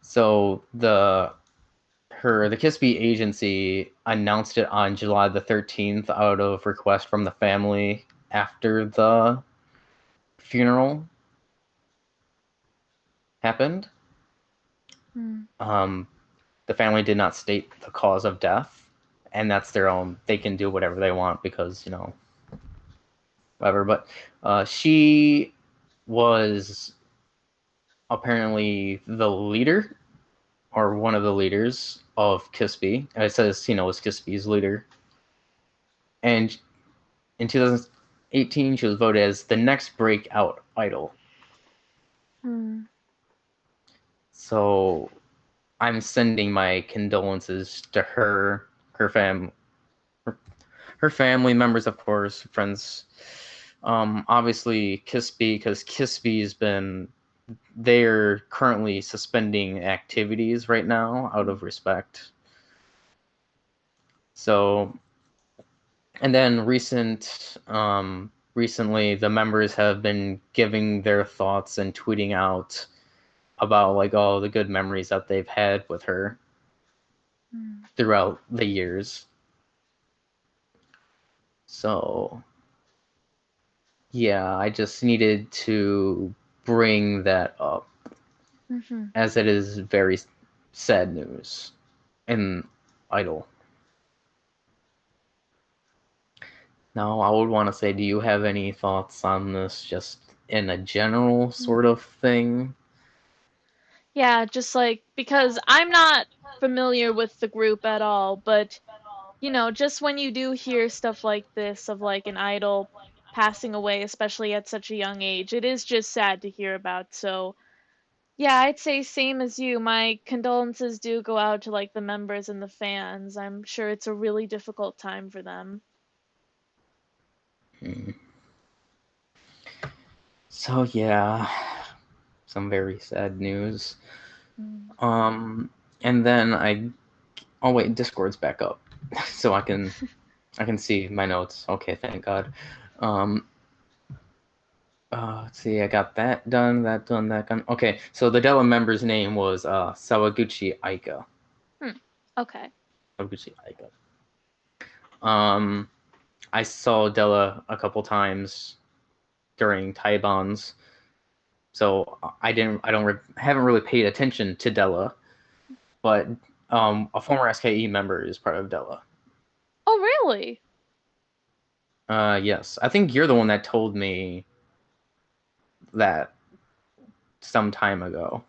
So the KissBee agency announced it on July the 13th out of request from the family after the funeral happened. The family did not state the cause of death, and that's their own. They can do whatever they want because, you know, whatever. But she was apparently the leader or one of the leaders of KissBee. It says, you know, was KissBee's leader. And in 2018, she was voted as the next breakout idol. So I'm sending my condolences to her family, members, of course, friends. Obviously, KissBee, because KissBee's been, they're currently suspending activities right now out of respect. So, and then recently, the members have been giving their thoughts and tweeting out about like all the good memories that they've had with her throughout the years. So, yeah, I just needed to bring that up as it is very sad news in Idol. Now, I would want to say, do you have any thoughts on this just in a general sort of thing? Yeah, just like, because I'm not familiar with the group at all, but, you know, just when you do hear stuff like this of like an idol passing away, especially at such a young age, it is just sad to hear about. So, yeah, I'd say same as you. My condolences do go out to like the members and the fans. I'm sure it's a really difficult time for them. So yeah, some very sad news. And then oh wait, Discord's back up, so I can see my notes. Okay, thank God. Let's see, I got that done, that done. Okay, so the DELA member's name was Sawaguchi Aika. Okay. Sawaguchi Aika. I saw DELA a couple times during Taibans, so haven't really paid attention to DELA, but a former SKE member is part of DELA. Oh, really? Yes, I think you're the one that told me that some time ago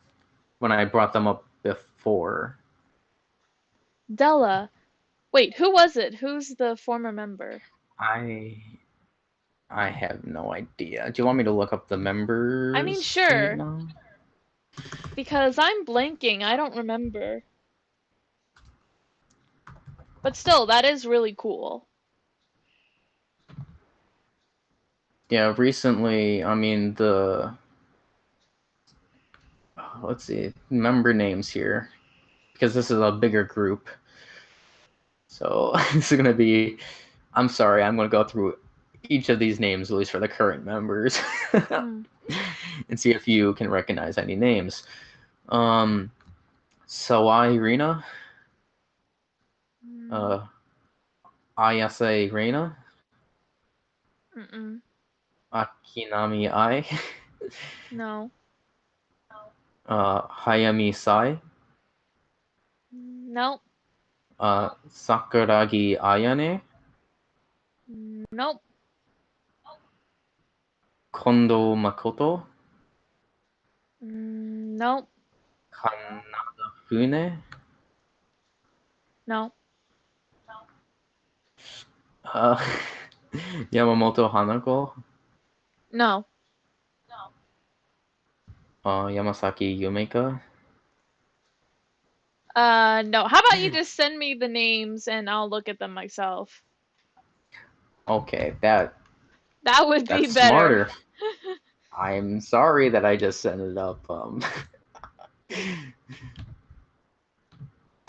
when I brought them up before. DELA. Wait, who was it? Who's the former member? I have no idea. Do you want me to look up the members? I mean, sure. Right now? Because I'm blanking. I don't remember. But still, that is really cool. Yeah, recently, I mean, let's see, member names here, because this is a bigger group. So this is going to be, I'm sorry, I'm going to go through each of these names, at least for the current members, and see if you can recognize any names. Sawai Rina, Ayase Reina, Akinami Ai. No. Hayami Sai. Nope. Sakuragi Ayane. Nope. Kondo Makoto. Nope. Kanada Fune. No. Yamamoto Hanako. No. Yamasaki Yumeka. No. How about you just send me the names and I'll look at them myself. Okay, that would be that's better. smarter. I'm sorry that I just sent it up.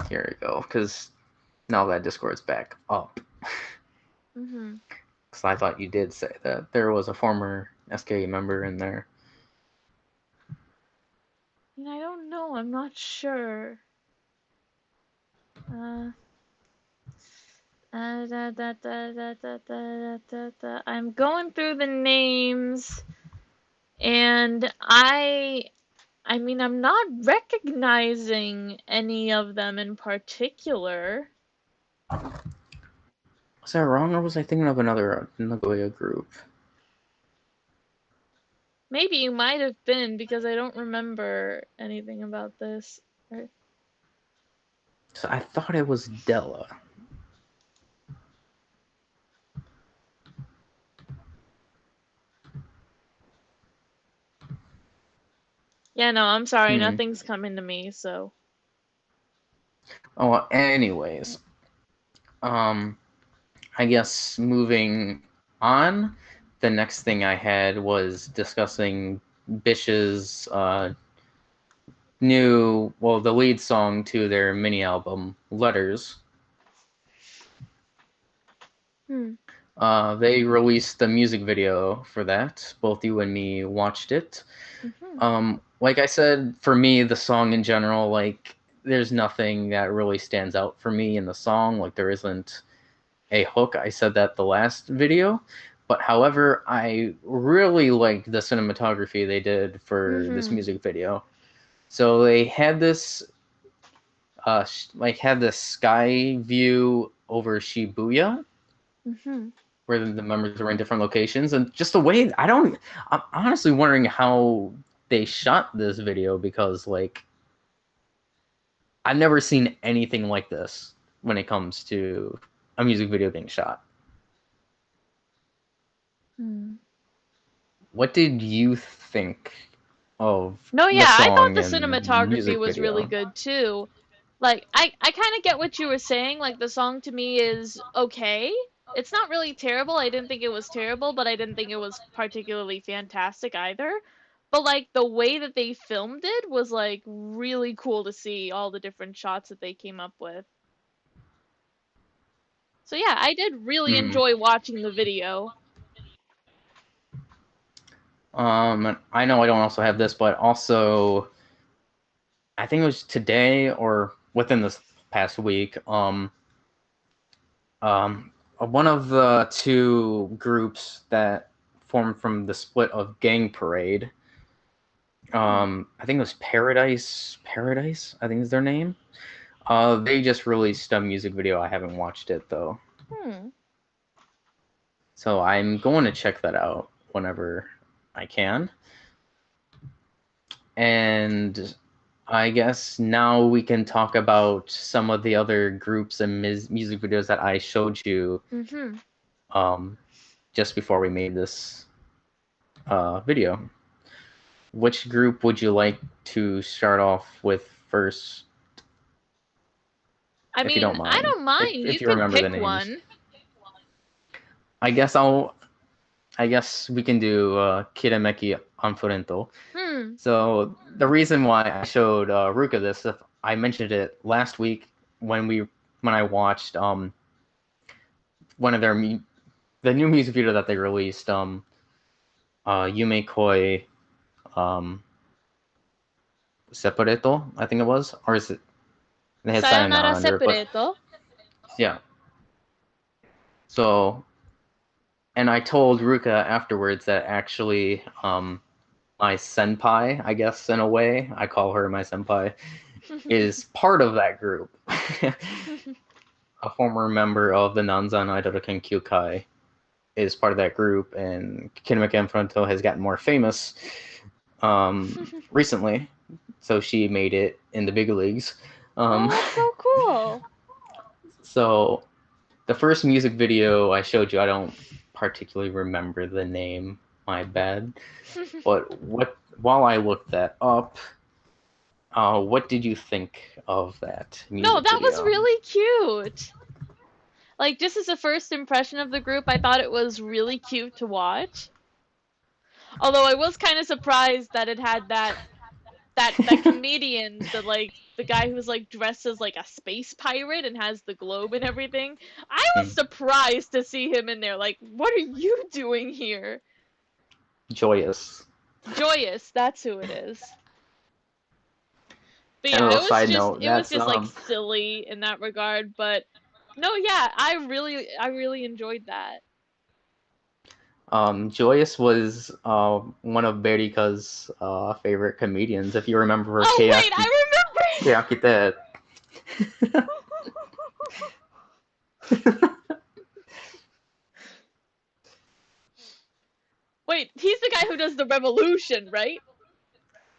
Here we go, because now that Discord's back up. Because I thought you did say that there was a former SKE member in there. I don't know. I'm not sure. I'm going through the names, and I mean, I'm not recognizing any of them in particular. Was that wrong, or was I thinking of another Nagoya group? Maybe you might have been, because I don't remember anything about this. So I thought it was DELA. Yeah, no, I'm sorry. Nothing's coming to me, so. Oh, well, anyways. I guess moving on, the next thing I had was discussing BiSH's the lead song to their mini album, Letters. They released the music video for that. Both you and me watched it. Like I said, for me, the song in general, like, there's nothing that really stands out for me in the song. Like, there isn't a hook. I said that the last video. But however, I really liked the cinematography they did for this music video. So they had this sky view over Shibuya, where the members were in different locations, and just the way I'm honestly wondering how they shot this video, because like I've never seen anything like this when it comes to a music video being shot. What did you think of the I song thought the and cinematography music was video? really good too. Like, I kind of get what you were saying. Like, the song to me is okay. It's not really terrible. I didn't think it was terrible, but I didn't think it was particularly fantastic either. But like, the way that they filmed it was like really cool to see all the different shots that they came up with. So yeah, I did really enjoy watching the video. I know I don't also have this, but also I think it was today or within this past week. One of the two groups that formed from the split of Gang Parade. I think it was Paradise. I think is their name. They just released a music video. I haven't watched it though. So I'm going to check that out whenever I can. And I guess now we can talk about some of the other groups and music videos that I showed you just before we made this video. Which group would you like to start off with first? I mean, I don't mind. If you you remember pick the names. One. I guess we can do Kirameki Anfurento. So the reason why I showed Ruka this, I mentioned it last week when I watched one of the new music video that they released, Yume Koi Separato, I think it was, or is it? It has Sayonara under it, Separato. Yeah. So And I told Ruka afterwards that actually my senpai, I guess in a way, I call her my senpai, is part of that group. A former member of the Nanzan Idol Kenkyukai is part of that group, and Kirameki Anfurento has gotten more famous recently, so she made it in the big leagues. Oh, that's so cool. So the first music video I showed you, I don't particularly remember the name, my bad. But while I looked that up, what did you think of that music No, that video? was really cute. Like, just as a first impression of the group, I thought it was really cute to watch. Although I was kind of surprised that it had that comedian, the guy who's like dressed as like a space pirate and has the globe and everything. I was surprised to see him in there. Like, what are you doing here? Joyous. Joyous, that's who it is. But And yeah, a it little was side just note, it was just like that's silly in that regard, but no, yeah, I really enjoyed that. Joyous was one of Berika's favorite comedians. If you remember her, Oh wait, I remember. Keyakizaka46. Wait, he's the guy who does the revolution, right?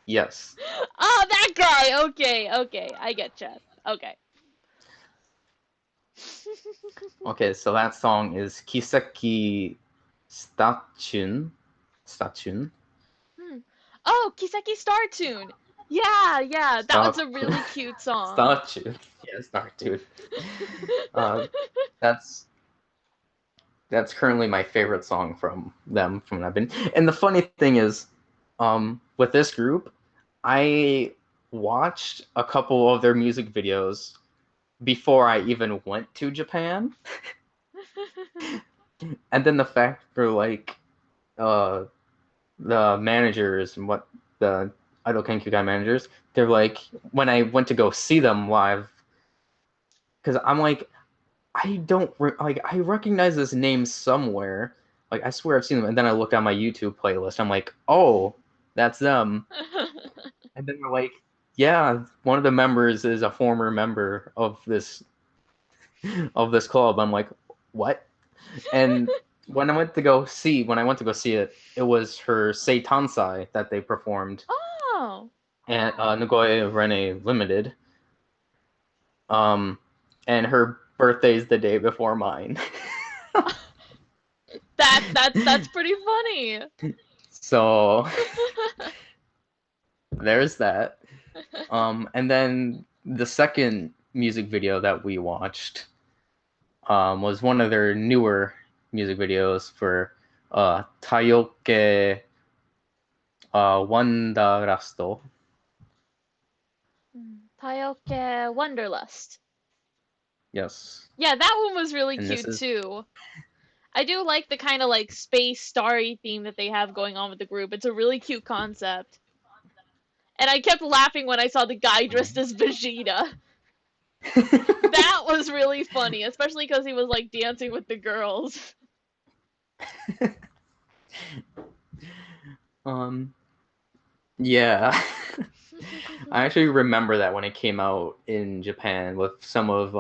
Yes. Oh, that guy. Okay, I get you. Okay. Okay, so that song is Kiseki Statun. Oh, Kiseki Star Tune. Yeah, that was a really cute song. Statun. Yeah, Statun. That's currently my favorite song from them from I've been. And the funny thing is, with this group, I watched a couple of their music videos before I even went to Japan. And then the fact for like the managers and what the Idol Kenkyukai managers, they're like, when I went to go see them live, because I'm like, I recognize this name somewhere. Like, I swear I've seen them. And then I look on my YouTube playlist. I'm like, oh, that's them. And then they're like, yeah, one of the members is a former member of this club. I'm like, what? And when I went to go see it, it was her Seitansai that they performed. Oh. At Nagoya Rene Limited. And her birthday's the day before mine. That's pretty funny. So there's that. And then the second music video that we watched was one of their newer music videos for Tayoke Wanderlust. Tayoke Wanderlust. Yes. Yeah, that one was really cute too. I do like the kind of like space starry theme that they have going on with the group. It's a really cute concept. And I kept laughing when I saw the guy dressed as Vegeta. That was really funny, especially because he was like dancing with the girls. Yeah. I actually remember that when it came out in Japan with some of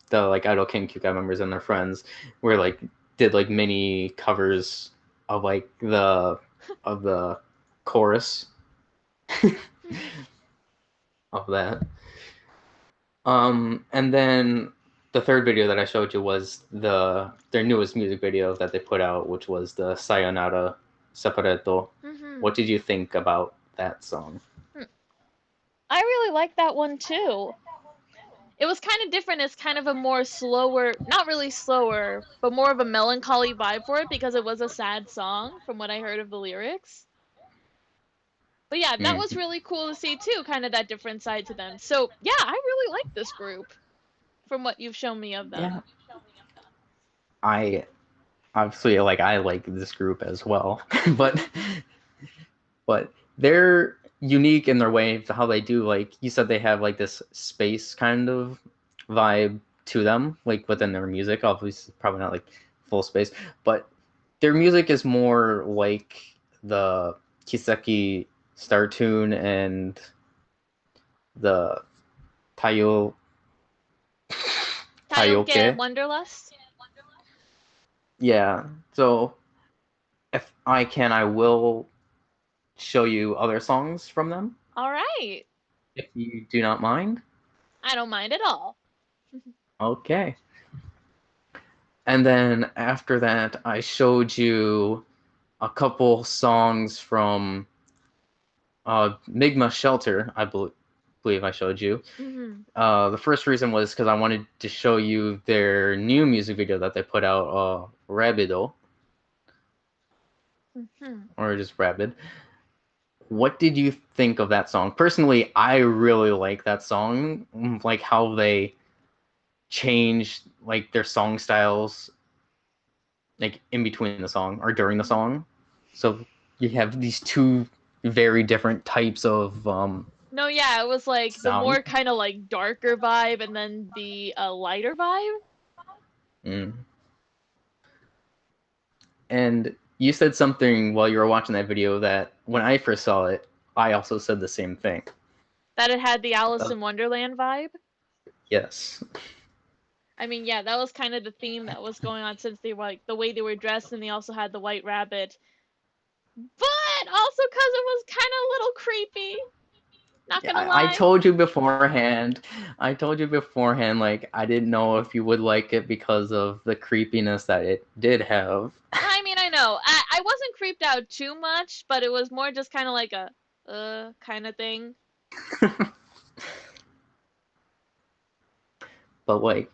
the like Idol Kenkyukai members and their friends, where like did like mini covers of like the chorus of that. And then the third video that I showed you was their newest music video that they put out, which was the Sayonara Separato. What did you think about that song? I really liked that one too. It was kind of different. It's kind of a more slower, not really slower, but more of a melancholy vibe for it because it was a sad song from what I heard of the lyrics. But yeah, that was really cool to see too, kind of that different side to them. So yeah, I really like this group from what you've shown me of them. Yeah. I obviously I like this group as well, but they're unique in their way of how they do, like you said, they have like this space kind of vibe to them, like within their music. Obviously probably not like full space, but their music is more like the Kiseki Star Tune and the Tayo Tayoke Wanderlust. Yeah. So if I can, I will show you other songs from them. All right. If you do not mind. I don't mind at all. Okay. And then after that, I showed you a couple songs from Migma Shelter, I believe I showed you. Mm-hmm. The first reason was because I wanted to show you their new music video that they put out, Rabido. Mm-hmm. Or just Rabid. What did you think of that song? Personally, I really like that song. Like how they changed like their song styles like in between the song or during the song. So you have these two very different types of No, yeah, it was like sound. The more kind of like darker vibe and then the lighter vibe. And you said something while you were watching that video that when I first saw it, I also said the same thing. That it had the Alice in Wonderland vibe? Yes. I mean, yeah, that was kind of the theme that was going on since they were like the way they were dressed, and they also had the white rabbit. But also because it was kind of a little creepy. Not gonna lie. I told you beforehand. Like I didn't know if you would like it because of the creepiness that it did have. I mean, I know. I wasn't creeped out too much, but it was more just kind of like a kind of thing. But like,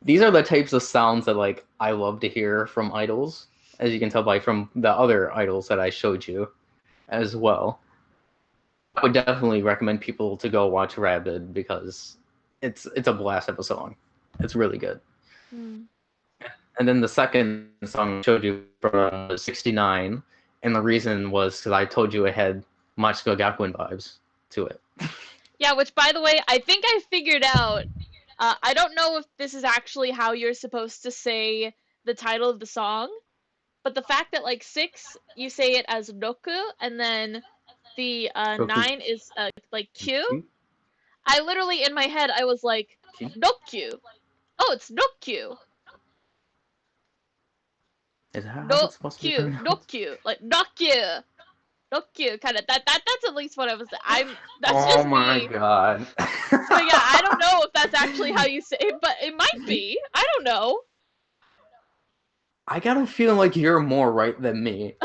these are the types of sounds that like I love to hear from idols, as you can tell by from the other idols that I showed you, as well. I would definitely recommend people to go watch Rabid because it's a blast of a song. It's really good. And then the second song I showed you from was 69, and the reason was because I told you it had Machiko Gakuen vibes to it. Yeah, which by the way, I think I figured out. I don't know if this is actually how you're supposed to say the title of the song, but the fact that like 6, you say it as Roku, and then the 9 is like Q. I literally in my head I was like Nokyu. Oh, it's Nokyu. Is that how it's supposed to be pronounced? Nokyu, like Nokyu. Nokyu, kind of that's at least what I was. That's oh just my me. god. So yeah, I don't know if that's actually how you say it, but it might be. I don't know. I got a feeling like you're more right than me.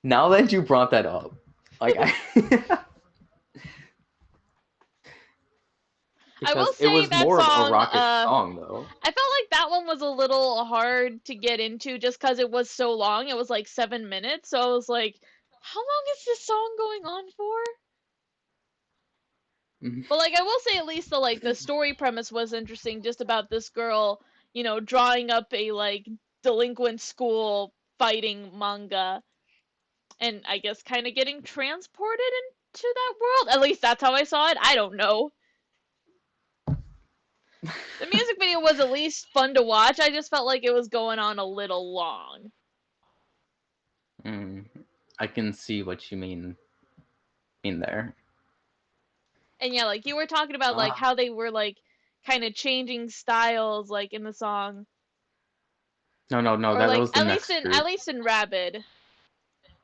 Now that you brought that up, like I will say it was that more song, of a rockish song, though. I felt like that one was a little hard to get into just because it was so long. It was like 7 minutes, so I was like, how long is this song going on for? But like I will say at least the story premise was interesting, just about this girl, drawing up a like delinquent school fighting manga, and I guess kind of getting transported into that world. At least that's how I saw it. I don't know. The music video was at least fun to watch. I just felt like it was going on a little long. I can see what you mean there. And yeah, like you were talking about like how they were like kind of changing styles like in the song. No, or, that like, was the next group. At least in Rabid.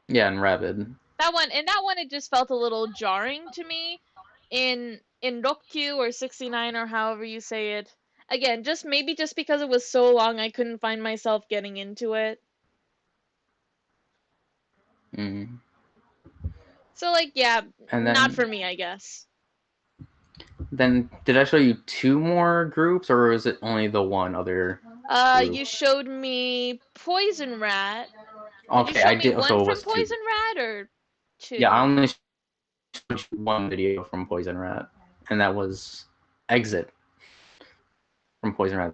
Yeah, in Rabid. That one it just felt a little jarring to me. In Rokyu or 69 or however you say it. Again, just because it was so long I couldn't find myself getting into it. So like yeah, not for me, I guess. Then did I show you 2 more groups or was it only the one other group? You showed me Poison Rat. Okay, I did. One from Poison Rat or 2? Yeah, I only showed you one video from Poison Rat, and that was Exit from Poison Rat.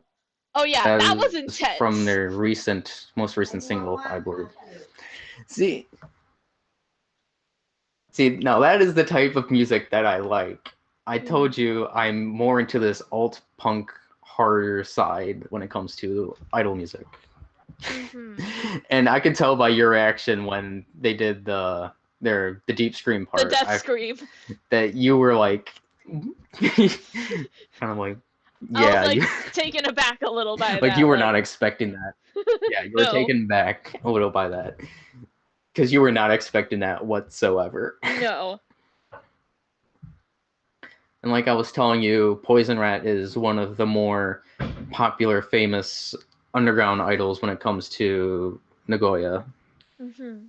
Oh yeah, that was intense. From their most recent single, I believe. See, now that is the type of music that I like. I told you I'm more into this alt punk harder side when it comes to idol music. Mm-hmm. And I could tell by your reaction when they did the deep scream part. The death scream. That you were like, kind of like, yeah. I was like taken aback a little by that. Like you were not expecting that. Yeah, you were taken back a little by that. Because you were not expecting that whatsoever. No. And like I was telling you, Poison Rat is one of the more popular, famous underground idols when it comes to Nagoya. Mm-hmm.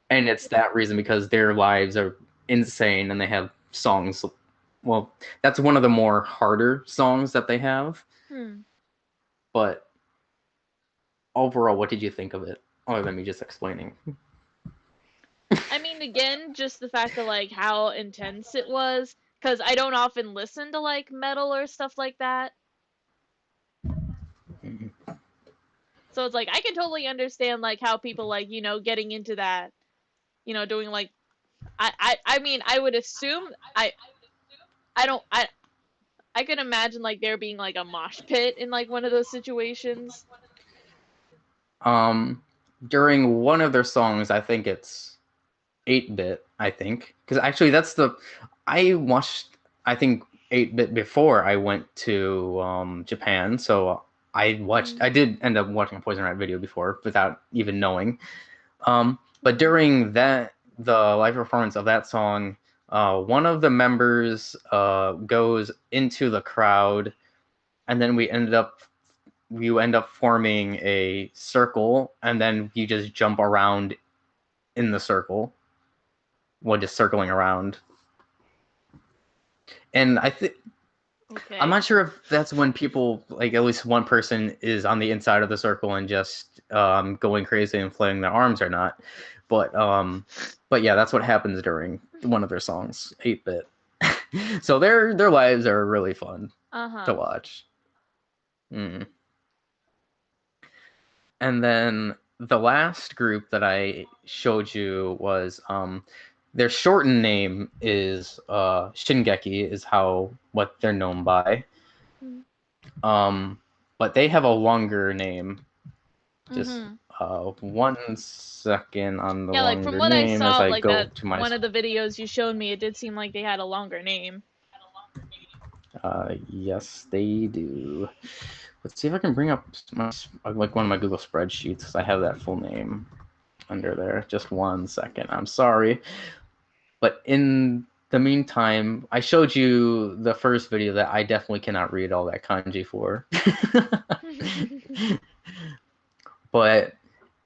And it's that reason because their lives are insane and they have songs. Well, that's one of the more harder songs that they have. But overall, what did you think of it? Other than me just explaining. I mean, again, just the fact of like how intense it was, because I don't often listen to like metal or stuff like that. So it's like I can totally understand like how people like, you know, getting into that, you know, doing like I mean, I would assume I can imagine like there being like a mosh pit in like one of those situations. During one of their songs, I think it's 8-bit, I think. Because actually I watched, I think, 8-bit before I went to Japan, so I did end up watching a Poison Rat video before without even knowing. But during the live performance of that song, one of the members goes into the crowd, and then you end up forming a circle, and then you just jump around in the circle. Well, just circling around. And I think I'm not sure if that's when people, like at least one person is on the inside of the circle and just going crazy and flailing their arms or not. But yeah, that's what happens during one of their songs, 8-bit. So their lives are really fun to watch. And then the last group that I showed you was their shortened name is Shingeki, is what they're known by. But they have a longer name. Just 1 second on the longer like from what name I saw, as I like go that to my one of the videos you showed me, it did seem like they had a longer name. Yes, they do. Let's see if I can bring up like one of my Google spreadsheets because I have that full name under there. Just 1 second. I'm sorry. But in the meantime, I showed you the first video that I definitely cannot read all that kanji for. But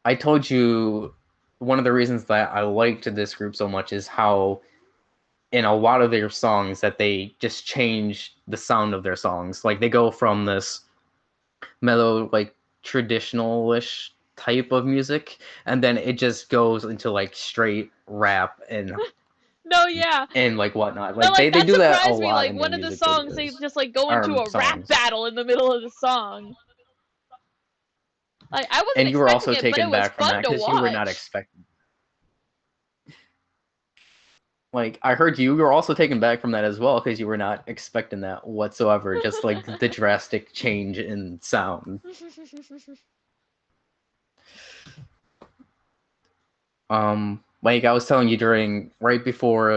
I told you one of the reasons that I liked this group so much is how in a lot of their songs that they just change the sound of their songs. Like they go from this mellow, like traditional-ish type of music, and then it just goes into like straight rap and and like whatnot. Like, they do that a lot. Me. Like in one of the music songs, videos. they just like go into a rap battle in the middle of the song. Like I wasn't and you were also expecting it, taken but it was back from fun that to because watch. you were not expecting. Like I heard you were also taken back from that as well because you were not expecting that whatsoever. Just like the drastic change in sound. Like I was telling you right before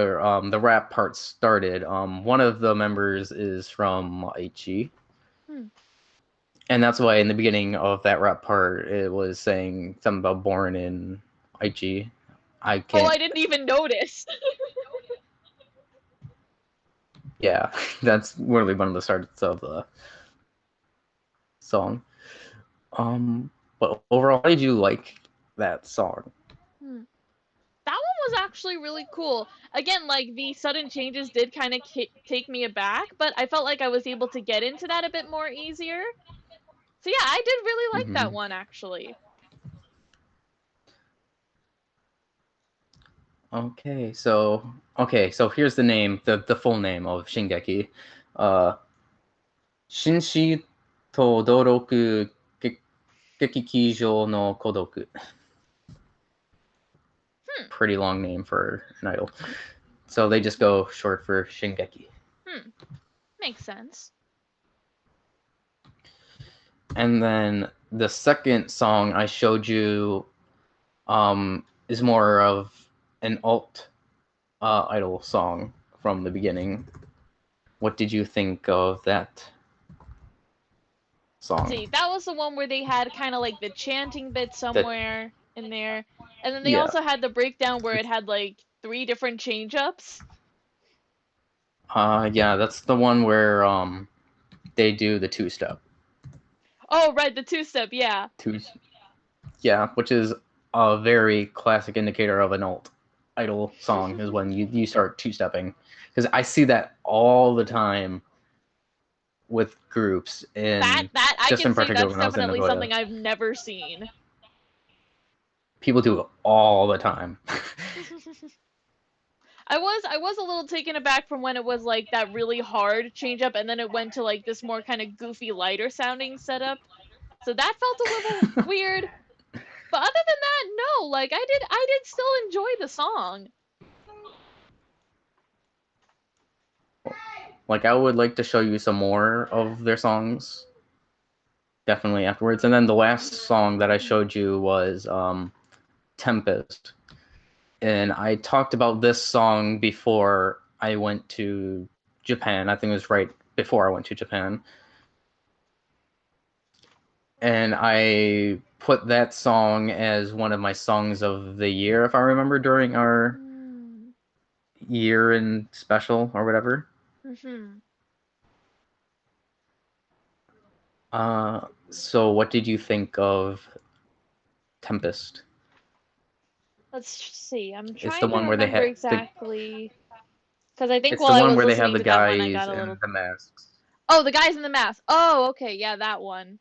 the rap part started, one of the members is from Aichi. And that's why in the beginning of that rap part, it was saying something about born in Aichi. I didn't even notice. Yeah, that's really one of the starts of the song. But overall, how did you like that song? That one was actually really cool. Again, like the sudden changes did kind of take me aback, but I felt like I was able to get into that a bit more easier. So yeah, I did really like that one actually. Okay, so here's the name, the full name of Shingeki. Shinshi Todoroku Gekikijo no Kodoku. Pretty long name for an idol. So they just go short for Shingeki. Makes sense. And then the second song I showed you is more of an alt idol song from the beginning. What did you think of that song? See, that was the one where they had kind of like the chanting bit somewhere in there. And then they also had the breakdown where it had like 3 different change-ups. Yeah, that's the one where they do the 2-step. Oh, right, the 2-step, yeah. Yeah, which is a very classic indicator of an alt idol song is when you start 2-stepping. Because I see that all the time with groups in that I just can in say particular that's when I was in definitely Nagoya. something I've never seen. People do it all the time. I was a little taken aback from when it was like that really hard change up and then it went to like this more kind of goofy lighter sounding setup. So that felt a little weird. But other than that, no, like I did still enjoy the song. Like I would like to show you some more of their songs. Definitely afterwards. And then the last song that I showed you was Tempest. And I talked about this song before I went to Japan. I think it was right before I went to Japan. And I put that song as one of my songs of the year, if I remember, during our year-end special or whatever. So what did you think of Tempest? Let's see. I'm It's trying the to one where they remember had exactly because I think it's while the I one was where they have listening the to that one, I guys got a little. in the masks. Oh, the guys in the mask. Oh, okay, yeah, that one.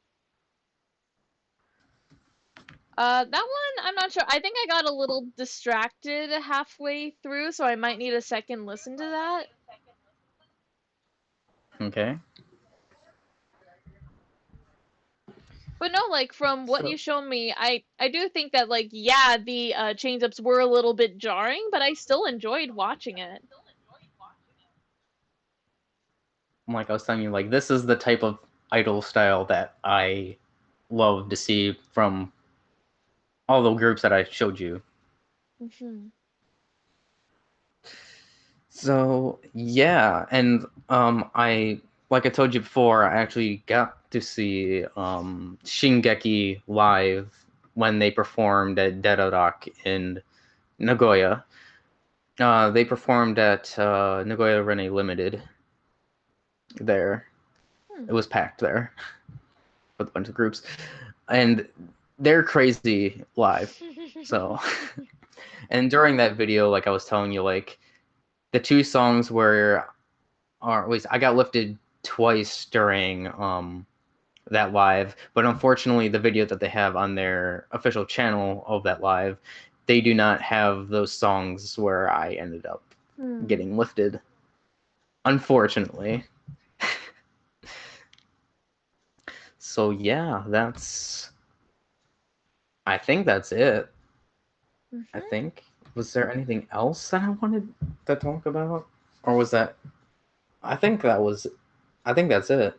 That one, I'm not sure. I think I got a little distracted halfway through, so I might need a second listen to that. Okay. But no, like from what you showed me, I do think that like yeah, the change-ups were a little bit jarring, but I still enjoyed watching it. Like I was telling you, like this is the type of idol style that I love to see from all the groups that I showed you. So yeah, and I like I told you before, I actually got to see Shingeki live when they performed at DELA in Nagoya. They performed at Nagoya Rene Limited there. It was packed there with a bunch of groups. And they're crazy live. So and during that video, like I was telling you, like the 2 songs were at least I got lifted twice during that live, but unfortunately the video that they have on their official channel of that live, they do not have those songs where I ended up getting lifted. Unfortunately. So yeah, I think that's it. I think. Was there anything else that I wanted to talk about? Or was that I think that's it.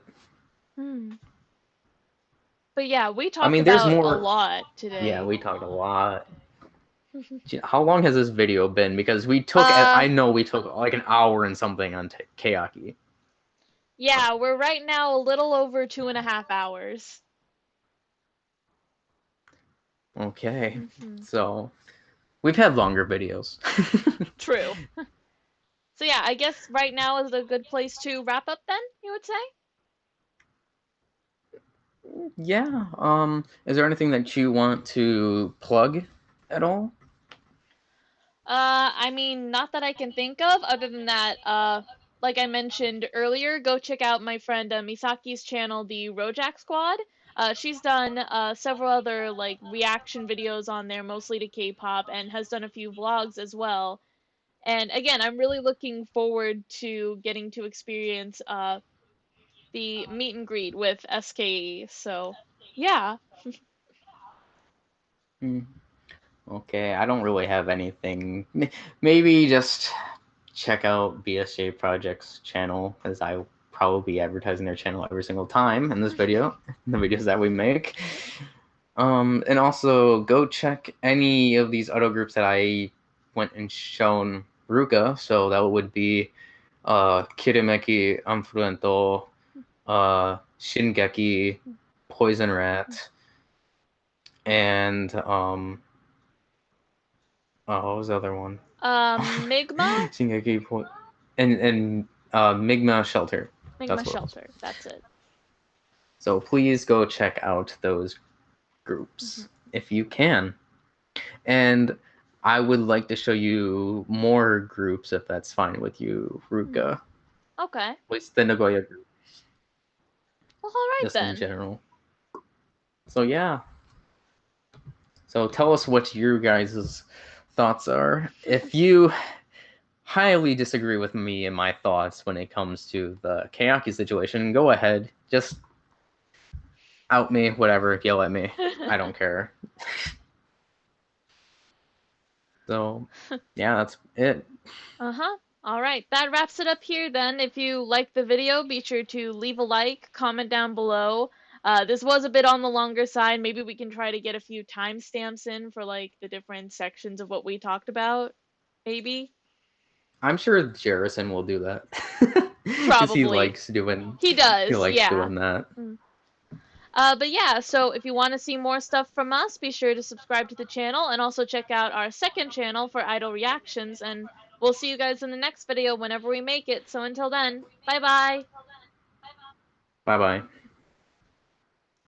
But yeah, we talked about a lot today. Yeah, we talked a lot. How long has this video been? Because I know we took like an hour and something on Keyaki. Yeah, we're right now a little over 2.5 hours. Okay, so we've had longer videos. True. So yeah, I guess right now is a good place to wrap up then, you would say? Yeah, is there anything that you want to plug at all? I mean, not that I can think of, other than that, like I mentioned earlier, go check out my friend Misaki's channel, the Rojak Squad. She's done several other like reaction videos on there, mostly to K-pop, and has done a few vlogs as well. And again, I'm really looking forward to getting to experience the meet and greet with SKE. So, yeah. Okay, I don't really have anything. Maybe just check out BSJ Project's channel, as I probably advertising their channel every single time in this video, in the videos that we make. And also go check any of these idol groups that I went and shown Ruka. So that would be Kirameki Anfurento, Shingeki, Poison Rat, and what was the other one? Migma? Shingeki and Migma Shelter. Migma Shelter. That's it. So please go check out those groups if you can. And I would like to show you more groups if that's fine with you, Ruka. Okay. At least the Nagoya group. Well, all right just then. in general. So yeah. So tell us what your guys' thoughts are. If you highly disagree with me and my thoughts when it comes to the Keyaki situation, go ahead. Just out me, whatever, yell at me. I don't care. So, yeah, that's it. All right, that wraps it up here then. If you liked the video, be sure to leave a like, comment down below. This was a bit on the longer side. Maybe we can try to get a few timestamps in for like the different sections of what we talked about. Maybe. I'm sure Jerison will do that. Probably. He likes doing. He does. He likes doing that. But yeah, so if you want to see more stuff from us, be sure to subscribe to the channel and also check out our second channel for idol reactions. And we'll see you guys in the next video whenever we make it. So until then, bye bye. Bye bye.